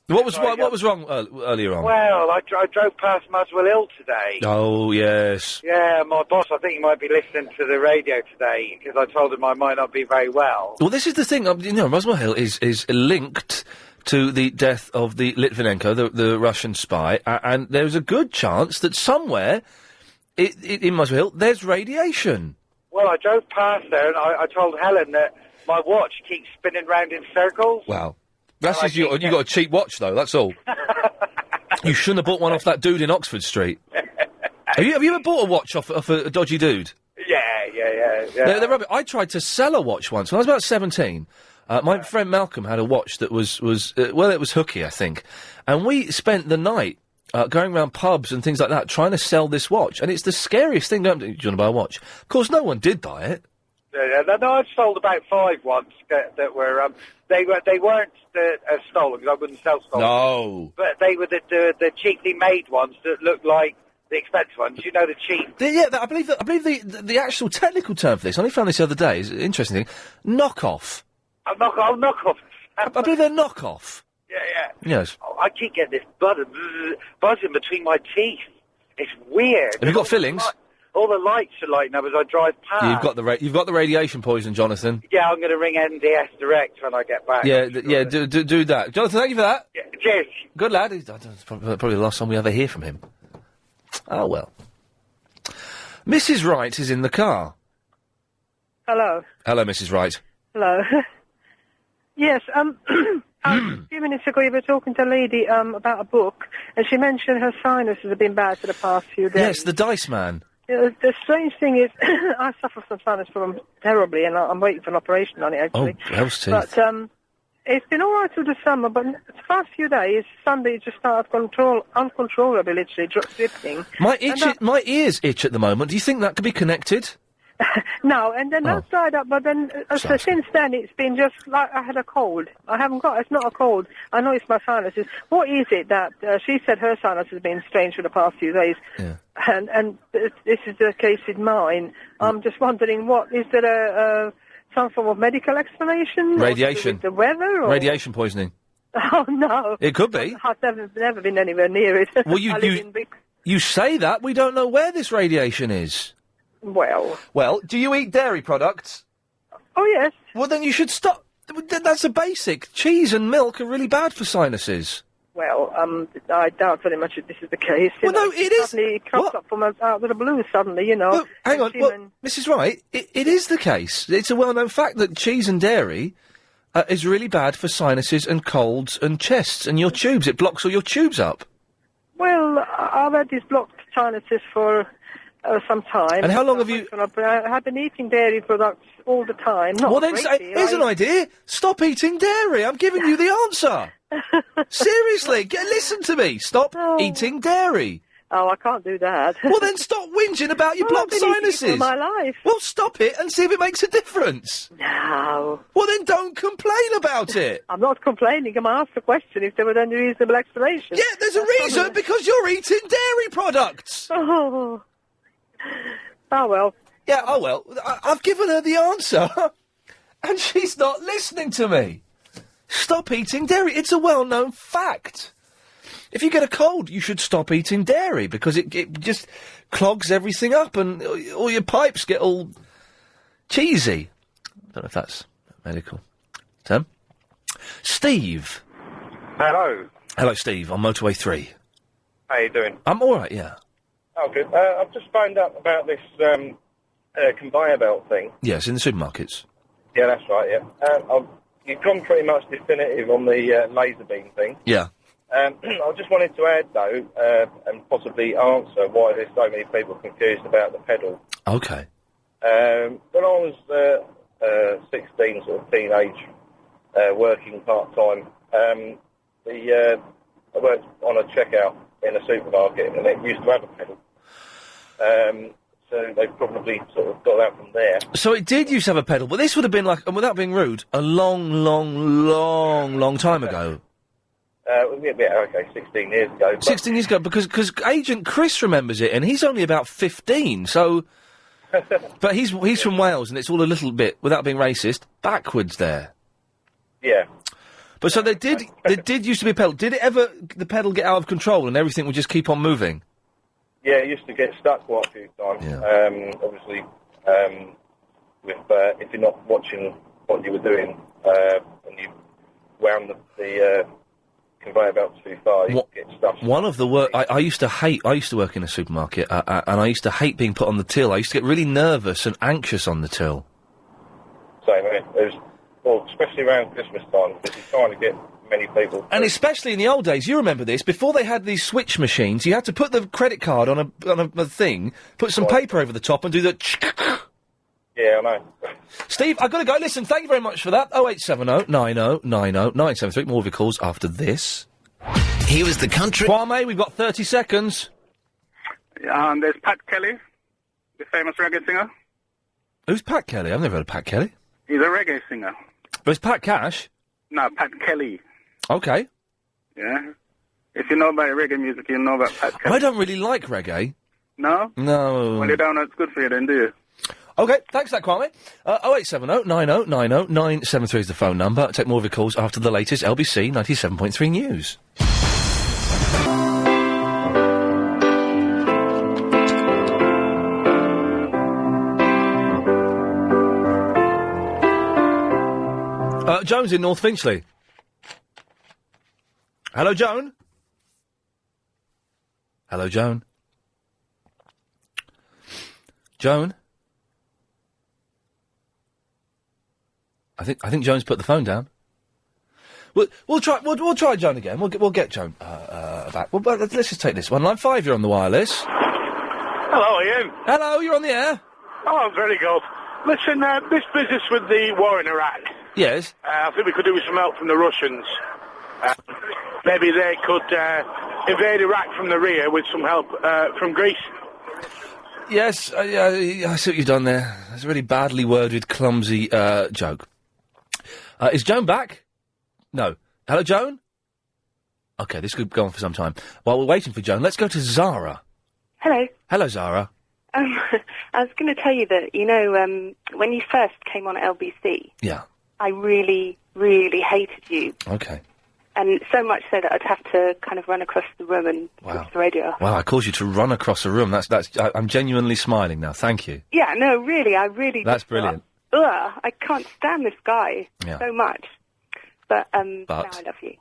What was wrong earlier on? Well, I drove past Muswell Hill today. Oh, yes. Yeah, my boss, I think he might be listening to the radio today because I told him I might not be very well. Well, this is the thing. Muswell Hill is linked to the death of the Litvinenko, the Russian spy, and there's a good chance that somewhere in Muswell Hill there's radiation. Well, I drove past there and I told Helen that my watch keeps spinning round in circles. Wow. That's just you got a cheap watch, though, that's all. You shouldn't have bought one off that dude in Oxford Street. Have you ever bought a watch off a dodgy dude? Yeah. They're rubbish. I tried to sell a watch once when I was about 17. My friend Malcolm had a watch that was it was hooky, I think. And we spent the night going around pubs and things like that trying to sell this watch. And it's the scariest thing. Do you want to buy a watch? Of course, no one did buy it. No, I've sold about 5 once that were, they weren't stolen, because I wouldn't sell stolen. No. But they were the cheaply made ones that looked like the expensive ones. You know, the cheap. I believe the actual technical term for this, I only found this the other day, is an interesting thing, knockoff. Knockoff. I believe they're knockoff. Yeah. Yes. Oh, I keep getting this buzzing between my teeth. It's weird. Have you got fillings? All the lights are lighting up as I drive past. You've got the radiation poison, Jonathan. Yeah, I'm going to ring NDS Direct when I get back. Yeah, do that. Jonathan, thank you for that. Yeah, cheers. Good lad. It's probably the last time we ever hear from him. Oh, well. Mrs. Wright is in the car. Hello. Hello, Mrs. Wright. Hello. Yes, a few minutes ago you were talking to a lady about a book, and she mentioned her sinuses have been bad for the past few days. Yes, the Dice Man. The strange thing is, I suffer from sinus problem terribly, and I'm waiting for an operation on it, actually. Oh, hell's teeth. But it's been all right through the summer, but the past few days, Sunday just started uncontrollably, literally, dripping. My ears itch at the moment. Do you think that could be connected? No, and then that's dried up, but then so since then it's been just like I had a cold. It's not a cold. I know it's my sinuses. What is it that, she said her sinus has been strange for the past few days, and this is the case with mine. I'm just wondering, is there some form of medical explanation? Radiation. With the weather? Or? Radiation poisoning. Oh, no. It could be. I've never been anywhere near it. Well, I live in Bix. you say that. We don't know where this radiation is. Well, do you eat dairy products? Oh, yes. Well, then you should stop. That's a basic. Cheese and milk are really bad for sinuses. Well, I doubt very much that this is the case. Well, no, it is. Suddenly it crops up from out of the blue, suddenly, you know. Well, hang on. Well, Mrs. Wright, it is the case. It's a well-known fact that cheese and dairy is really bad for sinuses and colds and chests and your tubes. It blocks all your tubes up. Well, I've had these blocked sinuses for some time. And how long have you... I've been eating dairy products all the time. Not well, then, a great deal. here's an idea. Stop eating dairy. I'm giving you the answer. Seriously, listen to me. Stop eating dairy. Oh, I can't do that. Well, then stop whinging about your blocked I've been eating it sinuses. all my life. Well, stop it and see if it makes a difference. No. Well, then don't complain about it. I'm not complaining. I'm asked the question if there was any reasonable explanation. Yeah, there's a reason, because you're eating dairy products. Oh. Oh, well. Yeah, oh, well. I've given her the answer, and she's not listening to me. Stop eating dairy. It's a well-known fact. If you get a cold, you should stop eating dairy, because it just clogs everything up and all your pipes get all cheesy. I don't know if that's medical. Tim? Steve. Hello. Hello, Steve, on Motorway 3. How you doing? I'm all right, yeah. Oh, good. I've just found out about this conveyor belt thing. Yes, in the supermarkets. Yeah, that's right, yeah. You've gone pretty much definitive on the laser beam thing. Yeah. I just wanted to add, though, and possibly answer why there's so many people confused about the pedal. Okay. When I was 16, sort of teenage, working part-time, I worked on a checkout in a supermarket, and it used to have a pedal. So they probably sort of got that from there. So it did used to have a pedal, but this would have been like, and without being rude, a long time ago. Yeah, okay, 16 years ago. 16 years ago, because Agent Chris remembers it, and he's only about 15, so... But he's from Wales, and it's all a little bit, without being racist, backwards there. Yeah. But so there did used to be a pedal. Did it ever, the pedal get out of control and everything would just keep on moving? Yeah, it used to get stuck quite a few times. Yeah. Obviously, if you're not watching what you were doing, and you wound the conveyor belt too far, you get stuck. One of the work I used to work in a supermarket, and I used to hate being put on the till. I used to get really nervous and anxious on the till. Same here. Well, especially around Christmas time, because you're trying to get many people. And especially in the old days, you remember this, before they had these switch machines, you had to put the credit card on a thing, put some paper over the top and do the... Yeah, I know. Steve, I've got to go. Listen, thank you very much for that. 0870 90 90 973. More of your calls after this. He was the country... Kwame, we've got 30 seconds. There's Pat Kelly, the famous reggae singer. Who's Pat Kelly? I've never heard of Pat Kelly. He's a reggae singer. But it's Pat Cash? No, Pat Kelly. Okay. Yeah. If you know about reggae music, you know about Pat Kelly. I don't really like reggae. No? No. Well, you don't know it's good for you then, do you? OK, thanks for that, Kwame. 0870 90 90 973 is the phone number. Take more of your calls after the latest LBC 97.3 news. Joan's in North Finchley. Hello, Joan? Hello, Joan? Joan? I think Joan's put the phone down. We'll try Joan again. We'll get Joan back. Well, but let's just take this one. Line 5, you're on the wireless. Hello, Ian. Hello, you're on the air. Oh, very good. Listen, this business with the war in Iraq. Yes. I think we could do with some help from the Russians. Maybe they could invade Iraq from the rear with some help from Greece. Yes, I see what you've done there. It's a really badly worded, clumsy joke. Is Joan back? No. Hello, Joan? OK, this could go on for some time. While we're waiting for Joan, let's go to Zara. Hello. Hello, Zara. I was going to tell you that, you know, when you first came on LBC... Yeah. I really, really hated you. OK. And so much so that I'd have to kind of run across the room and switch the radio off. Wow, I caused you to run across a room. I'm genuinely smiling now. Thank you. Yeah, no, really, I really That's just brilliant. thought, I can't stand this guy so much. But now I love you.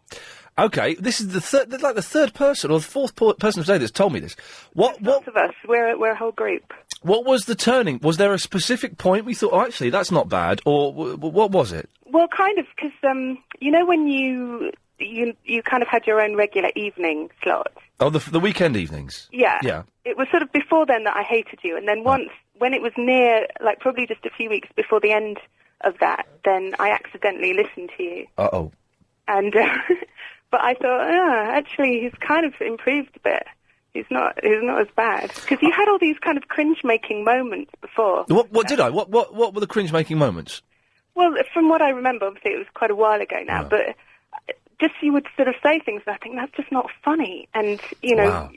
Okay, this is the third person or the fourth person today that's told me this. Lots of us. We're a whole group. What was the turning? Was there a specific point we thought, actually, that's not bad, or what was it? Well, kind of, because you know when you kind of had your own regular evening slot. Oh, the weekend evenings. Yeah. Yeah. It was sort of before then that I hated you, and then once when it was near, like probably just a few weeks before the end of that, then I accidentally listened to you. Uh-oh. And but I thought, actually, he's kind of improved a bit. He's not as bad, because you had all these kind of cringe-making moments before. What did I? What were the cringe-making moments? Well, from what I remember, obviously it was quite a while ago now, but just you would sort of say things, and I think that's just not funny, and you know,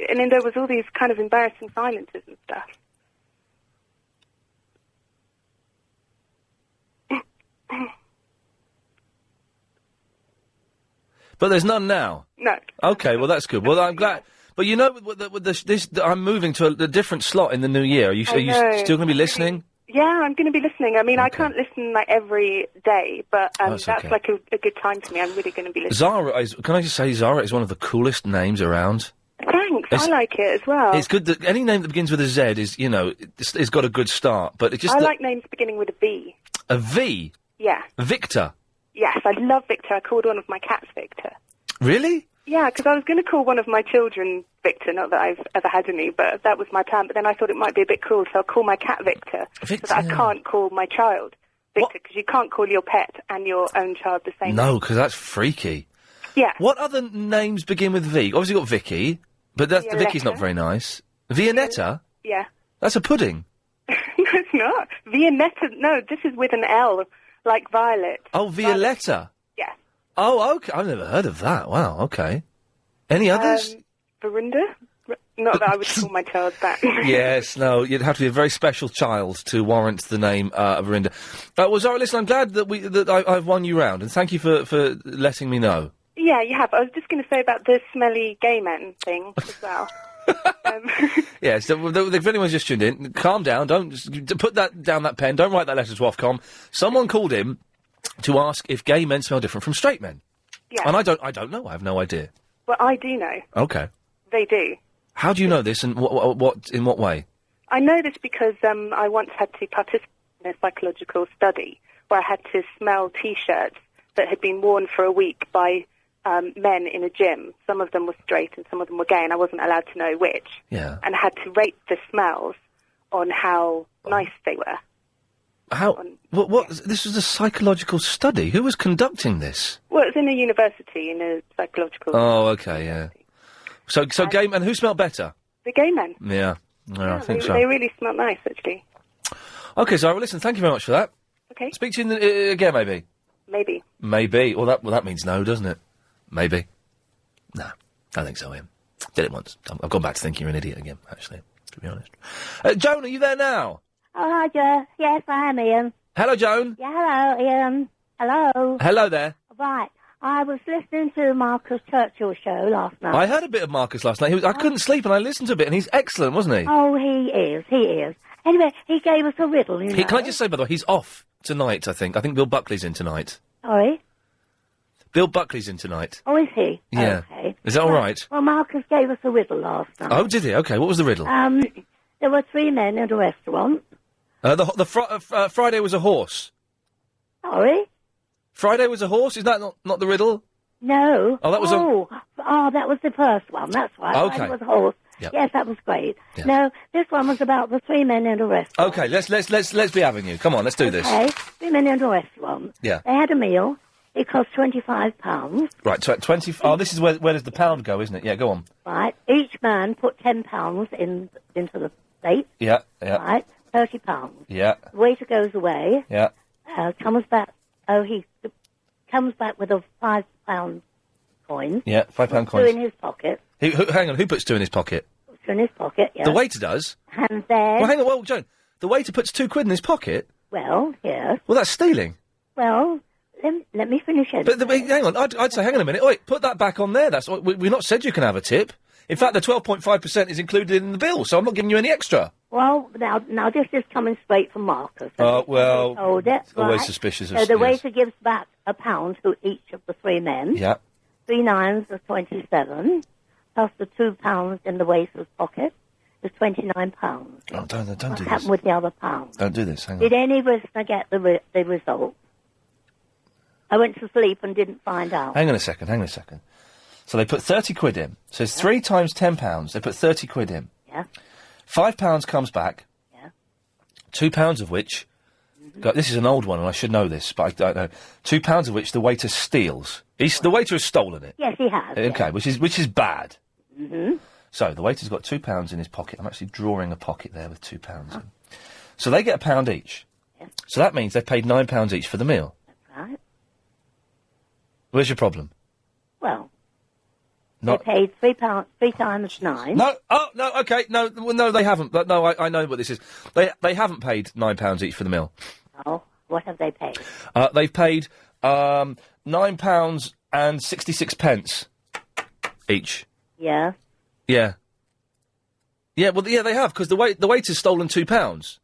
and then there was all these kind of embarrassing silences and stuff. But there's none now. No. Okay, well that's good. Well, I'm glad. But you know, with this, I'm moving to a different slot in the new year. Are you still going to be listening? Yeah, I'm going to be listening. I mean, I can't listen like every day, but that's okay. like a good time for me. I'm really going to be listening. Zara can I just say, Zara is one of the coolest names around. Thanks, I like it as well. It's good that any name that begins with a Z is, you know, it's got a good start. But it just I like names beginning with a V. A V. Yeah. Victor. Yes, I love Victor. I called one of my cats Victor. Really? Yeah, because I was going to call one of my children Victor, not that I've ever had any, but that was my plan. But then I thought it might be a bit cruel, so I'll call my cat Victor, so that I can't call my child Victor, because you can't call your pet and your own child the same No, name. because that's freaky. Yeah. What other names begin with V? Obviously you've got Vicky, but Vicky's not very nice. Viennetta? Yeah. That's a pudding. No, it's not. Viennetta, no, this is with an L, like Violet. Oh, Violetta? Yeah. Oh, okay. I've never heard of that. Wow, okay. Any others? Verinda? Not that I would call my child that. Yes, no, you'd have to be a very special child to warrant the name Verinda. Well, Zara, listen, I'm glad that I've won you round, and thank you for letting me know. Yeah, you have. I was just going to say about the smelly gay men thing as well. Yes, if anyone's just tuned in, calm down, don't put down that pen, don't write that letter to Ofcom. Someone called in to ask if gay men smell different from straight men. Yeah. And I don't know, I have no idea. Well, I do know. Okay. They do. How do you know this, and in what way? I know this because I once had to participate in a psychological study where I had to smell T-shirts that had been worn for a week by men in a gym. Some of them were straight and some of them were gay, and I wasn't allowed to know which. Yeah. And I had to rate the smells on how nice they were. How? What? This was a psychological study. Who was conducting this? Well, it was in a university, in a psychological... Oh, okay, yeah. So gay men, who smelled better? The gay men. Yeah, I think so. They really smell nice, actually. Okay, Zara, listen, thank you very much for that. Okay. Speak to you again, maybe? Maybe. Maybe. Well, that means no, doesn't it? Maybe. No, I think so, Ian. Did it once. I've gone back to thinking you're an idiot again, actually, to be honest. Joan, are you there now? Oh, hi, Joe. Yes, I am, Ian. Hello, Joan. Yeah, hello, Ian. Hello. Hello there. Right. I was listening to Marcus Churchill's show last night. I heard a bit of Marcus last night. I couldn't sleep and I listened to a bit, and he's excellent, wasn't he? Oh, he is. Anyway, he gave us a riddle, you know. Can I just say, by the way, he's off tonight, I think. I think Bill Buckley's in tonight. Sorry? Bill Buckley's in tonight. Oh, is he? Yeah. Okay. Is that all right? Well, Marcus gave us a riddle last night. Oh, did he? Okay, what was the riddle? There were three men in a restaurant. Friday was a horse. Sorry? Friday was a horse? Is that not the riddle? No. Oh, that was that was the first one. That's right. Okay. Friday was a horse. Yep. Yes, that was great. Yeah. No, this one was about the three men in a restaurant. Okay, let's be having you. Come on, let's do this. Okay, three men in a restaurant. Yeah. They had a meal. It cost £25. Right, 20... Oh, this is where does the pound go, isn't it? Yeah, go on. Right. Each man put £10 into the plate. Yeah. Right. £30. Yeah. The waiter goes away. Yeah. Comes back. He comes back with a £5 coin. Yeah, £5 Two coins. in his pocket. Hang on, who puts two in his pocket? Two in his pocket, yeah. The waiter does? And then... Well, hang on, Joan. The waiter puts £2 in his pocket? Well, yes. Well, that's stealing. Well, then let me finish it. But hang on, I'd say, hang on a minute. Wait, put that back on there. We've not said you can have a tip. In fact, the 12.5% is included in the bill, so I'm not giving you any extra. Well, now this is coming straight from Marcus. Well, told it, always right? suspicious of... So the yes. waiter gives back £1 to each of the 3 men. Yeah. 3 9s are 27, plus the £2 in the waiter's pocket is £29. Oh, don't do What this. happened with the other pound? Don't do this, hang on. Did any listener get the result? I went to sleep and didn't find out. Hang on a second. So they put 30 quid in. So it's 3 times £10. They put 30 quid in. Yeah. £5 comes back. Yeah. £2 of which... God, this is an old one, and I should know this, but I don't know. £2 of which the waiter steals. The waiter has stolen it. Yes, he has. Okay, which is bad. Mm-hmm. So the waiter's got £2 in his pocket. I'm actually drawing a pocket there with £2 in. So they get £1 each. Yes. So that means they paid £9 each for the meal. That's right. Where's your problem? Well, Not... they paid £3 times 9. No, okay, no, they haven't. But no, I know what this is. They haven't paid £9 each for the meal. Oh, what have they paid? They've paid £9 and 66 pence each. Yeah. Yeah. Yeah, well, yeah, they have, because the waiter's stolen £2.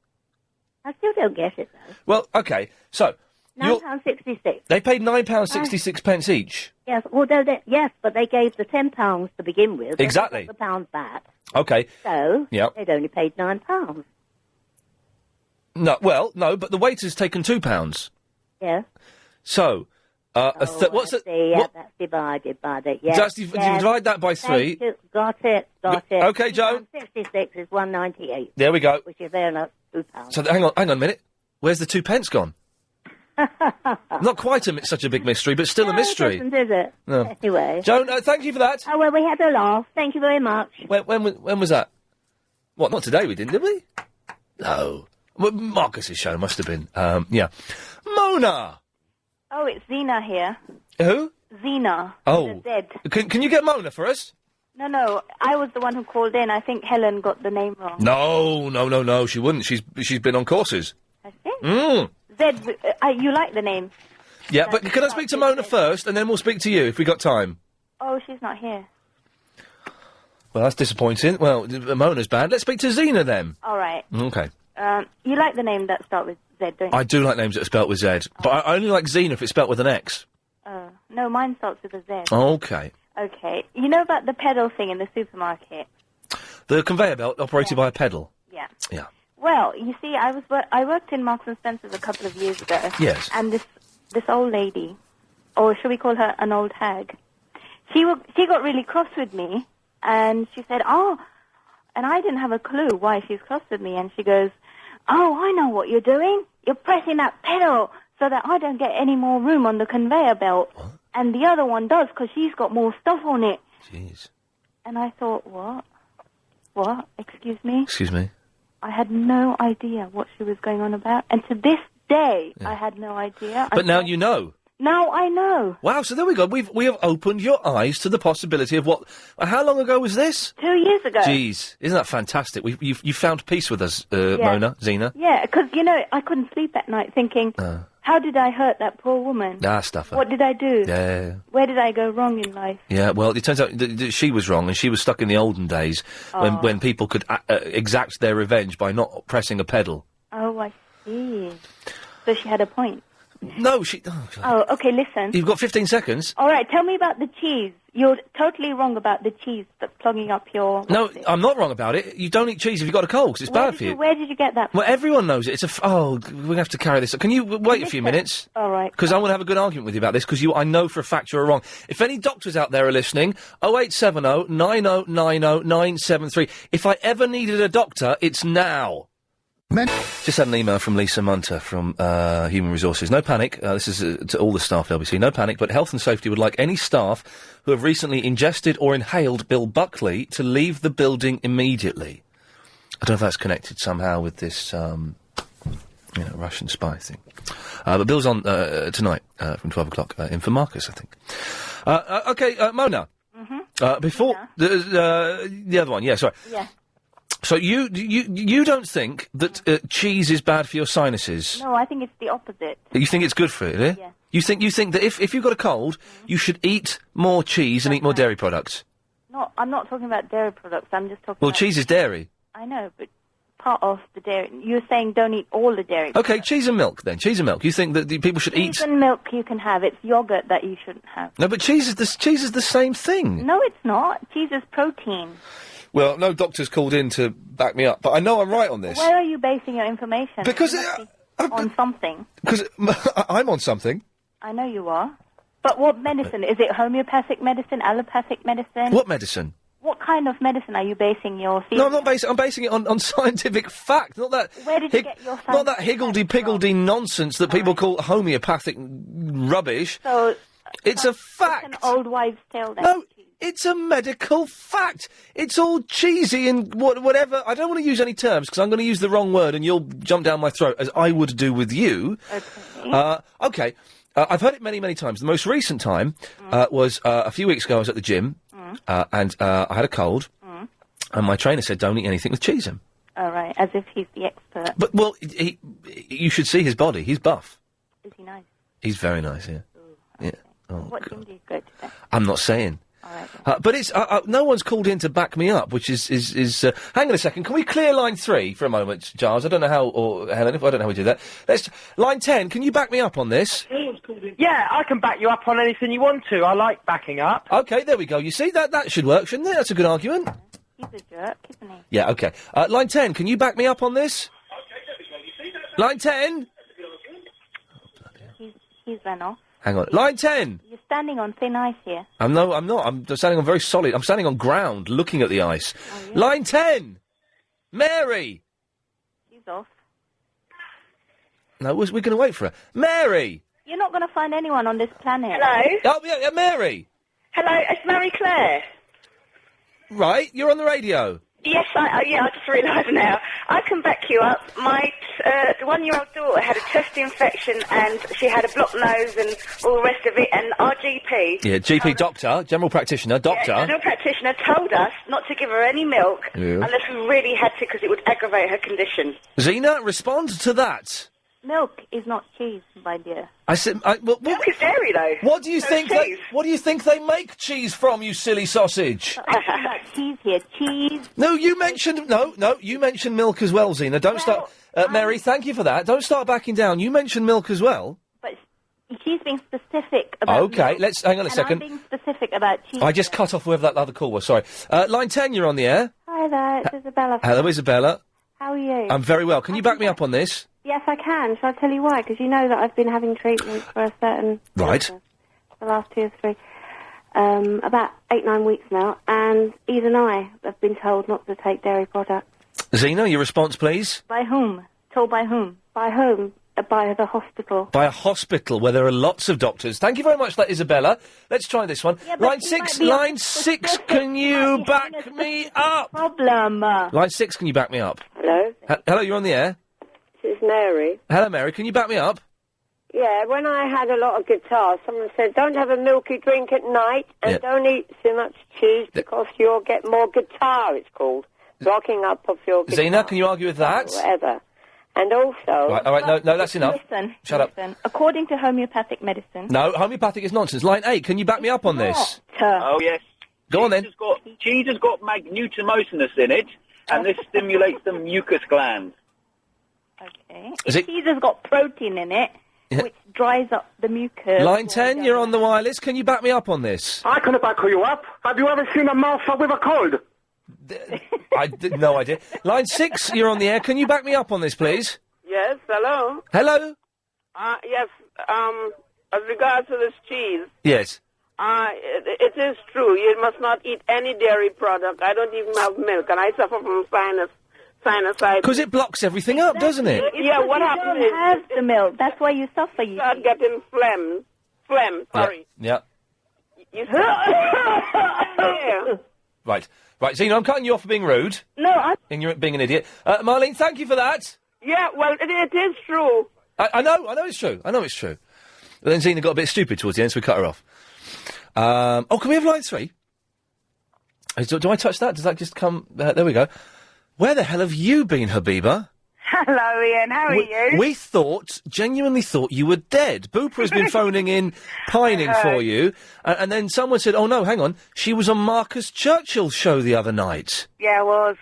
I still don't get it, though. Well, okay, so... £9.66. They paid £9.66 pence each. Yes, although yes, but they gave the £10 to begin with. Exactly. They got the pound back. Okay. So, Yep. they'd only paid £9. No, well, no, but the waiter's taken £2. Yeah. So, what's it? Yeah, that's divided by the... Yeah. That's divide that by 3. Got it. Okay, Joan. 66 is 1.98. There we go. Which is there enough £2. So, hang on a minute. Where's the 2 pence gone? Not quite such a big mystery, but still a mystery. It isn't, is it? No. Anyway. Joan, thank you for that. Oh, well, we had a laugh. Thank you very much. When was that? What, not today we didn't, did we? No. Well, Marcus's show must have been. Yeah. Mona! Oh, it's Zena here. Who? Zena. Oh. Z. Can you get Mona for us? No, I was the one who called in. I think Helen got the name wrong. No, she wouldn't. She's been on courses. I think. Mm. Z, you like the name? Yeah, but can I speak to Mona first, and then we'll speak to you, if we got time? Oh, she's not here. Well, that's disappointing. Well, Mona's bad. Let's speak to Zena, then. All right. Okay. You like the name that starts with Z, don't you? I do like names that are spelt with Z, but I only like Zena if it's spelt with an X. No, mine starts with a Z. Okay. Okay. You know about the pedal thing in the supermarket? The conveyor belt operated by a pedal. Yeah. Yeah. Well, you see, I worked in Marks and Spencer's a couple of years ago. Yes. And this old lady, or should we call her an old hag? She got really cross with me, and she said, "Oh," and I didn't have a clue why she's cross with me, and she goes, "Oh, I know what you're doing. You're pressing that pedal so that I don't get any more room on the conveyor belt, and the other one does because she's got more stuff on it." Jeez. And I thought, what? What? Excuse me? Excuse me? I had no idea what she was going on about, and to this day, I had no idea. But now you know. Now I know. Wow, so there we go. We have opened your eyes to the possibility of what... how long ago was this? 2 years ago. Jeez, isn't that fantastic? You found peace with us, Mona, Zena. Yeah, because, I couldn't sleep at night thinking, how did I hurt that poor woman? Stuff. What did I do? Yeah. Where did I go wrong in life? Yeah, well, it turns out that she was wrong, and she was stuck in the olden days when people could exact their revenge by not pressing a pedal. Oh, I see. So she had a point. No, she... Oh, okay, listen. You've got 15 seconds. All right, tell me about the cheese. You're totally wrong about the cheese that's clogging up your... No, I'm not wrong about it. You don't eat cheese if you've got a cold, because it's bad for you. Where did you get that from? Well, everyone knows it. It's we're going to have to carry this. Can you wait a few minutes? All right. Because I want to have a good argument with you about this, because I know for a fact you're wrong. If any doctors out there are listening, 0870 9090 973. If I ever needed a doctor, it's now. Just had an email from Lisa Munter from Human Resources. No panic. This is to all the staff at LBC. No panic, but Health and Safety would like any staff who have recently ingested or inhaled Bill Buckley to leave the building immediately. I don't know if that's connected somehow with this, Russian spy thing. But Bill's on tonight from 12 o'clock in for Marcus, I think. Okay, Mona. Mm-hmm. Before the other one, yeah, sorry. Yeah. So you don't think that cheese is bad for your sinuses? No, I think it's the opposite. You think it's good for it, eh? Yeah. You think that if you've got a cold, you should eat more cheese and eat more dairy products? No, I'm not talking about dairy products. I'm just talking Well, about... cheese is dairy. I know, but part of the dairy... You're saying don't eat all the dairy Okay, cheese and milk then. Cheese and milk. You think that people should eat... Cheese and milk you can have. It's yogurt that you shouldn't have. No, but cheese is the same thing. No, it's not. Cheese is protein. Well, no doctor's called in to back me up, but I know I'm right on this. Where are you basing your information? Because You must be on something. Because I'm on something. I know you are. But what medicine? Is it homeopathic medicine, allopathic medicine? What medicine? What kind of medicine are you basing your theory? No, I'm not basing. I'm basing it on scientific fact, not that. Where did you get your scientific Not that higgledy-piggledy nonsense that people call homeopathic rubbish. So it's a fact. It's an old wives' tale then. No, it's a medical fact. It's all cheesy and whatever. I don't want to use any terms because I'm going to use the wrong word and you'll jump down my throat as I would do with you. Okay. Okay. I've heard it many, many times. The most recent time was a few weeks ago. I was at the gym and I had a cold, and my trainer said, "Don't eat anything with cheese in." All right, as if he's the expert. But you should see his body. He's buff. Is he nice? He's very nice. Yeah. Yeah. Oh, What gym do you go to then? I'm not saying. All right. But it's no one's called in to back me up, which is hang on a second. Can we clear line 3 for a moment, Giles? I don't know how, or Helen, I don't know how we do that. Line 10. Can you back me up on this? Yeah, I can back you up on anything you want to. I like backing up. Okay, there we go. You see that should work, shouldn't it? That's a good argument. He's a jerk, isn't he? Yeah. Okay. Line 10. Can you back me up on this? Line 10. He's run off. Hang on. Line 10. You're standing on thin ice here. I'm not. I'm standing on very solid. I'm standing on ground, looking at the ice. Oh, yeah. Line 10. Mary. She's off. No, we're going to wait for her. Mary. You're not going to find anyone on this planet. Hello? Oh, yeah, Mary. Hello, it's Mary Claire. Right, you're on the radio. Yes, I just realised now. I can back you up. My 1-year-old daughter had a chest infection and she had a blocked nose and all the rest of it, and our GP... Yeah, GP doctor, general practitioner, doctor. Yeah, general practitioner told us not to give her any milk unless we really had to because it would aggravate her condition. Zena, respond to that. Milk is not cheese, my dear. I said, milk is dairy, though. What do you So think? cheese. What do you think they make cheese from? You silly sausage. Cheese here, cheese. No, you mentioned you mentioned milk as well, Zena. Don't start, Mary. Thank you for that. Don't start backing down. You mentioned milk as well. But she's being specific about Okay, milk, let's hang on a and second. I'm being specific about cheese. I just cut off whoever that other call was. Sorry. Line 10, you're on the air. Hi there, it's Isabella. Hello, Isabella. How are you? I'm very well. Can you back me up on this? Yes, I can. Shall I tell you why? Because you know that I've been having treatment for a certain... Right. For the last 2 or 3. About 8-9 weeks now, and Eve and I have been told not to take dairy products. Zena, your response, please. By whom? Told by whom? By whom? By the hospital. By a hospital where there are lots of doctors. Thank you very much for that, Isabella. Let's try this one. Yeah, but line he 6, might be line 6, can you back me up? Problem. Line 6, can you back me up? Hello, Hello, you're on the air. this is Mary. Hello, Mary, can you back me up? Yeah, when I had a lot of guitar, someone said, don't have a milky drink at night and don't eat so much cheese because you'll get more guitar, it's called. Blocking up of your guitar. Zena, can you argue with that? Whatever. And also... Right, all right, no, that's enough. Listen. Shut up. According to homeopathic medicine... No, homeopathic is nonsense. Line 8, can you back me up on this? Oh, yes. Go on, then. Cheese has got magnetomosinus in it, and this stimulates the mucus gland. Okay. Cheese has got protein in it, which dries up the mucus. Line 10, you're on the wireless. Can you back me up on this? I can back you up. Have you ever seen a mouse with a cold? No idea. Line 6, you're on the air. Can you back me up on this, please? Yes, hello? Hello? Yes, as regards to this cheese, Yes. it is true. You must not eat any dairy product. I don't even have milk, and I suffer from sinusitis. Because it blocks everything up, doesn't it? Yeah, what happens is... have the milk. That's why you suffer. You start getting phlegm, sorry. Yeah. You start... Right. Right, Zena, I'm cutting you off for being rude. No, And you're being an idiot. Marlene, thank you for that. Yeah, well, it is true. I know it's true. I know it's true. But then Zena got a bit stupid towards the end, so we cut her off. Can we have line 3? Do I touch that? Does that just come... there we go. Where the hell have you been, Habiba? Hello, Ian. How are you? We genuinely thought you were dead. Booper has been phoning in, pining for you, and then someone said, oh no, hang on, she was on Marcus Churchill's show the other night. Yeah, I was.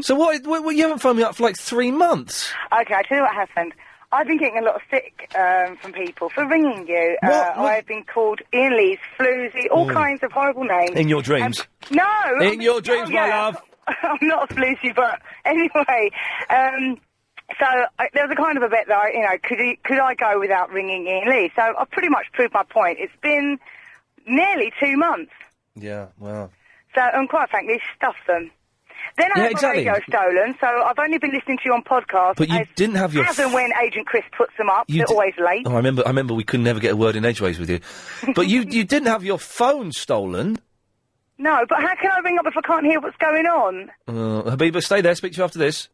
So what, you haven't phoned me up for like 3 months. Okay, I'll tell you what happened. I've been getting a lot of stick from people for ringing you. What? I've been called Ian Lee's, Floozy, all kinds of horrible names. In your dreams. No! In your dreams, my love. I'm not a floozy, but anyway, so there was a kind of a bit that, could I go without ringing Ian Lee? So I've pretty much proved my point. It's been nearly 2 months. Yeah, well. So, and quite frankly, stuff them. Then I had my radio stolen, so I've only been listening to you on podcasts. But you didn't have your... As and when Agent Chris puts them up, they're always late. Oh, I remember we could never get a word in edgeways with you. But you didn't have your phone stolen. No, but how can I ring up if I can't hear what's going on? Habiba, stay there. Speak to you after this.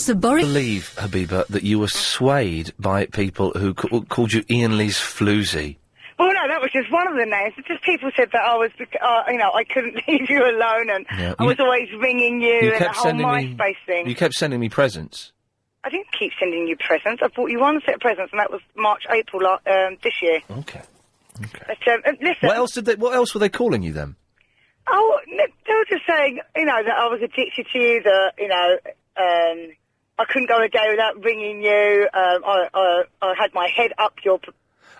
I believe, Habiba, that you were swayed by people who called you Ian Lee's Floozy. Well, no, that was just one of the names. It's just people said that I was, I couldn't leave you alone, and I was always ringing you and the whole MySpace thing. You kept sending me presents. I didn't keep sending you presents. I bought you one set of presents, and that was March, April this year. Okay. But, listen. What else were they calling you then? Oh, they were just saying, that I was addicted to you, that, I couldn't go a day without ringing you. I had my head up your...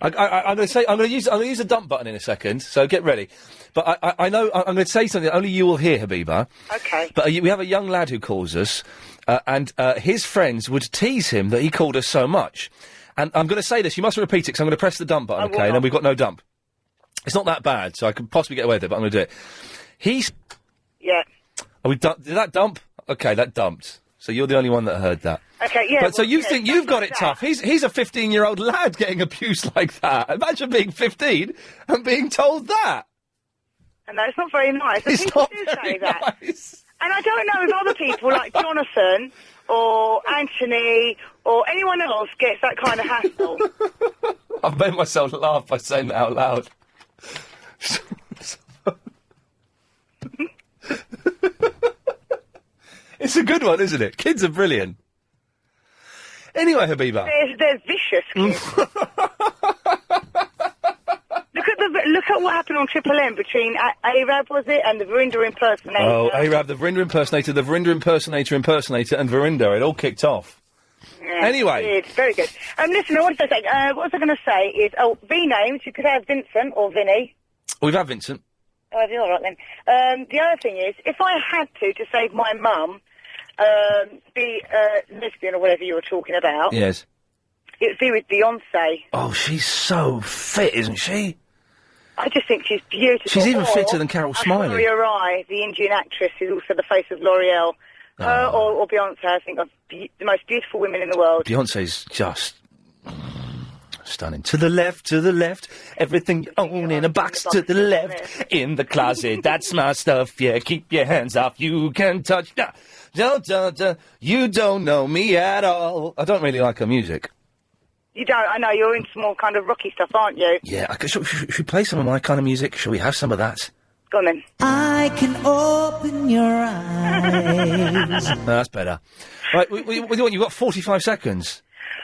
I'm going to use the dump button in a second, so get ready. But I know I'm going to say something that only you will hear, Habiba. Okay. But we have a young lad who calls us, and his friends would tease him that he called us so much. And I'm going to say this, you must repeat it, because I'm going to press the dump button, okay? And then we've got no dump. It's not that bad, so I could possibly get away with it, but I'm going to do it. Yeah. Did that dump? Okay, that dumped. So you're the only one that heard that. Okay, yeah. But so you think you've got it tough. He's a 15-year-old lad getting abused like that. Imagine being 15 and being told that. And that's not very nice. It's people not do very say that. nice. And I don't know if other people like Jonathan or Anthony or anyone else gets that kind of hassle. I've made myself laugh by saying that out loud. It's a good one, isn't it? Kids are brilliant. Anyway, Habiba. They're vicious kids. Look at what happened on Triple M between Arab, was it, and the Verinder impersonator. Oh, Arab, the Verinder impersonator, impersonator, and Verinder. It all kicked off. Yeah, Anyway. It's very good. Listen, what was I going to say is, V names, you could have Vincent or Vinny. We've had Vincent. Oh, all right then. The other thing is, if I had to save my mum, be lesbian or whatever you were talking about. Yes. It would be with Beyonce. Oh, she's so fit, isn't she? I just think she's beautiful. She's even fitter than Carol Smiley. Gloria Rai, the Indian actress who's also the face of L'Oreal. Her or Beyonce, I think, are the most beautiful women in the world. Beyonce's just stunning. To the left, everything you own in a box to the left. In the closet, that's my stuff, yeah, keep your hands off, you can touch... You don't know me at all. I don't really like her music. You don't? I know, you're into more kind of rocky stuff, aren't you? Yeah, should we play some of my kind of music? Shall we have some of that? Go on then. I can open your eyes. No, that's better. Right, you've got 45 seconds.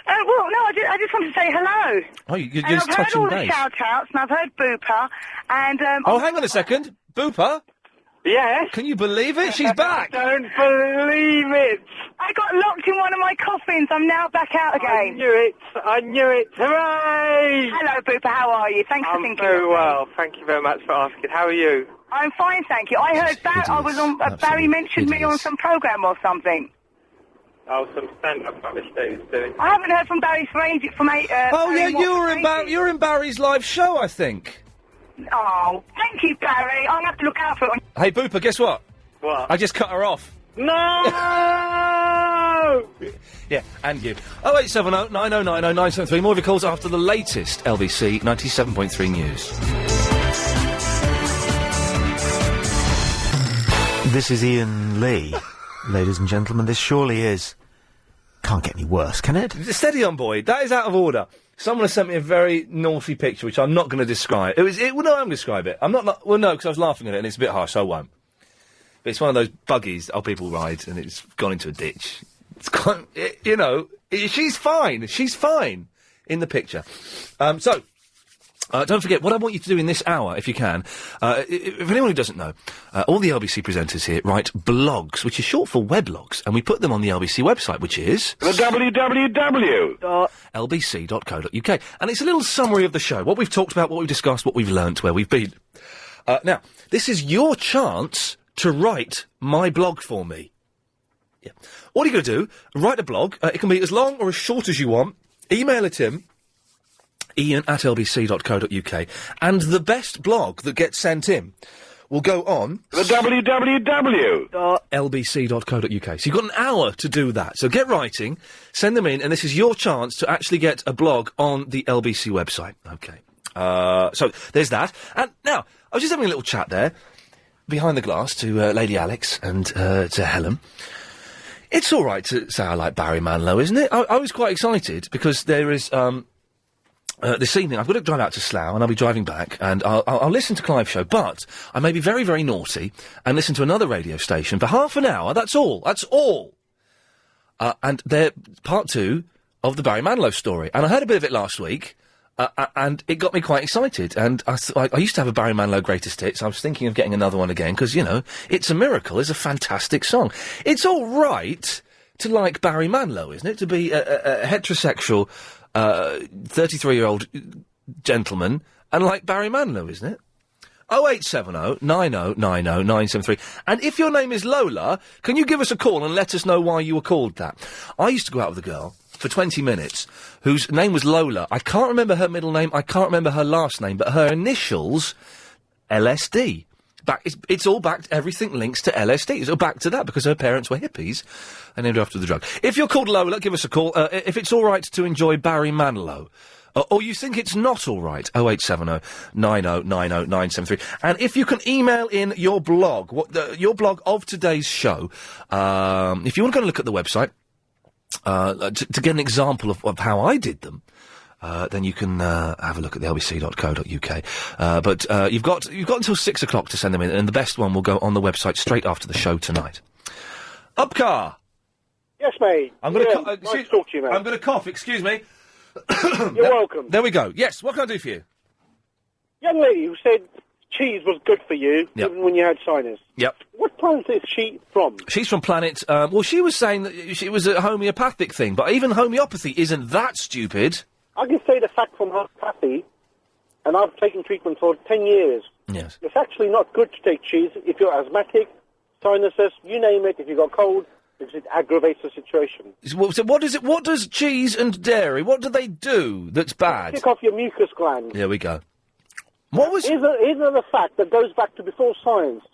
Well, no, I just want to say hello. Oh, you're and just I've heard touching all base. the shout-outs, and I've heard Booper, and... oh, hang on a second. Booper? Yes? Can you believe it? She's back! Don't believe it! I got locked in one of my coffins. I'm now back out again. I knew it! Hooray! Hello, Booper. How are you? Thanks for thinking very of me. well. Thank you very much for asking. How are you? I'm fine, thank you. I heard Barry mentioned me on some programme or something. Oh, some stand-up rubbish that he was doing. I haven't heard from Barry for ages. Oh, yeah, you're in Barry's live show, I think. Oh, thank you, Barry. I'll have to look out for it. Hey, Booper, guess what? What? I just cut her off. No! Yeah, and you. 0870 9090 973. More of your calls after the latest LBC 97.3 news. This is Ian Lee. Ladies and gentlemen, this surely is... Can't get any worse, can it? Steady on, boy. That is out of order. Someone has sent me a very naughty picture, which I'm not going to describe. Well, no, I'm going to describe it. I'm not... Well, no, because I was laughing at it, and it's a bit harsh, so I won't. But it's one of those buggies that old people ride, and it's gone into a ditch. It's quite, you know, she's fine. She's fine in the picture. Don't forget, what I want you to do in this hour, if you can, if anyone who doesn't know, all the LBC presenters here write blogs, which is short for weblogs, and we put them on the LBC website, which is... The www.lbc.co.uk. And it's a little summary of the show, what we've talked about, what we've discussed, what we've learnt, where we've been. Now, this is your chance to write my blog for me. Yeah. All you got to do, write a blog. It can be as long or as short as you want. Email it in. iain@lbc.co.uk, and the best blog that gets sent in will go on the www.lbc.co.uk. So you've got an hour to do that. So get writing, send them in, and this is your chance to actually get a blog on the LBC website. Okay. So there's that. And now, I was just having a little chat there, behind the glass, to Lady Alex and to Helen. It's all right to say I like Barry Manilow, isn't it? I was quite excited because there is... this evening, I've got to drive out to Slough, and I'll be driving back, and I'll listen to Clive's show, but I may be very, very naughty and listen to another radio station for half an hour. That's all. That's all. And they're part 2 of the Barry Manilow story. And I heard a bit of it last week, and it got me quite excited. And I used to have a Barry Manilow greatest hits. I was thinking of getting another one again, because, you know, It's a Miracle is a fantastic song. It's all right to like Barry Manilow, isn't it? To be a heterosexual... 33-year-old gentleman, and like Barry Manilow, isn't it? 0870 90 90 973. And if your name is Lola, can you give us a call and let us know why you were called that? I used to go out with a girl for 20 minutes whose name was Lola. I can't remember her middle name, I can't remember her last name, but her initials, LSD. It's all back, everything links to LSD. It's all back to that because her parents were hippies and named her after the drug. If you're called Lola, give us a call. If it's all right to enjoy Barry Manilow, or you think it's not all right, 0870 90 90 973. And if you can email in your blog, your blog of today's show, if you want to go and look at the website, to get an example of how I did them, then you can have a look at the lbc.co.uk. But you've got until 6 o'clock to send them in, and the best one will go on the website straight after the show tonight. Upcar! Yes, mate. I'm going to nice to talk to you, mate. I'm going to cough. Excuse me. You're welcome. There we go. Yes. What can I do for you? Young lady who said cheese was good for you, even when you had sinus. Yep. What planet is she from? She's from Planet. Well, she was saying that it was a homeopathic thing, but even homeopathy isn't that stupid. I can say the fact from homeopathy, and I've taken treatment for 10 years. Yes. It's actually not good to take cheese if you're asthmatic, sinuses, you name it, if you've got cold, because it aggravates the situation. So what is it? What does cheese and dairy, what do they do that's bad? Kick off your mucus gland. There we go. What was... Here's another fact that goes back to before science.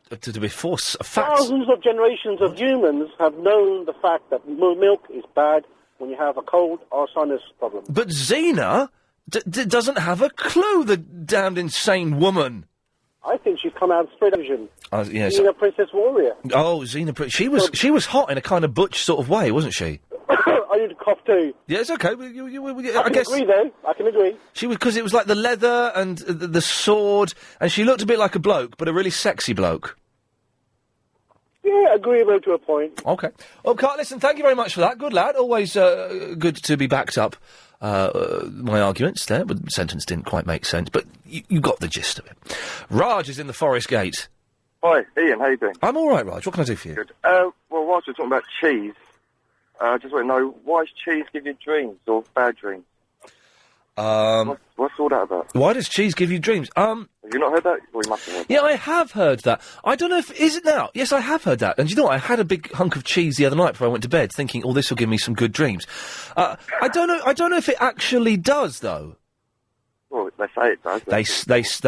Before facts? Thousands of generations of humans have known the fact that milk is bad when you have a cold or sinus problem. But Xena doesn't have a clue, the damned insane woman. I think she's come out straight vision. Yes. Xena Princess Warrior. Oh, Xena, she was hot in a kind of butch sort of way, wasn't she? I need to cough too. Yeah, it's okay. I can agree, though. I can agree. She was, because it was like the leather and the sword, and she looked a bit like a bloke, but a really sexy bloke. Yeah, agreeable to a point. Okay. Well, Carl, listen, thank you very much for that. Good lad. Always good to be backed up, my arguments there, but the sentence didn't quite make sense, but you got the gist of it. Raj is in the Forest Gate. Hi, Ian, how you doing? I'm all right, Raj. What can I do for you? Good. Well, whilst we're talking about cheese, I just want to know, why does cheese give you dreams or bad dreams? What's all that about? Why does cheese give you dreams? Have you not heard that? Well, you must have heard that. Yeah, I have heard that. I don't know if... Is it now? Yes, I have heard that. And you know what? I had a big hunk of cheese the other night before I went to bed, thinking, oh, this will give me some good dreams. I don't know if it actually does, though. Well, they say it does. They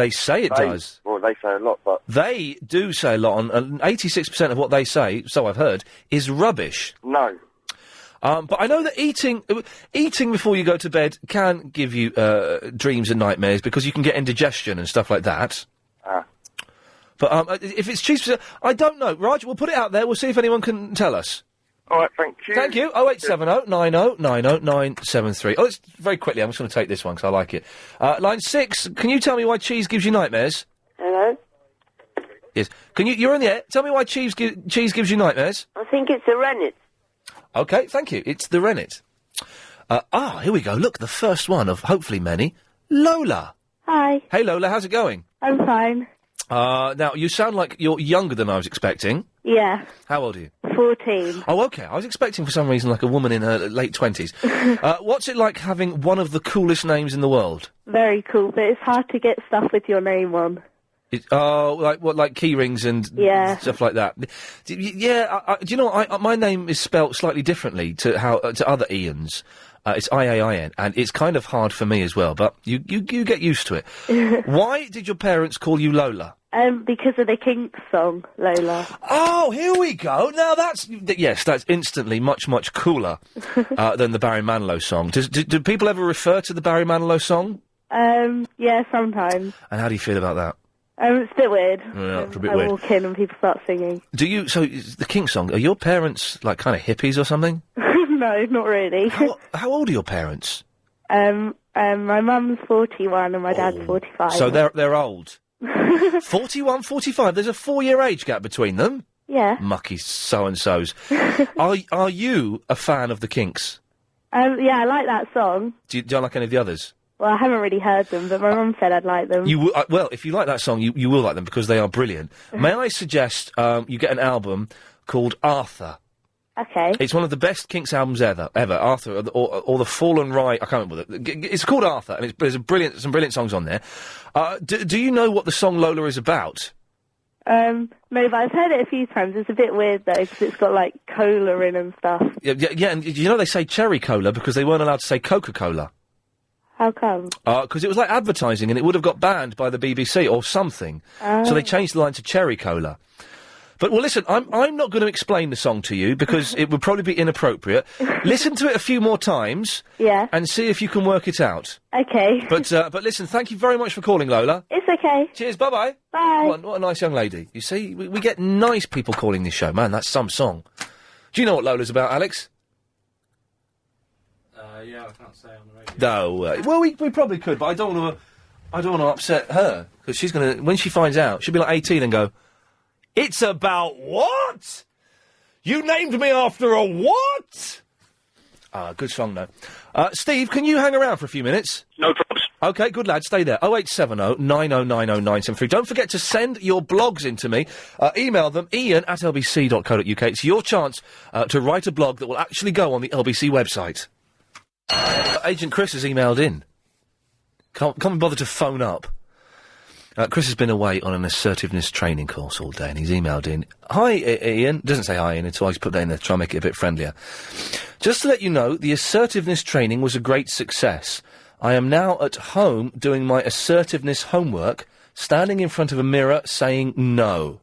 say it does. Well, they say a lot, but... They do say a lot, and 86% of what they say, so I've heard, is rubbish. No. But I know that eating before you go to bed can give you dreams and nightmares because you can get indigestion and stuff like that. But if it's cheese, I don't know. Raj, we'll put it out there. We'll see if anyone can tell us. All right, thank you. Thank you. 0870 90 90 973. Oh, it's very quickly. I'm just going to take this one because I like it. Line 6. Can you tell me why cheese gives you nightmares? Hello? Yes. You're on the air. Tell me why cheese gives you nightmares. I think it's the rennet. OK, thank you. It's the rennet. Here we go. Look, the first one of hopefully many. Lola. Hi. Hey, Lola, how's it going? I'm fine. Now, you sound like you're younger than I was expecting. Yeah. How old are you? 14. Oh, OK. I was expecting for some reason like a woman in her late 20s. What's it like having one of the coolest names in the world? Very cool, but it's hard to get stuff with your name on. Like key rings and stuff like that. Do you know, my name is spelt slightly differently to other Ians. It's IAIN, and it's kind of hard for me as well, but you get used to it. Why did your parents call you Lola? Because of the Kinks song, Lola. Oh, here we go. Now that's instantly much, much cooler than the Barry Manilow song. Do people ever refer to the Barry Manilow song? Yeah, sometimes. And how do you feel about that? It's a bit weird. Yeah, it's a bit I weird. walk in and people start singing. So the Kinks song, are your parents, like, kind of hippies or something? No, not really. How old are your parents? My mum's 41 and my dad's 45. So they're old. 41, 45. There's a 4-year age gap between them. Yeah. Mucky so-and-sos. Are you a fan of the Kinks? Yeah, I like that song. Do you like any of the others? Well, I haven't really heard them, but my mum said I'd like them. Well, if you like that song, you will like them because they are brilliant. May I suggest you get an album called Arthur? Okay. It's one of the best Kinks albums ever. Arthur, or the Fallen Right. I can't remember. It's called Arthur, and there's some brilliant songs on there. Do you know what the song Lola is about? No, but I've heard it a few times. It's a bit weird though, because it's got like cola in and stuff. Yeah, and you know they say cherry cola because they weren't allowed to say Coca-Cola. How come? Because it was like advertising, and it would have got banned by the BBC or something. So they changed the line to cherry cola. But, well, listen, I'm not going to explain the song to you because it would probably be inappropriate. Listen to it a few more times. Yeah. And see if you can work it out. Okay. But listen, thank you very much for calling, Lola. It's okay. Cheers, bye-bye. Bye. What a nice young lady. You see, we get nice people calling this show. Man, that's some song. Do you know what Lola's about, Alex? Yeah, I can't say on the radio. No, well, we probably could, but I don't want to upset her because she's gonna, when she finds out, she'll be like 18 and go, "It's about what? You named me after a what?" Good song though. Steve, can you hang around for a few minutes? No problems. Okay, good lad, stay there. 0870 9090 973. Don't forget to send your blogs in to me. Email them, iain@lbc.co.uk. It's your chance to write a blog that will actually go on the LBC website. Agent Chris has emailed in. Can't be bothered to phone up. Chris has been away on an assertiveness training course all day, and he's emailed in. Hi, Ian. Doesn't say hi, Ian, until I put that in there to try and make it a bit friendlier. Just to let you know, the assertiveness training was a great success. I am now at home doing my assertiveness homework, standing in front of a mirror saying no.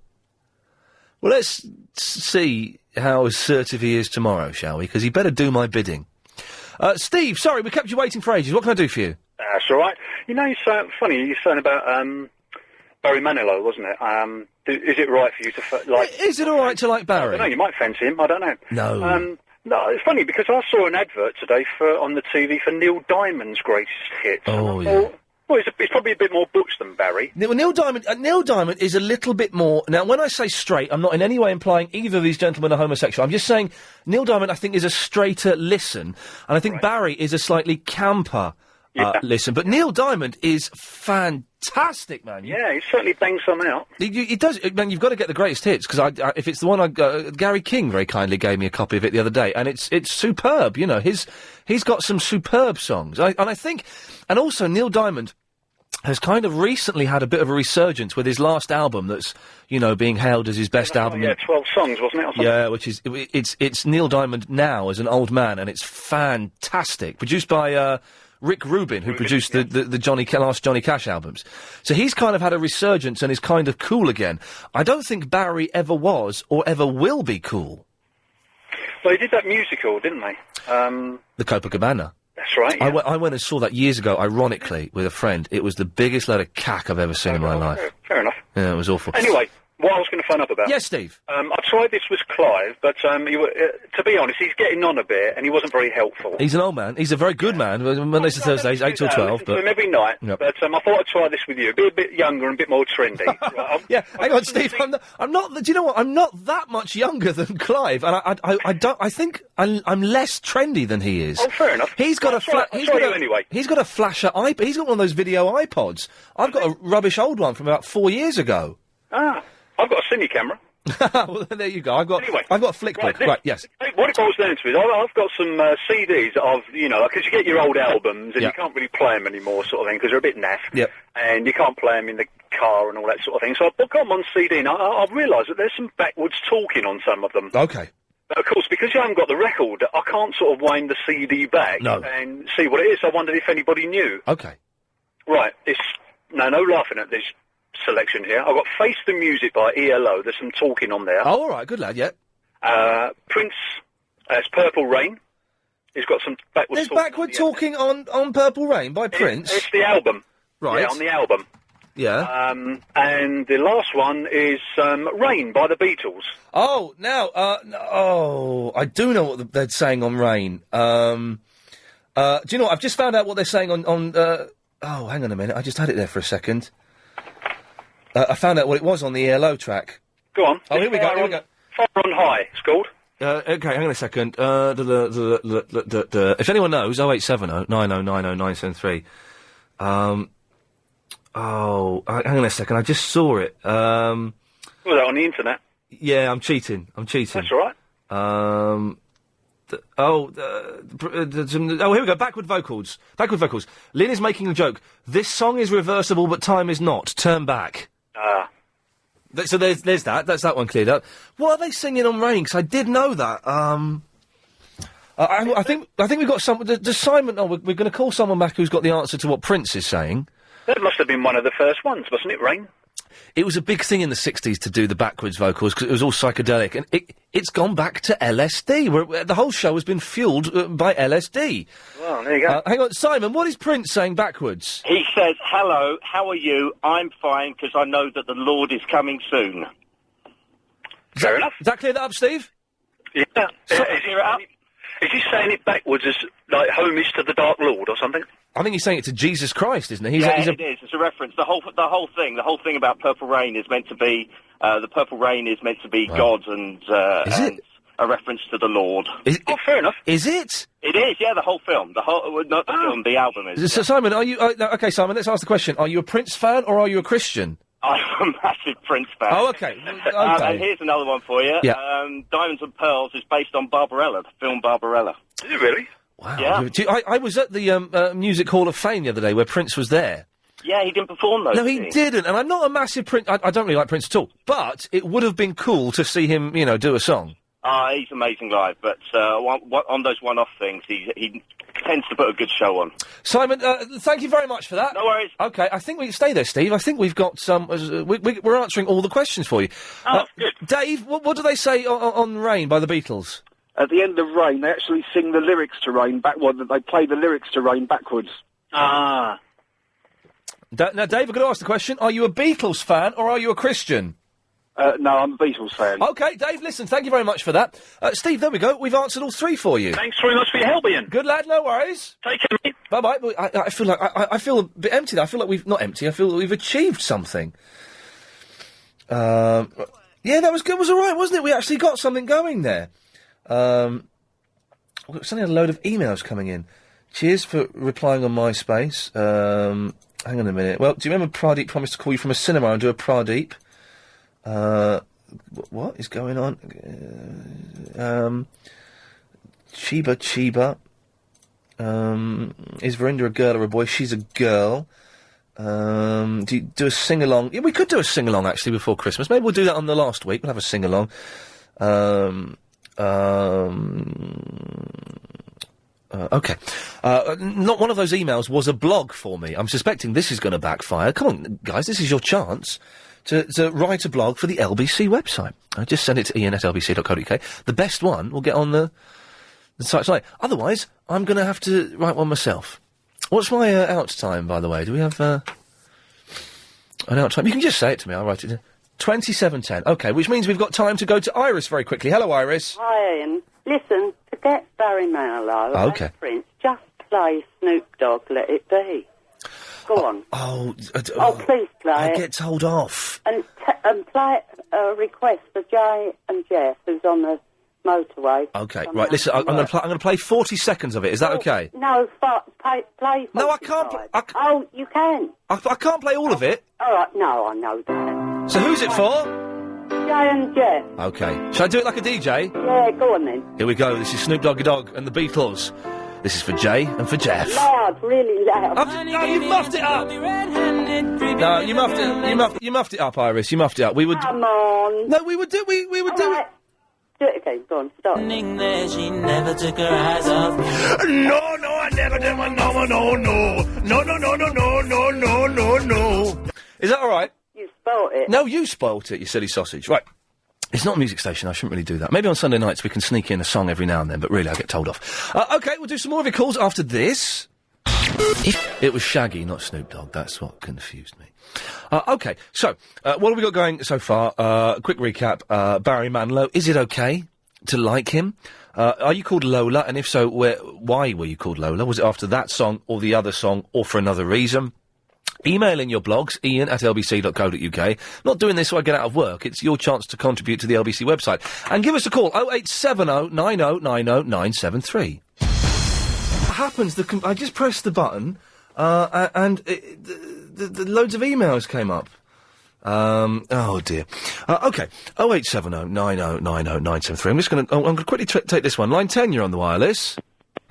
Well, let's see how assertive he is tomorrow, shall we? Because he better do my bidding. Steve, sorry, we kept you waiting for ages. What can I do for you? That's all right. You know, funny, you're saying about Barry Manilow, wasn't it? Is it right for you to like... Is it all right to like Barry? I don't know, you might fancy him, I don't know. No. No, it's funny, because I saw an advert today on the TV for Neil Diamond's greatest hits. Oh, yeah. Well, it's probably a bit more butch than Barry. Neil Diamond is a little bit more... Now, when I say straight, I'm not in any way implying either of these gentlemen are homosexual. I'm just saying Neil Diamond, I think, is a straighter listen, and I think Barry is a slightly camper listen. But Neil Diamond is fantastic, man. Yeah, he certainly bangs some out. He does. Man, you've got to get the greatest hits, because if it's the one Gary King very kindly gave me a copy of it the other day, and it's superb, you know. He's got some superb songs. And also Neil Diamond has kind of recently had a bit of a resurgence with his last album that's, you know, being hailed as his best album. Yeah, 12 songs, wasn't it? Or something? Yeah, which is, it's Neil Diamond now as an old man, and it's fantastic. Produced by, Rick Rubin, who produced the last Johnny Cash albums. So he's kind of had a resurgence and is kind of cool again. I don't think Barry ever was or ever will be cool. Well, they did that musical, didn't they? The Copacabana. That's right, yeah. I went and saw that years ago, ironically, with a friend. It was the biggest load of cack I've ever seen in my life. Fair enough. Yeah, it was awful. Anyway, what I was going to phone up about. Yes, Steve. I tried this with Clive, but to be honest, he's getting on a bit, and he wasn't very helpful. He's an old man. He's a very good man. Mondays to Thursdays, 8 till 12. To him every night, Yep. but I thought I'd try this with you. Be a bit younger and a bit more trendy. Right, Yeah, hang on, Steve. I'm not. Do you know what? I'm not that much younger than Clive, and I don't. I think I'm less trendy than he is. Oh, fair enough. He's got I'll try you anyway. He's got a flasher iPod. He's got one of those video iPods. I've got a rubbish old one from about 4 years ago. Ah, I've got a cine camera. Well, there you go. I've got a flick book. Right, yes. What it boils down to is I've got some CDs of, because you get your old albums and you can't really play them anymore, sort of thing, because they're a bit naff. Yep. And you can't play them in the car and all that sort of thing. So I've got them on CD, and I've realised that there's some backwards talking on some of them. Okay. But of course, because you haven't got the record, I can't sort of wind the CD back and see what it is. I wondered if anybody knew. Okay. Right. No laughing at this selection here. I've got Face the Music by ELO. There's some talking on there. Oh, all right. Good lad, yeah. Prince, it's Purple Rain. He's got some backwards There's talking. backward talking on Purple Rain by Prince. It's the album. Right. Yeah, on the album. Yeah. And the last one is Rain by the Beatles. Oh, now, I do know what they're saying on Rain. Do you know what? I've just found out what they're saying on oh, hang on a minute. I just had it there for a second. I found out what it was on the ELO track. Go on. Oh, here we go. Fire on High, it's called. Okay, hang on a second. If anyone knows, 0870 9090 973. Hang on a second. I just saw it. Was that on the internet? Yeah, I'm cheating. That's all right. Here we go. Backward vocals. Lynn is making a joke. This song is reversible, but time is not. Turn back. So there's that. That's that one cleared up. What are they singing on Rain? Because I did know that. I think we've got some. Does Simon? Oh, we're going to call someone back who's got the answer to what Prince is saying. That must have been one of the first ones, wasn't it, Rain? It was a big thing in the 60s to do the backwards vocals because it was all psychedelic, and it's gone back to LSD. Where the whole show has been fueled by LSD. Well, there you go. Hang on, Simon. What is Prince saying backwards? He says, "Hello, how are you? I'm fine because I know that the Lord is coming soon." Fair enough. Does that clear that up, Steve? Yeah. Is he saying it backwards as like homage to the Dark Lord or something? I think he's saying it to Jesus Christ, isn't he? It is. It's a reference. The whole thing about Purple Rain is meant to be the Purple Rain is meant to be God and a reference to the Lord. Fair enough. Is it? It is. Yeah, the whole film. Not the film. The album is. So, Simon, are you okay? Simon, let's ask the question: are you a Prince fan or are you a Christian? I'm a massive Prince fan. Oh, okay. And here's another one for you. Yeah. Diamonds and Pearls is based on Barbarella, the film Barbarella. Is it really? Wow. Yeah. I was at the Music Hall of Fame the other day where Prince was there. Yeah, he didn't perform those. No, he didn't, and I'm not a massive Prince. I don't really like Prince at all, but it would have been cool to see him, do a song. He's amazing live, but on those one-off things, he tends to put a good show on. Simon, thank you very much for that. No worries. Okay, I think we can stay there, Steve. I think we've got some. We're answering all the questions for you. Oh, good. Dave, what do they say on Rain by the Beatles? At the end of Rain, they actually sing the lyrics to Rain they play the lyrics to Rain backwards. Ah. Now, Dave, I've got to ask the question: are you a Beatles fan or are you a Christian? No, I'm a Beatles fan. Okay, Dave, listen, thank you very much for that. Steve, there we go. We've answered all three for you. Thanks very much for your help, Ian. Good lad, no worries. Take care, mate. Bye-bye. I feel like I feel a bit empty. I feel like we've not empty. I feel that we've achieved something. Yeah, that was good. It was all right, wasn't it? We actually got something going there. We've suddenly had a load of emails coming in. Cheers for replying on MySpace. Hang on a minute. Well, do you remember Pradeep promised to call you from a cinema and do a Pradeep? What is going on? Chiba. Is Verinda a girl or a boy? She's a girl. Do you do a sing-along? Yeah, we could do a sing-along, actually, before Christmas. Maybe we'll do that on the last week. We'll have a sing-along. Okay. Not one of those emails was a blog for me. I'm suspecting this is going to backfire. Come on, guys, this is your chance to write a blog for the LBC website. I just send it to iain@lbc.co.uk. The best one will get on the site. Otherwise, I'm going to have to write one myself. What's my out time, by the way? Do we have an out time? You can just say it to me. I'll write it down. 2710. OK, which means we've got time to go to Iris very quickly. Hello, Iris. Hi, Ian. Listen, forget Barry Manilow Okay. and Prince. Just play Snoop Dogg, Let It Be. Go on. Please play I it. get told off. And play a request for Jay and Jeff, who's on the motorway. OK, right, listen, I'm going to play 40 seconds of it. Is that OK? No, play 45. No, I can't. Oh, you can. I can't play all of it. All right, no, I know that. So who's it for? Jay and Jeff. OK. Shall I do it like a DJ? Yeah, go on then. Here we go. This is Snoop Doggy Dogg and the Beatles. This is for Jay and for Jeff. Loud, really loud. No, you muffed it up. No, you muffed it. You muffed it up, Iris. You muffed it up. We would. Come on. No, we would do. We would do it. Do it again. Go on. Start. There, she never took her eyes off me. No, I never did. No. Is that all right? You spoilt it. No, you spoilt it. You silly sausage. Right. It's not a music station, I shouldn't really do that. Maybe on Sunday nights we can sneak in a song every now and then, but really I get told off. OK, we'll do some more of your calls after this. It was Shaggy, not Snoop Dogg. That's what confused me. OK, so, what have we got going so far? Quick recap. Barry Manilow, is it OK to like him? Are you called Lola? And if so, why were you called Lola? Was it after that song or the other song or for another reason? Email in your blogs, iain@lbc.co.uk. Not doing this so I get out of work. It's your chance to contribute to the LBC website. And give us a call, 0870 9090 973. What happens, I just pressed the button, and the loads of emails came up. Oh dear. OK, 0870 9090 973. I'm just going to quickly take this one. Line 10, you're on the wireless.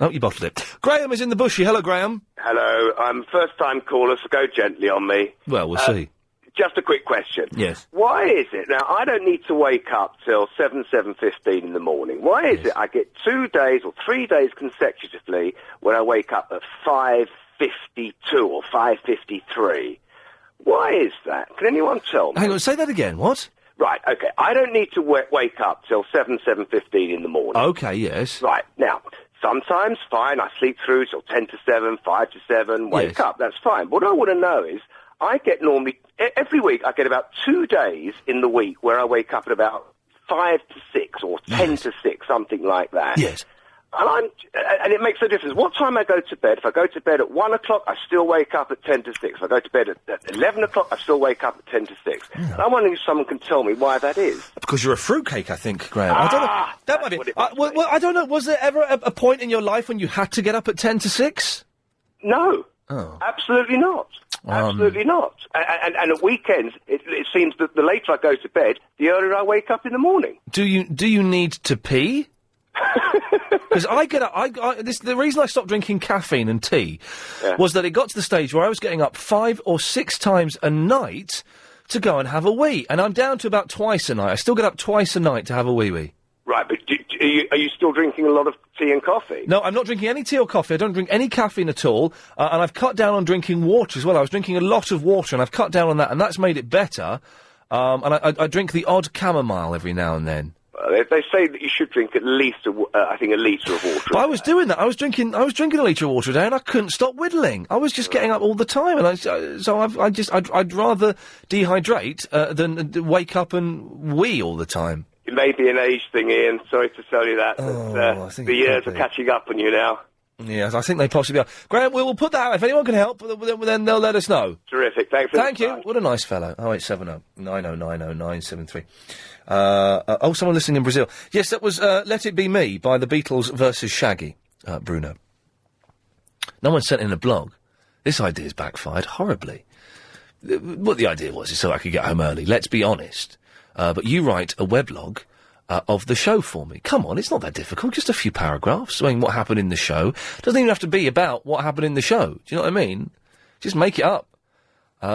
Oh, you bottled it. Graham is in the bushy. Hello, Graham. Hello, I'm first-time caller, so go gently on me. Well, we'll see. Just a quick question. Yes. Why is it, now, I don't need to wake up till 7:15 in the morning. Why is it I get 2 days or 3 days consecutively when I wake up at 5:52 or 5:53? Why is that? Can anyone tell me? Hang on, say that again. What? Right, OK. I don't need to wake up till 7:15 in the morning. OK, yes. Right, now... Sometimes, fine, I sleep through till 10 to 7, 5 to 7, wake up, that's fine. What I want to know is, I get normally, every week, I get about 2 days in the week where I wake up at about 5 to 6 or 10 to 6, something like that. Yes. And it makes a difference. What time I go to bed, if I go to bed at 1 o'clock, I still wake up at 10 to 6. If I go to bed at 11 o'clock, I still wake up at 10 to 6. And I'm wondering if someone can tell me why that is. Because you're a fruitcake, I think, Graham. I don't know. That might be. Well, I don't know. Was there ever a point in your life when you had to get up at 10 to 6? No. Oh. Absolutely not. Absolutely not. And at weekends, it seems that the later I go to bed, the earlier I wake up in the morning. Do you need to pee? Because I get up, the reason I stopped drinking caffeine and tea was that it got to the stage where I was getting up 5 or 6 times a night to go and have a wee, and I'm down to about twice a night. I still get up twice a night to have a wee. Right, but are you still drinking a lot of tea and coffee? No, I'm not drinking any tea or coffee. I don't drink any caffeine at all, and I've cut down on drinking water as well. I was drinking a lot of water, and I've cut down on that, and that's made it better. And I drink the odd chamomile every now and then. They say that you should drink at least, I think, a litre of water. But I was doing that. I was drinking a litre of water a day, and I couldn't stop whittling. I was just getting up all the time, and I'd rather dehydrate than wake up and wee all the time. It may be an age thing, Ian. Sorry to tell you that. But, the years are catching up on you now. Yes, I think they possibly are. Graham, we will put that out. If anyone can help, then they'll let us know. Terrific. Thanks. Thank you. What a nice fellow. 0870 9090 973. Someone listening in Brazil. Yes, that was Let It Be Me by the Beatles versus Shaggy, Bruno. No one sent in a blog. This idea's backfired horribly. What the idea was is so I could get home early. Let's be honest. But you write a weblog of the show for me. Come on, it's not that difficult. Just a few paragraphs saying what happened in the show. Doesn't even have to be about what happened in the show. Do you know what I mean? Just make it up.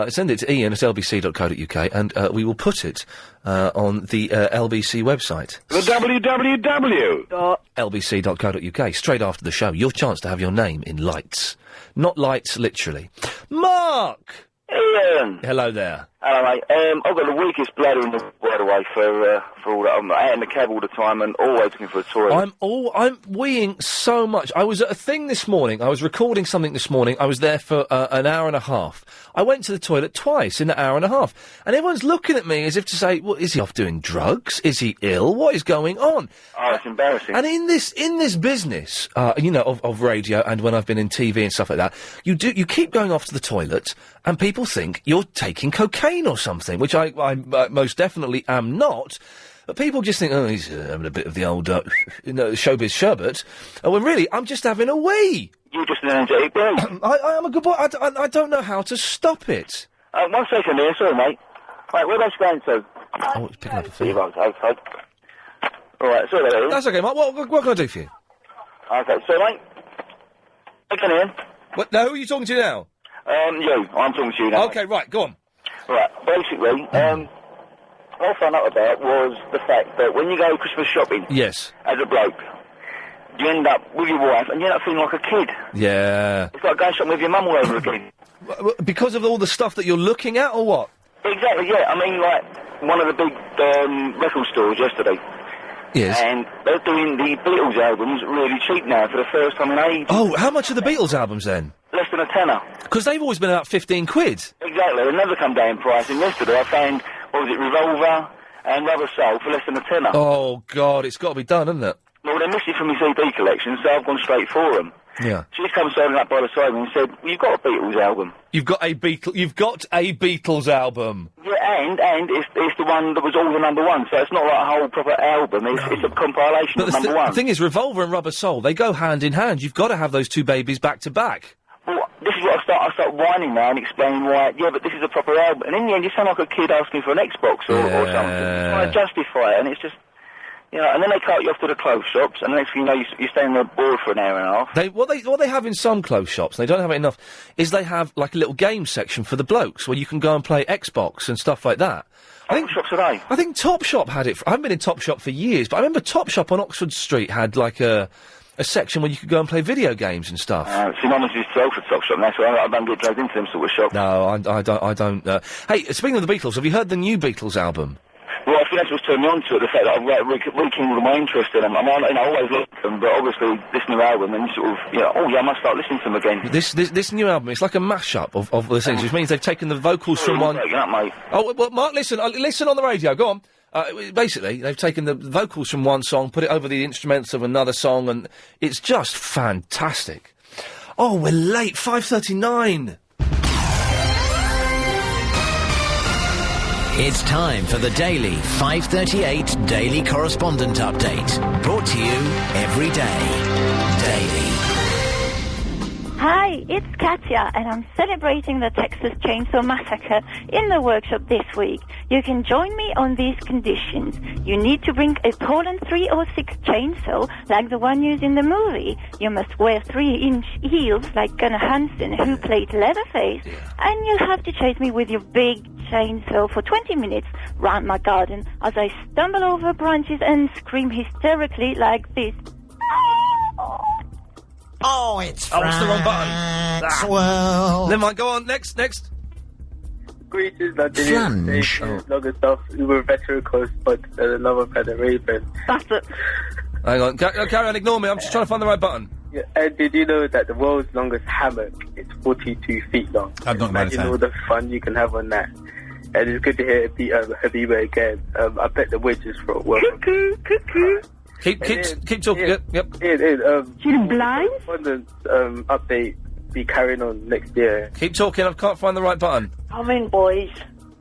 Send it to iain@lbc.co.uk and we will put it on the LBC website. The www. lbc.co.uk. Straight after the show. Your chance to have your name in lights. Not lights, literally. Mark! Ian! Hello there. Hello, mate. I've got the weakest bladder in the world, by the way, for all that. I'm out in the cab all the time and always looking for a toilet. I'm weeing so much. I was at a thing this morning. I was recording something this morning. I was there for an hour and a half. I went to the toilet twice in an hour and a half. And everyone's looking at me as if to say, well, is he off doing drugs? Is he ill? What is going on? Oh, it's embarrassing. And in this business, of radio and when I've been in TV and stuff like that, you keep going off to the toilet and people think you're taking cocaine or something, which I most definitely am not. But people just think, oh, he's having a bit of the old, showbiz sherbet. When really, I'm just having a wee. You're just an energetic boy. I am a good boy. I don't know how to stop it. 1 second here, sorry, mate. Right, where are they going to? Oh, it's picking up a feed. Okay. All right, sorry about that. That's okay, mate. What can I do for you? Okay, so, mate. Come in. What? Now, who are you talking to now? You. I'm talking to you now. Okay, right, go on. Right, basically, what I found out about was the fact that when you go Christmas shopping, yes, as a bloke, you end up with your wife and you end up feeling like a kid. Yeah. It's like going shopping with your mum all over again. Because of all the stuff that you're looking at, or what? Exactly, yeah. I mean, like, one of the big record stores yesterday. Yes. And they're doing the Beatles albums really cheap now for the first time in ages. Oh, how much are the Beatles albums then? Less than a tenner. Because they've always been about 15 quid. Exactly, they've never come down in price. And yesterday I found, Revolver and Rubber Soul for less than a tenner. Oh, God, it's got to be done, hasn't it? Well, they missed it from my CD collection, so I've gone straight for them. Yeah. She's come standing up by the side of me and said, well, you've got a Beatles album. You've got a Beatles album. Yeah, and it's the one that was all the number one, so it's not like a whole proper album, it's a compilation of number one. The thing is, Revolver and Rubber Soul, they go hand in hand. You've got to have those two babies back to back. Well, this is what I start whining now and explaining why, yeah, but this is a proper album. And in the end, you sound like a kid asking for an Xbox or something. You try to justify it, and it's just... You know, and then they cart you off to the clothes shops, and the next thing you know, you're staying there bored for an hour and a half. What they have in some clothes shops, and they don't have it enough, is they have, like, a little game section for the blokes, where you can go and play Xbox and stuff like that. What shops are they? I think Topshop had it. I haven't been in Topshop for years, but I remember Topshop on Oxford Street had, like, a section where you could go and play video games and stuff. See, Mum used to sell for Topshop, and that's why I don't get dragged into them sort of shops. No, I don't. Hey, speaking of the Beatles, have you heard the new Beatles album? Well, I think that's what's turned me on to it, the fact that I've rekindled my interest in them. I mean, I always liked them, but obviously this new album, and sort of, I must start listening to them again. This new album, it's like a mashup of the things, which means they've taken the vocals from one... Up, mate. Oh, well, Mark, listen on the radio, go on. Basically, they've taken the vocals from one song, put it over the instruments of another song, and it's just fantastic. Oh, we're late, 5:39. It's time for the daily 5:38 Daily Correspondent Update. Brought to you every day. Daily. Hi, it's Katya, and I'm celebrating the Texas Chainsaw Massacre in the workshop this week. You can join me on these conditions. You need to bring a Poland 306 chainsaw, like the one used in the movie. You must wear 3-inch heels, like Gunnar Hansen, who played Leatherface. And you'll have to chase me with your big chainsaw for 20 minutes round my garden as I stumble over branches and scream hysterically like this. Oh, it's the wrong button. Well. Never mind, go on, next. Greetings, London. Flange. Longer stuff, Uber veteran coast, but another planet Raven. That's it. Hang on, carry on, ignore me, I'm just trying to find the right button. Yeah, and did you know that the world's longest hammock is 42 feet long? I've not Imagine all the fun you can have on that. And it's good to hear Habiba again. I bet the wedges for well. Cuckoo. Keep talking. Yep. She's blind. Update be carrying on next year. Keep talking. I can't find the right button. Come in, boys.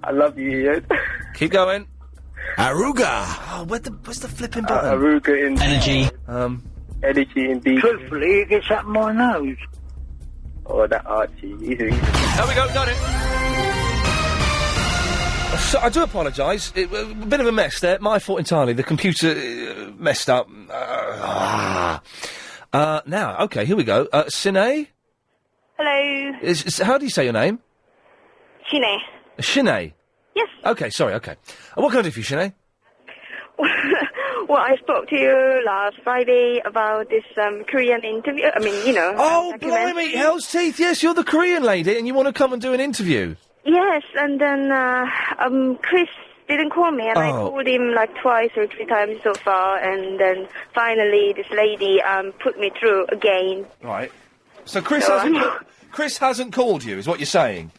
I love you, Ian. Keep going. Aruga. Oh, where's the flipping button? Aruga in energy. Energy indeed. Truthfully, it gets up my nose. Oh, that Archie. Easy. There we go. Got it. So, I do apologise. A bit of a mess there. My fault entirely. The computer messed up. Now, okay, here we go. Sinead? Hello. How do you say your name? Shine. Sinead? Yes. Okay, sorry, okay. What can I do for you, Sinead? Well, I spoke to you last Friday about this Korean interview. I mean, Oh, blimey, Hell's Teeth. Yes, you're the Korean lady and you want to come and do an interview. Yes, and then Chris didn't call me, and I called him like twice or 3 times so far, and then finally this lady put me through again. Right. So Chris hasn't called you, is what you're saying?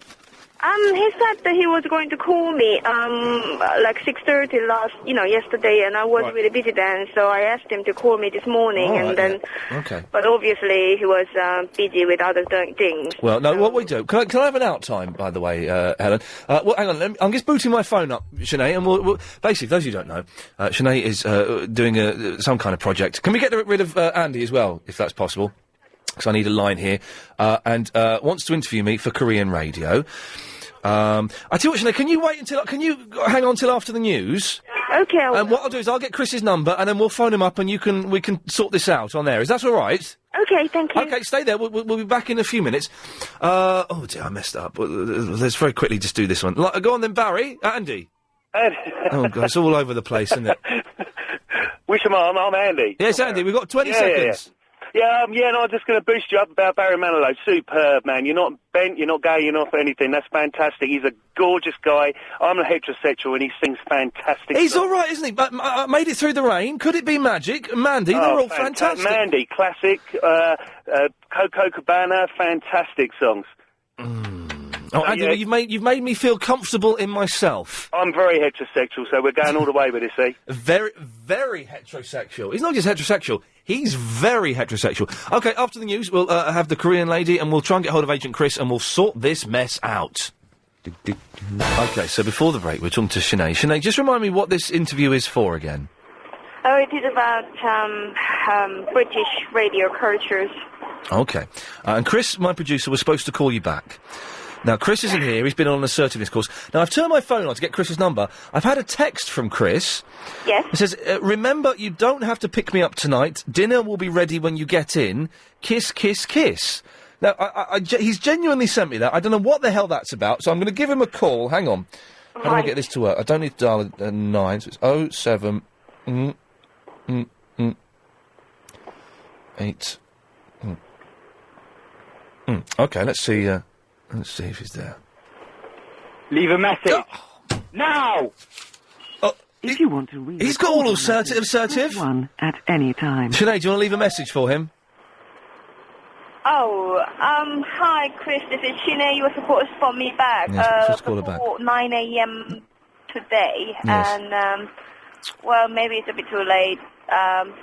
He said that he was going to call me like 6:30 yesterday, and I was really busy then, so I asked him to call me this morning, and then. Okay. But obviously he was busy with other things. Well, no, what we do... Can I have an out time, by the way, Helen? Well, hang on, I'm just booting my phone up, Sinead, and we'll basically, for those who don't know, Sinead is doing some kind of project. Can we get rid of Andy as well, if that's possible? Because I need a line here, and wants to interview me for Korean radio. I tell you what, Sinead, can you hang on till after the news? Okay. And what I'll do is I'll get Chris's number, and then we'll phone him up, and we can sort this out on there. Is that all right? Okay, thank you. Okay, stay there. We'll be back in a few minutes. Oh dear, I messed up. Let's very quickly just do this one. Go on then, Barry. Andy. Oh God, it's all over the place, isn't it? Which am I? I'm Andy. Yes, Andy. We've got 20 seconds. Yeah, no, I'm just going to boost you up about Barry Manilow. Superb, man. You're not bent, you're not gay, you're not anything. That's fantastic. He's a gorgeous guy. I'm a heterosexual, and he sings fantastic. He's all right, isn't he? But I made it through the rain. Could it be magic? Mandy, they're all fantastic. Mandy, classic. Coco Cabana, fantastic songs. Oh, Andy, you've made me feel comfortable in myself. I'm very heterosexual, so we're going all the way with this, see? Very, very heterosexual. He's not just heterosexual, he's very heterosexual. OK, after the news, we'll have the Korean lady, and we'll try and get hold of Agent Chris, and we'll sort this mess out. OK, so before the break, we're talking to Sinead. Sinead, just remind me what this interview is for again. Oh, it is about British radio cultures. OK. And Chris, my producer, was supposed to call you back. Now, Chris isn't here. He's been on an assertiveness course. Now, I've turned my phone on to get Chris's number. I've had a text from Chris. Yes? It says, remember, you don't have to pick me up tonight. Dinner will be ready when you get in. Kiss, kiss, kiss. Now, he's genuinely sent me that. I don't know what the hell that's about, so I'm going to give him a call. Hang on. How do I get this to work? I don't need to dial a 9, so it's 07... 8... OK, let's see... Let's see if he's there. Leave a message. Now! If you want to read... He's got all assertive. One at any time. Sinead, do you want to leave a message for him? Oh, hi, Chris. This is Sinead. You were supposed to phone me back. Yes, just call her back. 9 a.m. today. Yes. And, well, maybe it's a bit too late.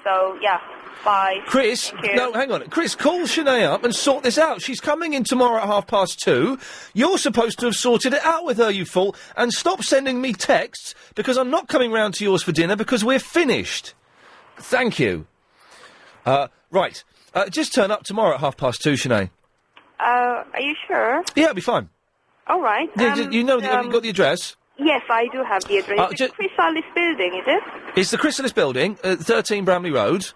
So, yeah. Bye. Chris, no, hang on. Chris, call Sinead up and sort this out. She's coming in tomorrow at 2:30. You're supposed to have sorted it out with her, you fool. And stop sending me texts, because I'm not coming round to yours for dinner, because we're finished. Thank you. Right. Just turn up tomorrow at 2:30, Sinead. Are you sure? Yeah, it'll be fine. All right. Yeah, you know, you've got the address? Yes, I do have the address. It's the Chrysalis building, is it? It's the Chrysalis building, 13 Bramley Road.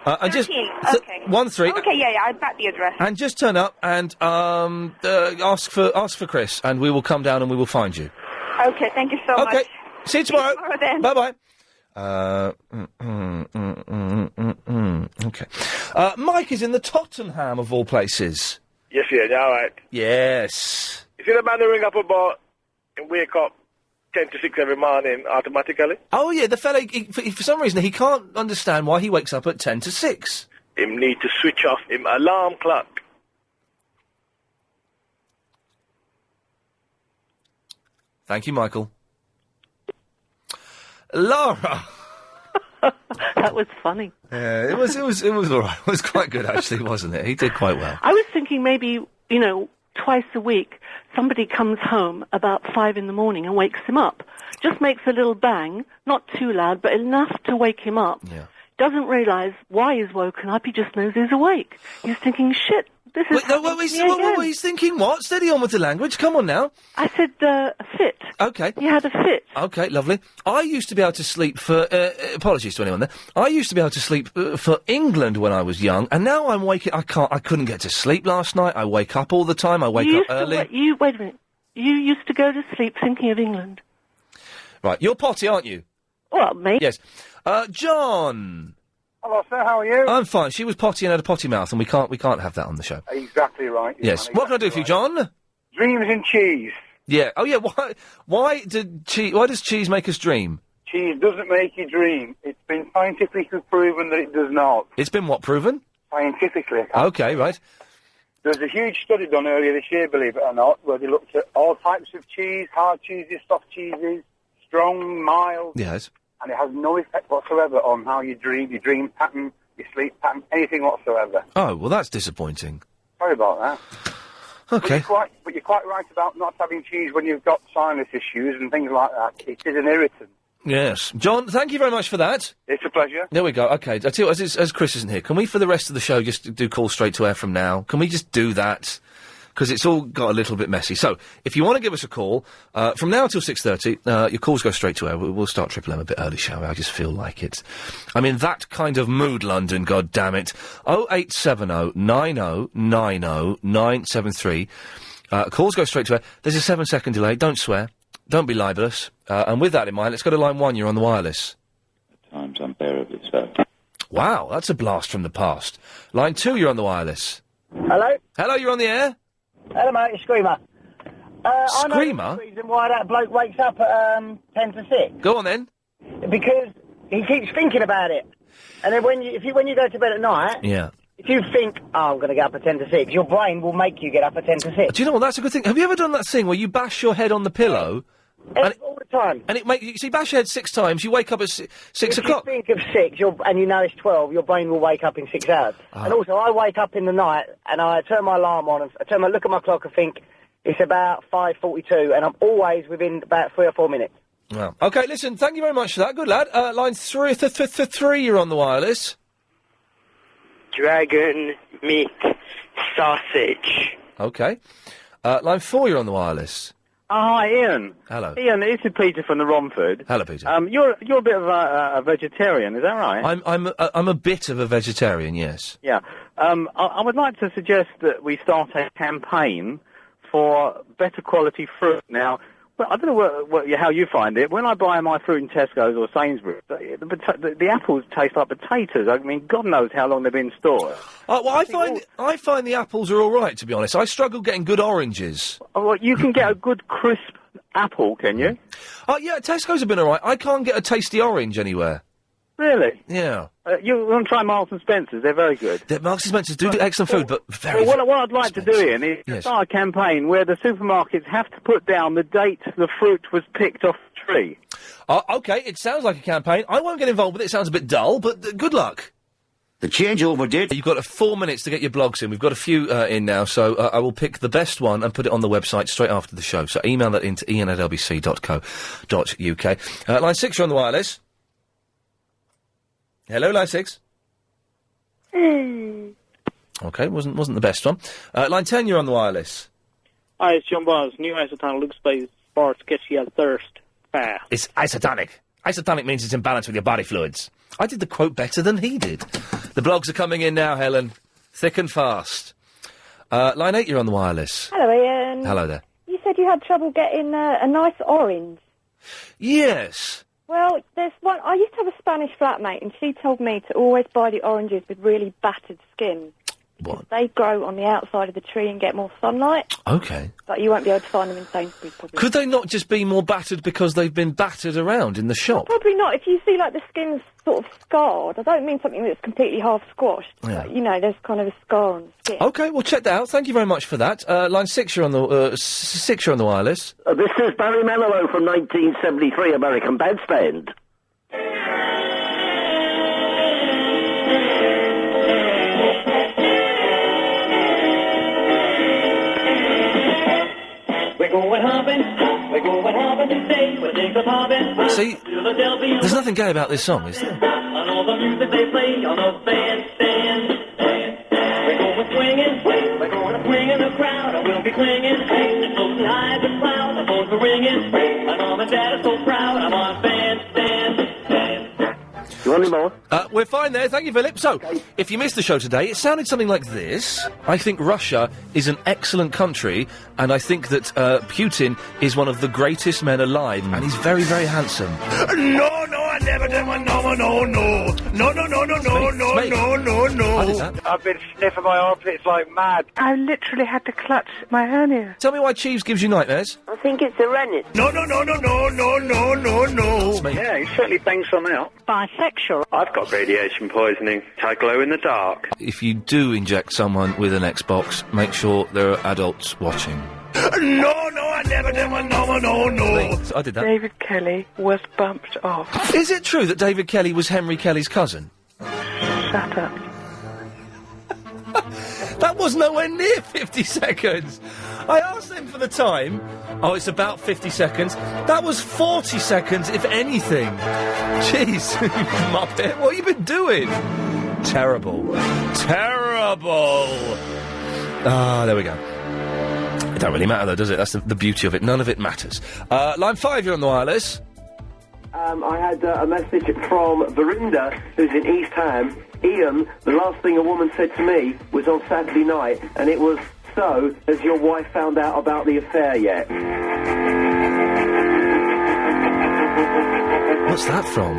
And 13, okay. 13. Okay, yeah, I've got the address. And just turn up and ask for Chris, and we will come down and we will find you. Okay, thank you so much. Okay, see you tomorrow. Then. Bye-bye. Okay. Mike is in the Tottenham, of all places. Yes, yeah, all right. Yes. You see the man who ring up about and wake up 10 to 6 every morning automatically? Oh, yeah, the fella, for some reason, he can't understand why he wakes up at 10 to 6. Him need to switch off him alarm clock. Thank you, Michael. Laura! That was funny. Yeah, it was all right. It was quite good, actually, wasn't it? He did quite well. I was thinking maybe, twice a week, somebody comes home about 5 in the morning and wakes him up. Just makes a little bang, not too loud, but enough to wake him up. Yeah. Doesn't realise why he's woken up, he just knows he's awake. He's thinking, shit, this is he's thinking what? Steady on with the language, come on now. I said, a fit. Okay. He had a fit. Okay, lovely. I used to be able to sleep for, apologies to anyone there, I used to be able to sleep for England when I was young, and now I'm waking, I couldn't get to sleep last night, I wake up all the time, I wake up early. Wait a minute, you used to go to sleep thinking of England? Right, you're potty, aren't you? Well, mate. Yes. John! Hello, sir, how are you? I'm fine. She was potty and had a potty mouth, and we can't have that on the show. Exactly right. Yes. What can I do for you, John? Dreams and cheese. Yeah. Oh, yeah. Why does cheese make us dream? Cheese doesn't make you dream. It's been scientifically proven that it does not. It's been what proven? Scientifically. Okay, right. There was a huge study done earlier this year, believe it or not, where they looked at all types of cheese, hard cheeses, soft cheeses, strong, mild. Yes. And it has no effect whatsoever on how you dream pattern, your sleep pattern, anything whatsoever. Oh, well, that's disappointing. Sorry about that. Okay. But you're quite right about not having cheese when you've got sinus issues and things like that. It is an irritant. Yes. John, thank you very much for that. It's a pleasure. There we go. Okay. I tell you what, as Chris isn't here, can we, for the rest of the show, just do calls straight to air from now? Can we just do that? Because it's all got a little bit messy. So, if you want to give us a call, from now till 6:30, your calls go straight to air. We'll start Triple M a bit early, shall we? I just feel like it. I'm in that kind of mood, London, God damn it. 0870 90 90 973. Calls go straight to air. There's a 7-second delay. Don't swear. Don't be libelous. And with that in mind, let's go to line 1. You're on the wireless. Times unbearably so. Wow, that's a blast from the past. Line 2, you're on the wireless. Hello? Hello, you're on the air? Hello, mate, it's Screamer. Screamer? I know the reason why that bloke wakes up at 10 to 6. Go on, then. Because he keeps thinking about it. And then when you go to bed at night... Yeah. If you think, I'm going to get up at 10 to 6, your brain will make you get up at 10 to 6. Do you know what? That's a good thing. Have you ever done that thing where you bash your head on the pillow? All the time. And it makes you bash your head 6 times, you wake up at 6 o'clock. If you think of 6, and you know it's 12, your brain will wake up in 6 hours. And also, I wake up in the night, and I turn my alarm on, and look at my clock and think, it's about 5:42, and I'm always within about 3 or 4 minutes. Well, OK, listen, thank you very much for that. Good lad. Line 3, you're on the wireless. Dragon meat sausage. OK. Line 4, you're on the wireless. Hi, Ian. Hello. Ian, this is Peter from the Romford. Hello, Peter. You're a bit of a vegetarian, is that right? I'm a bit of a vegetarian, yes. Yeah. I would like to suggest that we start a campaign for better quality fruit. Now, well, I don't know how you find it. When I buy my fruit in Tesco's or Sainsbury's, the apples taste like potatoes. I mean, God knows how long they've been stored. Well, I find the apples are all right, to be honest. I struggle getting good oranges. Oh, well, you can get a good crisp apple, can you? Oh, yeah, Tesco's have been all right. I can't get a tasty orange anywhere. Really? Yeah. You want to try Marks and Spencer's? They're very good. Marks and Spencer's do excellent food, but very Well, what I'd like to do, Ian, is start a campaign where the supermarkets have to put down the date the fruit was picked off the tree. OK, it sounds like a campaign. I won't get involved with it. It sounds a bit dull, but good luck. The changeover did. You've got 4 minutes to get your blogs in. We've got a few in now, so I will pick the best one and put it on the website straight after the show. So email that into ian@lbc.co.uk. Line 6, you're on the wireless. Hello, line 6. OK, wasn't the best one. Line 10, you're on the wireless. Hi, it's John Barnes. New isotonic Luke Space Sports gets you at thirst fast. It's isotonic. Isotonic means it's in balance with your body fluids. I did the quote better than he did. The blogs are coming in now, Helen. Thick and fast. Line 8, you're on the wireless. Hello, Ian. Hello there. You said you had trouble getting a nice orange. Yes. Well, there's one. I used to have a Spanish flatmate, and she told me to always buy the oranges with really battered skin. What? They grow on the outside of the tree and get more sunlight. OK. But you won't be able to find them in Sainsbury's, probably. Could they not just be more battered because they've been battered around in the shop? Probably not. If you see, like, the skin's sort of scarred, I don't mean something that's completely half squashed. Yeah. But, you know, there's kind of a scar on the skin. OK, well, check that out. Thank you very much for that. Line 6, you're on the 6, you're on the wireless. This is Barry Manilow from 1973, American Bandstand. See, there's nothing gay about this song, is there? On all the music they play on a bandstand. We're going swinging, we're going to swing in the crowd, and we'll be clinging, and floating high as a cloud, the phones are ringing, and mom and dad are so proud, I'm on bandstand. You want any more? We're fine there, thank you, Philip. So, if you missed the show today, it sounded something like this. I think Russia is an excellent country, and I think that Putin is one of the greatest men alive, and he's very, very handsome. No, I never done one, no, no, no. No, no, no, no, no, no, no, no, no. I did that. I've been sniffing my armpits like mad. I literally had to clutch my hernia. Tell me why cheese gives you nightmares. I think it's a rennet. No, no, no, no, no, no, no, no, no. Yeah, he certainly bangs some out. Bisexual. I've got radiation poisoning. I glow in the dark. If you do inject someone with an Xbox, make sure there are adults watching. No, no, I never done one, no, no, no. I did that. David Kelly was bumped off. Is it true that David Kelly was Henry Kelly's cousin? Shut up. That was nowhere near 50 seconds. I asked them for the time. Oh, it's about 50 seconds. That was 40 seconds, if anything. Jeez, you muppet. What have you been doing? Terrible. Terrible. Ah, there we go. It don't really matter, though, does it? That's the beauty of it. None of it matters. Line 5, you're on the wireless. I had a message from Verinda, who's in East Ham. Ian, the last thing a woman said to me was on Saturday night, and it was, "So, has your wife found out about the affair yet?" What's that from?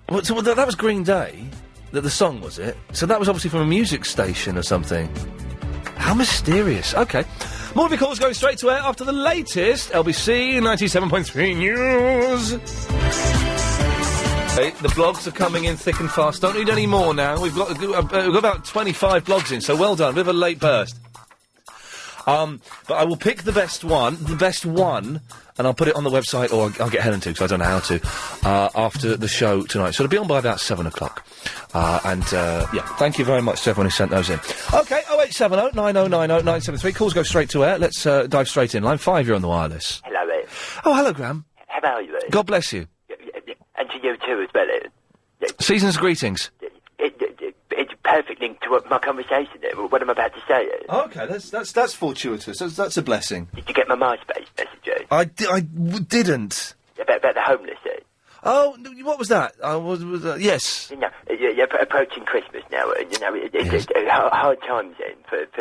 Well, so that was Green Day, the song, was it? So that was obviously from a music station or something. How mysterious. Okay. More of your calls going straight to air after the latest LBC 97.3 news. Okay, the blogs are coming in thick and fast. Don't need any more now. We've got about 25 blogs in, so well done. Bit of a late burst. But I will pick the best one, and I'll put it on the website, or I'll get Helen to, because I don't know how to, after the show tonight. So it'll be on by about 7 o'clock. Yeah, thank you very much to everyone who sent those in. OK, 0870 9090 973. Calls go straight to air. Let's dive straight in. Line 5, you're on the wireless. Hello, Ian. Oh, hello, Graham. How are you, Ian? God bless you. And to you too as well, Ian. Season's greetings. It's a perfect link to my conversation there, what I'm about to say. OK, that's fortuitous. That's a blessing. Did you get my MySpace message, Ian? I didn't. About the homeless, Ian? Oh, what was that? Yes. You know, you're approaching Christmas now, and you know, it's hard times then.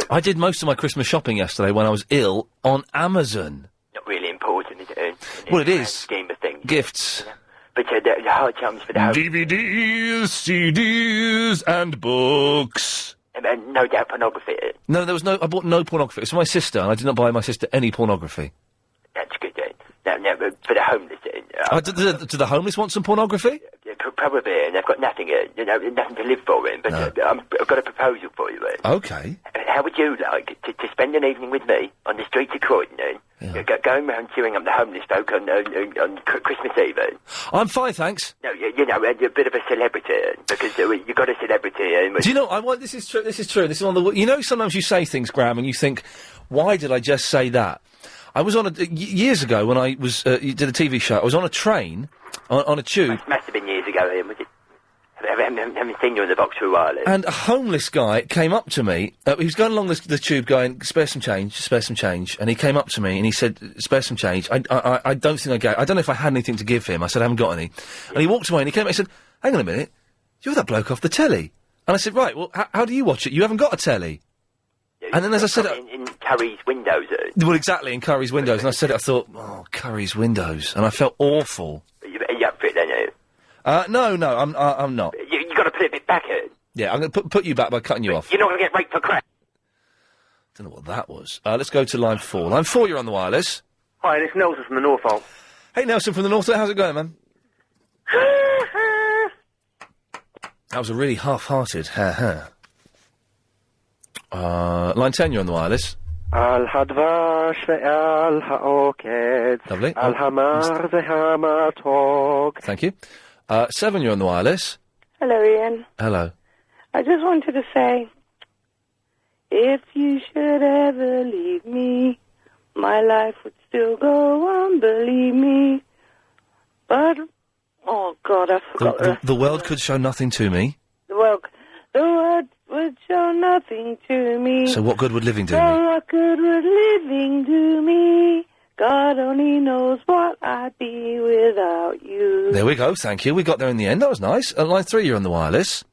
I did most of my Christmas shopping yesterday when I was ill on Amazon. Not really important, is it, Ian? Well, it is. Scheme of things. Gifts. You know? But the hard times for the homeless. DVDs, CDs, and books. And no doubt pornography. No, there was no. I bought no pornography. It's for my sister, and I did not buy my sister any pornography. That's good, Ian. No, but for the homeless, Ian. Do the homeless want some pornography? Probably, and they've got nothing, nothing to live for, Ian. But I've got a proposal for you, Ian. Okay. How would you like to spend an evening with me on the streets of Croydon, going round cheering up the homeless folk on Christmas Eve? I'm fine, thanks. No, you know, you're a bit of a celebrity, because you've got a celebrity. Do you know? This is true. This is true. This is one of the. You know, sometimes you say things, Graham, and you think, why did I just say that? I was on years ago when I was you did a TV show. I was on a train, on a tube. Must have been years ago, Ian, was it? I haven't seen you in the box for a while. And a homeless guy came up to me. He was going along the tube going, spare some change. And he came up to me and he said, spare some change. I don't think I don't know if I had anything to give him. I said, I haven't got any. And he walked away and he came back and said, hang on a minute, you're that bloke off the telly. And I said, right, well, how do you watch it? You haven't got a telly. And then as I said... In Curry's windows. Well, exactly, in Curry's windows. And I said it, I thought, oh, Curry's windows. And I felt awful. Are you up for it then, are you? No, I'm not. You got to put it a bit back, Ian. Yeah, I'm going to put you back by cutting you off. You're not going to get raped for crap. Don't know what that was. Let's go to line 4. Line 4, you're on the wireless. Hi, it's Nelson from the Norfolk. Hey, Nelson from the Norfolk. How's it going, man? That was a really half-hearted ha-ha. Line 10, you're on the wireless. Al-Hadvash ve'al-ha'oked. Lovely. Al-Hamar ve'hamatog. Thank you. 7, you're on the wireless. Hello, Ian. Hello. I just wanted to say, if you should ever leave me, my life would still go on, believe me. But, oh God, I forgot the world could show nothing to me. The world would show nothing to me. So what good would living do So me? what good would living do me? God only knows what I'd be without you. There we go, thank you. We got there in the end. That was nice. Line 3, you're on the wireless.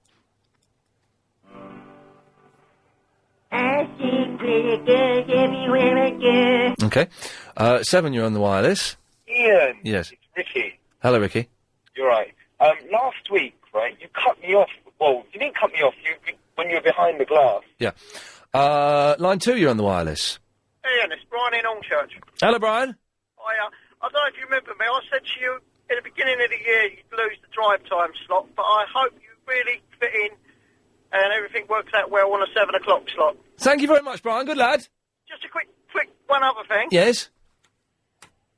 I see pretty girls everywhere I go. Okay. 7, you're on the wireless. Ian. Yes. It's Ricky. Hello, Ricky. You're right. Last week, right, you cut me off. Well, you didn't cut me off. You when you were behind the glass. Yeah. Line 2, you're on the wireless. Ian, it's Brian in Hornchurch. Hello, Brian. I don't know if you remember me. I said to you at the beginning of the year you'd lose the drive time slot, but I hope you really fit in and everything works out well on a 7 o'clock slot. Thank you very much, Brian. Good lad. Just a quick one other thing. Yes?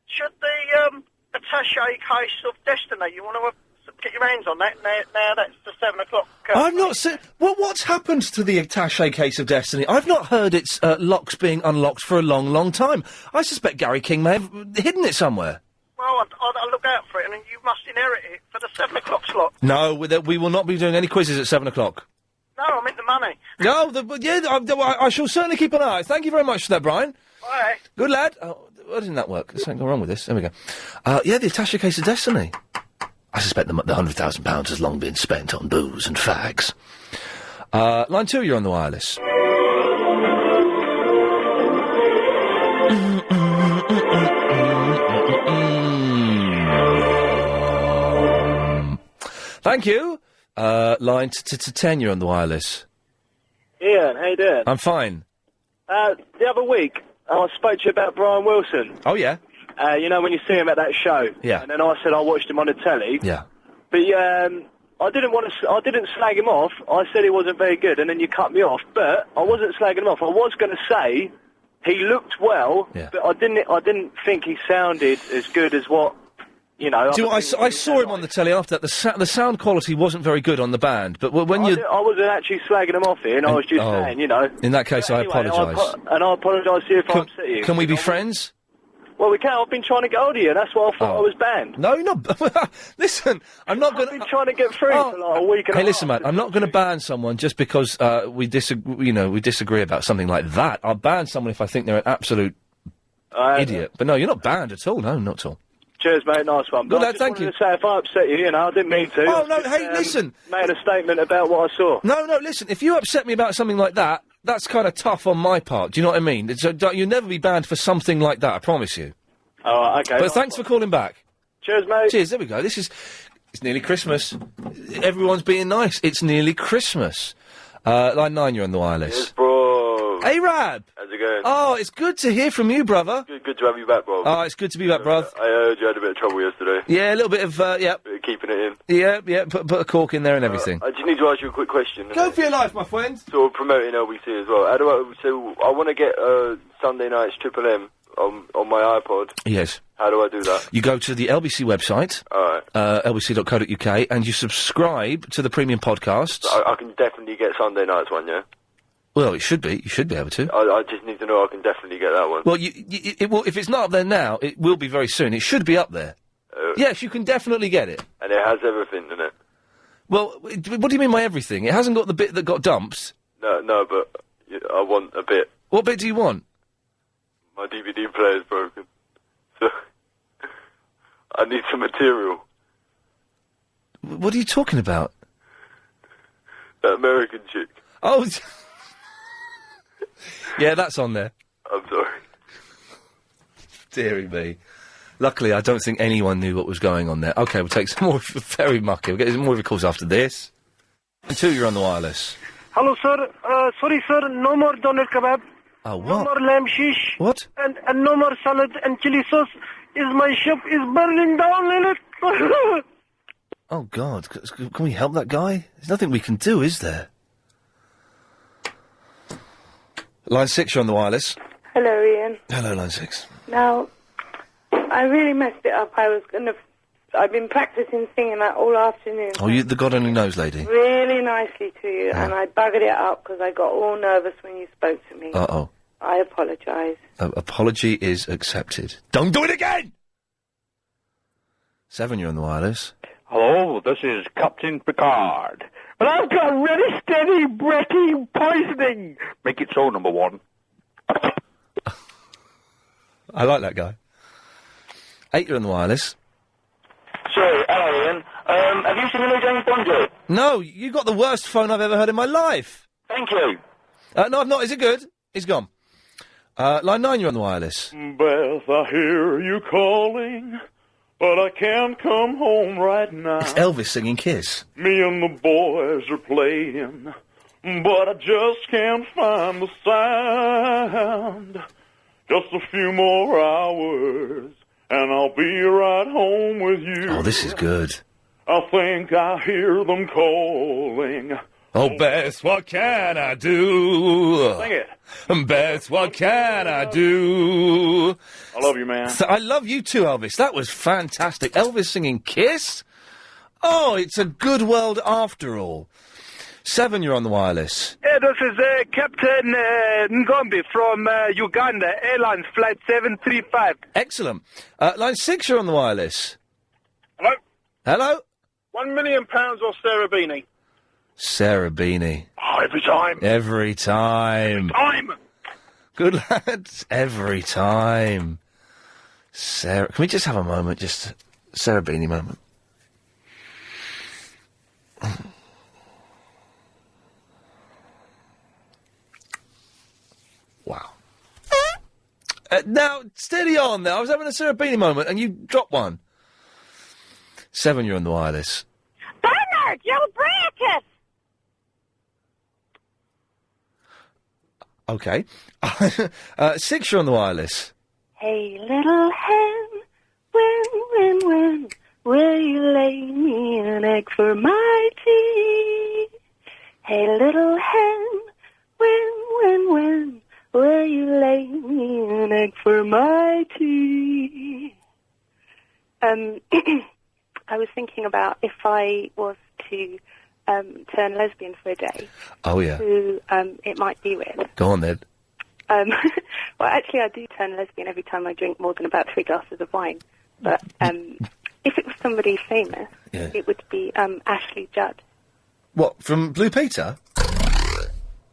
Should the attaché case of destiny, you want to get your hands on that? Now that's the 7 o'clock. I've not seen... Well, what's happened to the attaché case of destiny? I've not heard its locks being unlocked for a long, long time. I suspect Gary King may have hidden it somewhere. Well, I'll look out for it, and you must inherit it for the 7 o'clock slot. No, we will not be doing any quizzes at 7 o'clock. No, I meant the money. No, I shall certainly keep an eye. Thank you very much for that, Brian. Bye. Good lad. Oh, why didn't that work? There's something wrong with this. There we go. The attaché case of destiny. I suspect the £100,000 has long been spent on booze and fags. Line 2, you're on the wireless. Thank you. Line 10, you're on the wireless. Ian, how you doing? I'm fine. The other week, I spoke to you about Brian Wilson. Oh, yeah? You know, when you see him at that show. Yeah. And then I said I watched him on the telly. Yeah. But I didn't slag him off. I said he wasn't very good, and then you cut me off. But I wasn't slagging him off. I was going to say he looked well, but I didn't think he sounded as good as what, you know. I saw him on the telly after that. The sound quality wasn't very good on the band, but when I wasn't actually slagging him off, Ian. I was just saying, you know. In that case, Anyway, I apologise. And I apologise to you if I upset you. Can we be friends? Well, we can. I've been trying to get hold of you. That's why I thought I was banned. No, you're not. Listen, I'm not going to... I've been trying to get through for like a week and a half. Hey, listen, man, I'm not going to ban someone just because we disagree about something like that. I'll ban someone if I think they're an absolute idiot. But no, you're not banned at all. No, not at all. Cheers, mate. Nice one. Good But I lad, just thank wanted you. to say if I upset you, you know, I didn't mean to. Oh, no, I just, hey, listen. Made a statement about what I saw. No, listen, if you upset me about something like that, that's kind of tough on my part. Do you know what I mean? You'll never be banned for something like that, I promise you. Oh, okay. But thanks for calling back. Cheers, mate. Cheers, there we go. It's nearly Christmas. Everyone's being nice. It's nearly Christmas. Line 9, you're on the wireless. Yes, bro. Hey, Rab. How's it going? Oh, it's good to hear from you, brother. Good to have you back, bro. Oh, it's good to be back, bruv. I heard you had a bit of trouble yesterday. Yeah, a little bit of, yeah. Bit of keeping it in. Yeah, put a cork in there and everything. I just need to ask you a quick question. Go for your life, my friend. Sort of promoting LBC as well. So I want to get Sunday Nights Triple M on my iPod. Yes. How do I do that? You go to the LBC website, lbc.co.uk, and you subscribe to the premium podcasts. I can definitely get Sunday Nights one, yeah? Well, it should be. You should be able to. I just need to know I can definitely get that one. Well, it will. If it's not up there now, it will be very soon. It should be up there. Yes, you can definitely get it. And it has everything in it. Well, what do you mean by everything? It hasn't got the bit that got dumped. No, but I want a bit. What bit do you want? My DVD player's broken. So, I need some material. What are you talking about? That American chick. Oh, yeah, that's on there. I'm sorry. Deary me. Luckily, I don't think anyone knew what was going on there. Okay, we'll take some more, very mucky. We'll get some more of your calls after this. And 2, you're on the wireless. Hello, sir. Sorry, sir. No more doner kebab. Oh, what? No more lamb shish. What? And no more salad and chili sauce. My ship is burning down in it. Oh, God. Can we help that guy? There's nothing we can do, is there? Line 6, you're on the wireless. Hello, Ian. Hello, Line 6. Now, I really messed it up. I've been practicing singing that all afternoon. Oh, you, the God only knows lady. Really nicely to you, and I buggered it up because I got all nervous when you spoke to me. Uh-oh. I apologise. Apology is accepted. Don't do it again! 7, you're on the wireless. Hello, this is Captain Picard. And I've got really steady breaking poisoning. Make it so, number 1. I like that guy. 8, you're on the wireless. Sorry, hello, Ian. Have you seen the new James Bond yet? No, you got the worst phone I've ever heard in my life. Thank you. No, I've not. Is it good? It's gone. Line 9, you're on the wireless. Beth, I hear you calling, but I can't come home right now. It's Elvis singing Kiss. Me and the boys are playing, but I just can't find the sound. Just a few more hours, and I'll be right home with you. Oh, this is good. I think I hear them calling. Oh, Beth, what can I do? Sing it. Beth, what can I do? I love you, man. I love you too, Elvis. That was fantastic. Elvis singing Kiss? Oh, it's a good world after all. 7, you're on the wireless. Yeah, this is Captain Ngombe from Uganda, Airlines Flight 735. Excellent. Line 6, you're on the wireless. Hello? Hello? £1 million or Sarah Beanie? Sarah Beanie. Oh, every time. Every time. Time! Good lads. Every time. Sarah. Can we just have a moment? Just Sarah Beanie moment. Wow. Now, steady on there. I was having a Sarah Beanie moment and you dropped one. 7, you're on the wireless. Bernard, you break it! Okay. 6, you're on the wireless. Hey, little hen, when, will you lay me an egg for my tea? Hey, little hen, when, will you lay me an egg for my tea? I was thinking about if I was to turn lesbian for a day. Oh, yeah. Who it might be with. Go on, then. Well, actually, I do turn lesbian every time I drink more than about 3 glasses of wine. But if it was somebody famous, Yeah. it would be Ashley Judd. What, from Blue Peter?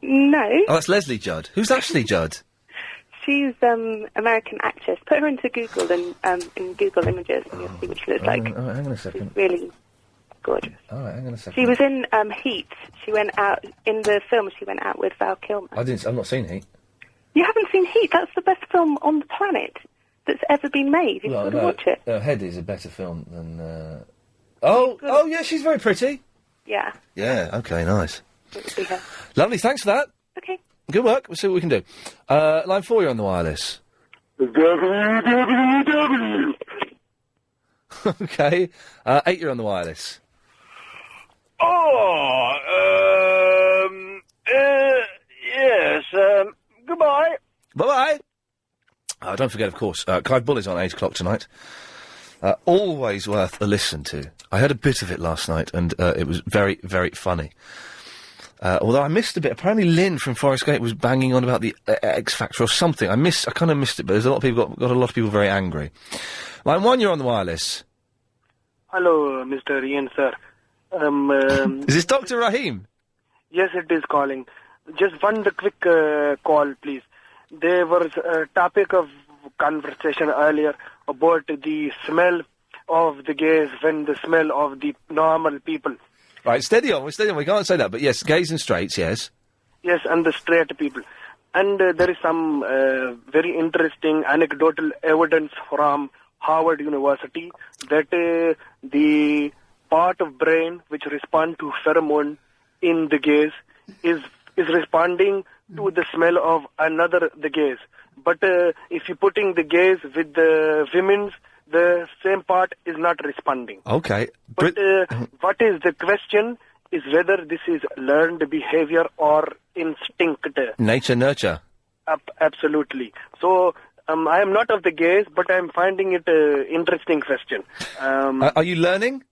No, Oh, that's Leslie Judd. Who's Ashley Judd? she's American actress. Put her into Google and in Google Images, and you'll see what she looks like. Hang on a second. Really gorgeous. All right, hang on a second. She was in Heat. She went out in the film. She went out with Val Kilmer. I've not seen Heat. You haven't seen Heat? That's the best film on the planet that's ever been made. You've got to watch it. Head is a better film than... Oh, yeah, she's very pretty. Yeah, Yeah, okay, nice. it would be her. Lovely, thanks for that. Okay. Good work, we'll see what we can do. Line 4, you're on the wireless. Okay. 8, you're on the wireless. Yes, goodbye. Bye-bye. Don't forget, of course, Clive Bull is on 8 o'clock tonight. Always worth a listen to. I heard a bit of it last night, and it was very, very funny. Although I missed a bit. Apparently Lynn from Forest Gate was banging on about the X Factor or something. I kind of missed it, but there's a lot of people got a lot of people very angry. Line 1, you're on the wireless. Hello, Mr. Ian, sir. Is this Dr. Rahim? Yes, it is calling. Just one quick call, please. There was a topic of conversation earlier about the smell of the gays when the smell of the normal people. Right, steady on, we can't say that, but yes, gays and straights, yes. Yes, and the straight people. And there is some very interesting anecdotal evidence from Harvard University that the part of brain which respond to pheromone in the gays is responding to the smell of the gays. But if you're putting the gays with the women's, the same part is not responding. Okay. But what is the question is whether this is learned behavior or instinct. Nature, nurture. Absolutely. So I am not of the gays, but I am finding it an interesting question. Are you learning?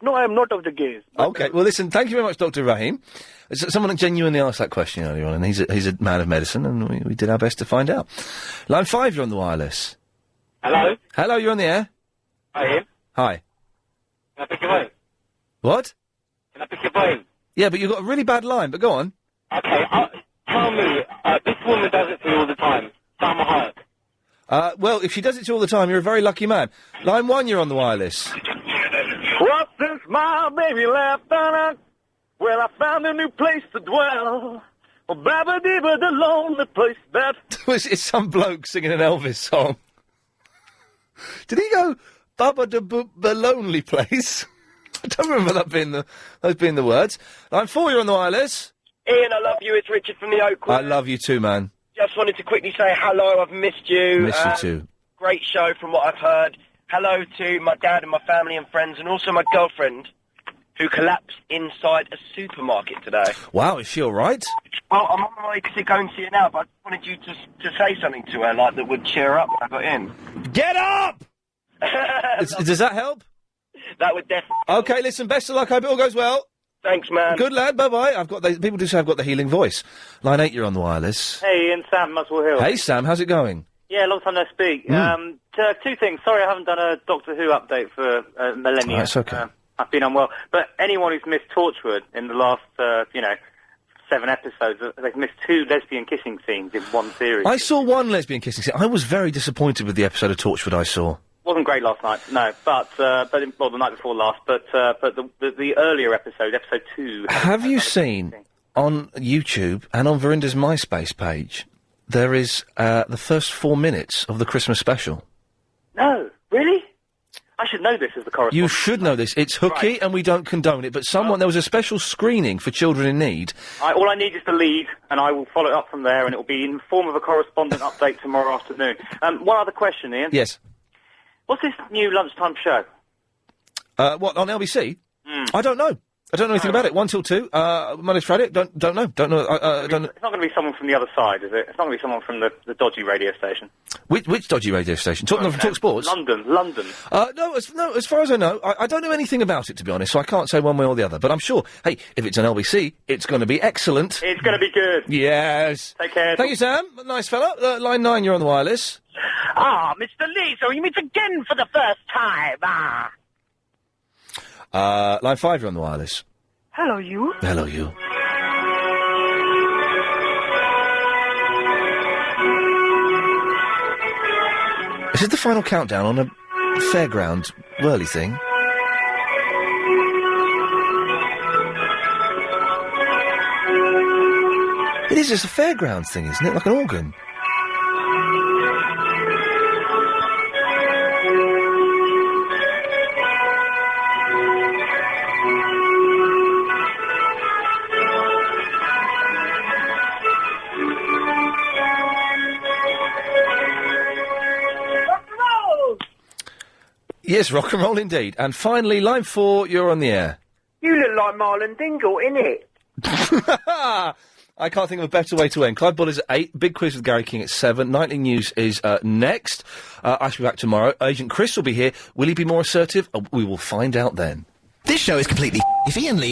No, I am not of the gays. Okay, well, listen, thank you very much, Dr. Rahim. Someone genuinely asked that question earlier on, and he's a man of medicine, and we did our best to find out. Line 5, you're on the wireless. Hello? Hello, you're on the air. Hi, Ian. Hi. Can I pick your brain? What? Can I pick your brain? Yeah, but you've got a really bad line, but go on. Okay, tell me, this woman does it to me all the time. Salma Hayek. Well, if she does it to you all the time, you're a very lucky man. Line 1, you're on the wireless. Well, since my baby left, well, I found a new place to dwell. Oh, Babba-dibba, the lonely place that... It's some bloke singing an Elvis song. Did he go, Babba-da-boop, lonely place? I don't remember those being the words. Line 4, you're on the wireless. Ian, I love you. It's Richard from the Oak. I love you too, man. Just wanted to quickly say hello. I've missed you. Miss you too. Great show from what I've heard. Hello to my dad and my family and friends, and also my girlfriend, who collapsed inside a supermarket today. Wow, is she all right? Well, I'm on my way to go and see her now, but I wanted you to say something to her, like, that would cheer her up when I got in. Get up! Does that help? That would definitely... Okay, listen, best of luck. Hope it all goes well. Thanks, man. Good lad, bye-bye. People do say I've got the healing voice. Line 8, you're on the wireless. Hey, Ian, Sam, Muswell Hill. Hey, Sam, how's it going? Yeah, long time no speak. Two things. Sorry I haven't done a Doctor Who update for millennia. That's okay. I've been unwell. But anyone who's missed Torchwood in the last, 7 episodes, they've missed 2 lesbian kissing scenes in one series. I saw 1 lesbian kissing scene. I was very disappointed with the episode of Torchwood I saw. Wasn't great last night, no. But the night before last. But the earlier episode 2. Have you seen on YouTube and on Verinda's MySpace page? There is the first 4 minutes of the Christmas special. No, really? I should know this as the correspondent. You should know this. It's hooky, Right. and we don't condone it. But there was a special screening for children in need. All I need is the lead, and I will follow it up from there, and it will be in the form of a correspondent update tomorrow afternoon. One other question, Ian. Yes. What's this new lunchtime show? What, on LBC? I don't know. I don't know anything about it. 1 till 2, Monday to Friday. Don't know. Don't know. Don't know. It's not going to be someone from the other side, is it? It's not going to be someone from the dodgy radio station. Which dodgy radio station? From Talk Sports? London. No, as far as I know, I don't know anything about it, to be honest, so I can't say one way or the other. But I'm sure, hey, if it's on LBC, it's going to be excellent. It's going to be good. Yes. Take care. Thank you, Sam. Nice fella. Line 9, you're on the wireless. Ah, Mr. Lee, so you meet again for the first time, Line 5, you're on the wireless. Hello, you. Hello, you. Is it the final countdown on a fairground whirly thing? It is just a fairground thing, isn't it? Like an organ. Yes, rock and roll indeed. And finally, line 4, you're on the air. You look like Marlon Dingle, innit? I can't think of a better way to end. Clive Bull is at 8, Big Quiz with Gary King at 7, Nightly News is next. I shall be back tomorrow. Agent Chris will be here. Will he be more assertive? We will find out then. This show is completely... If Ian Lee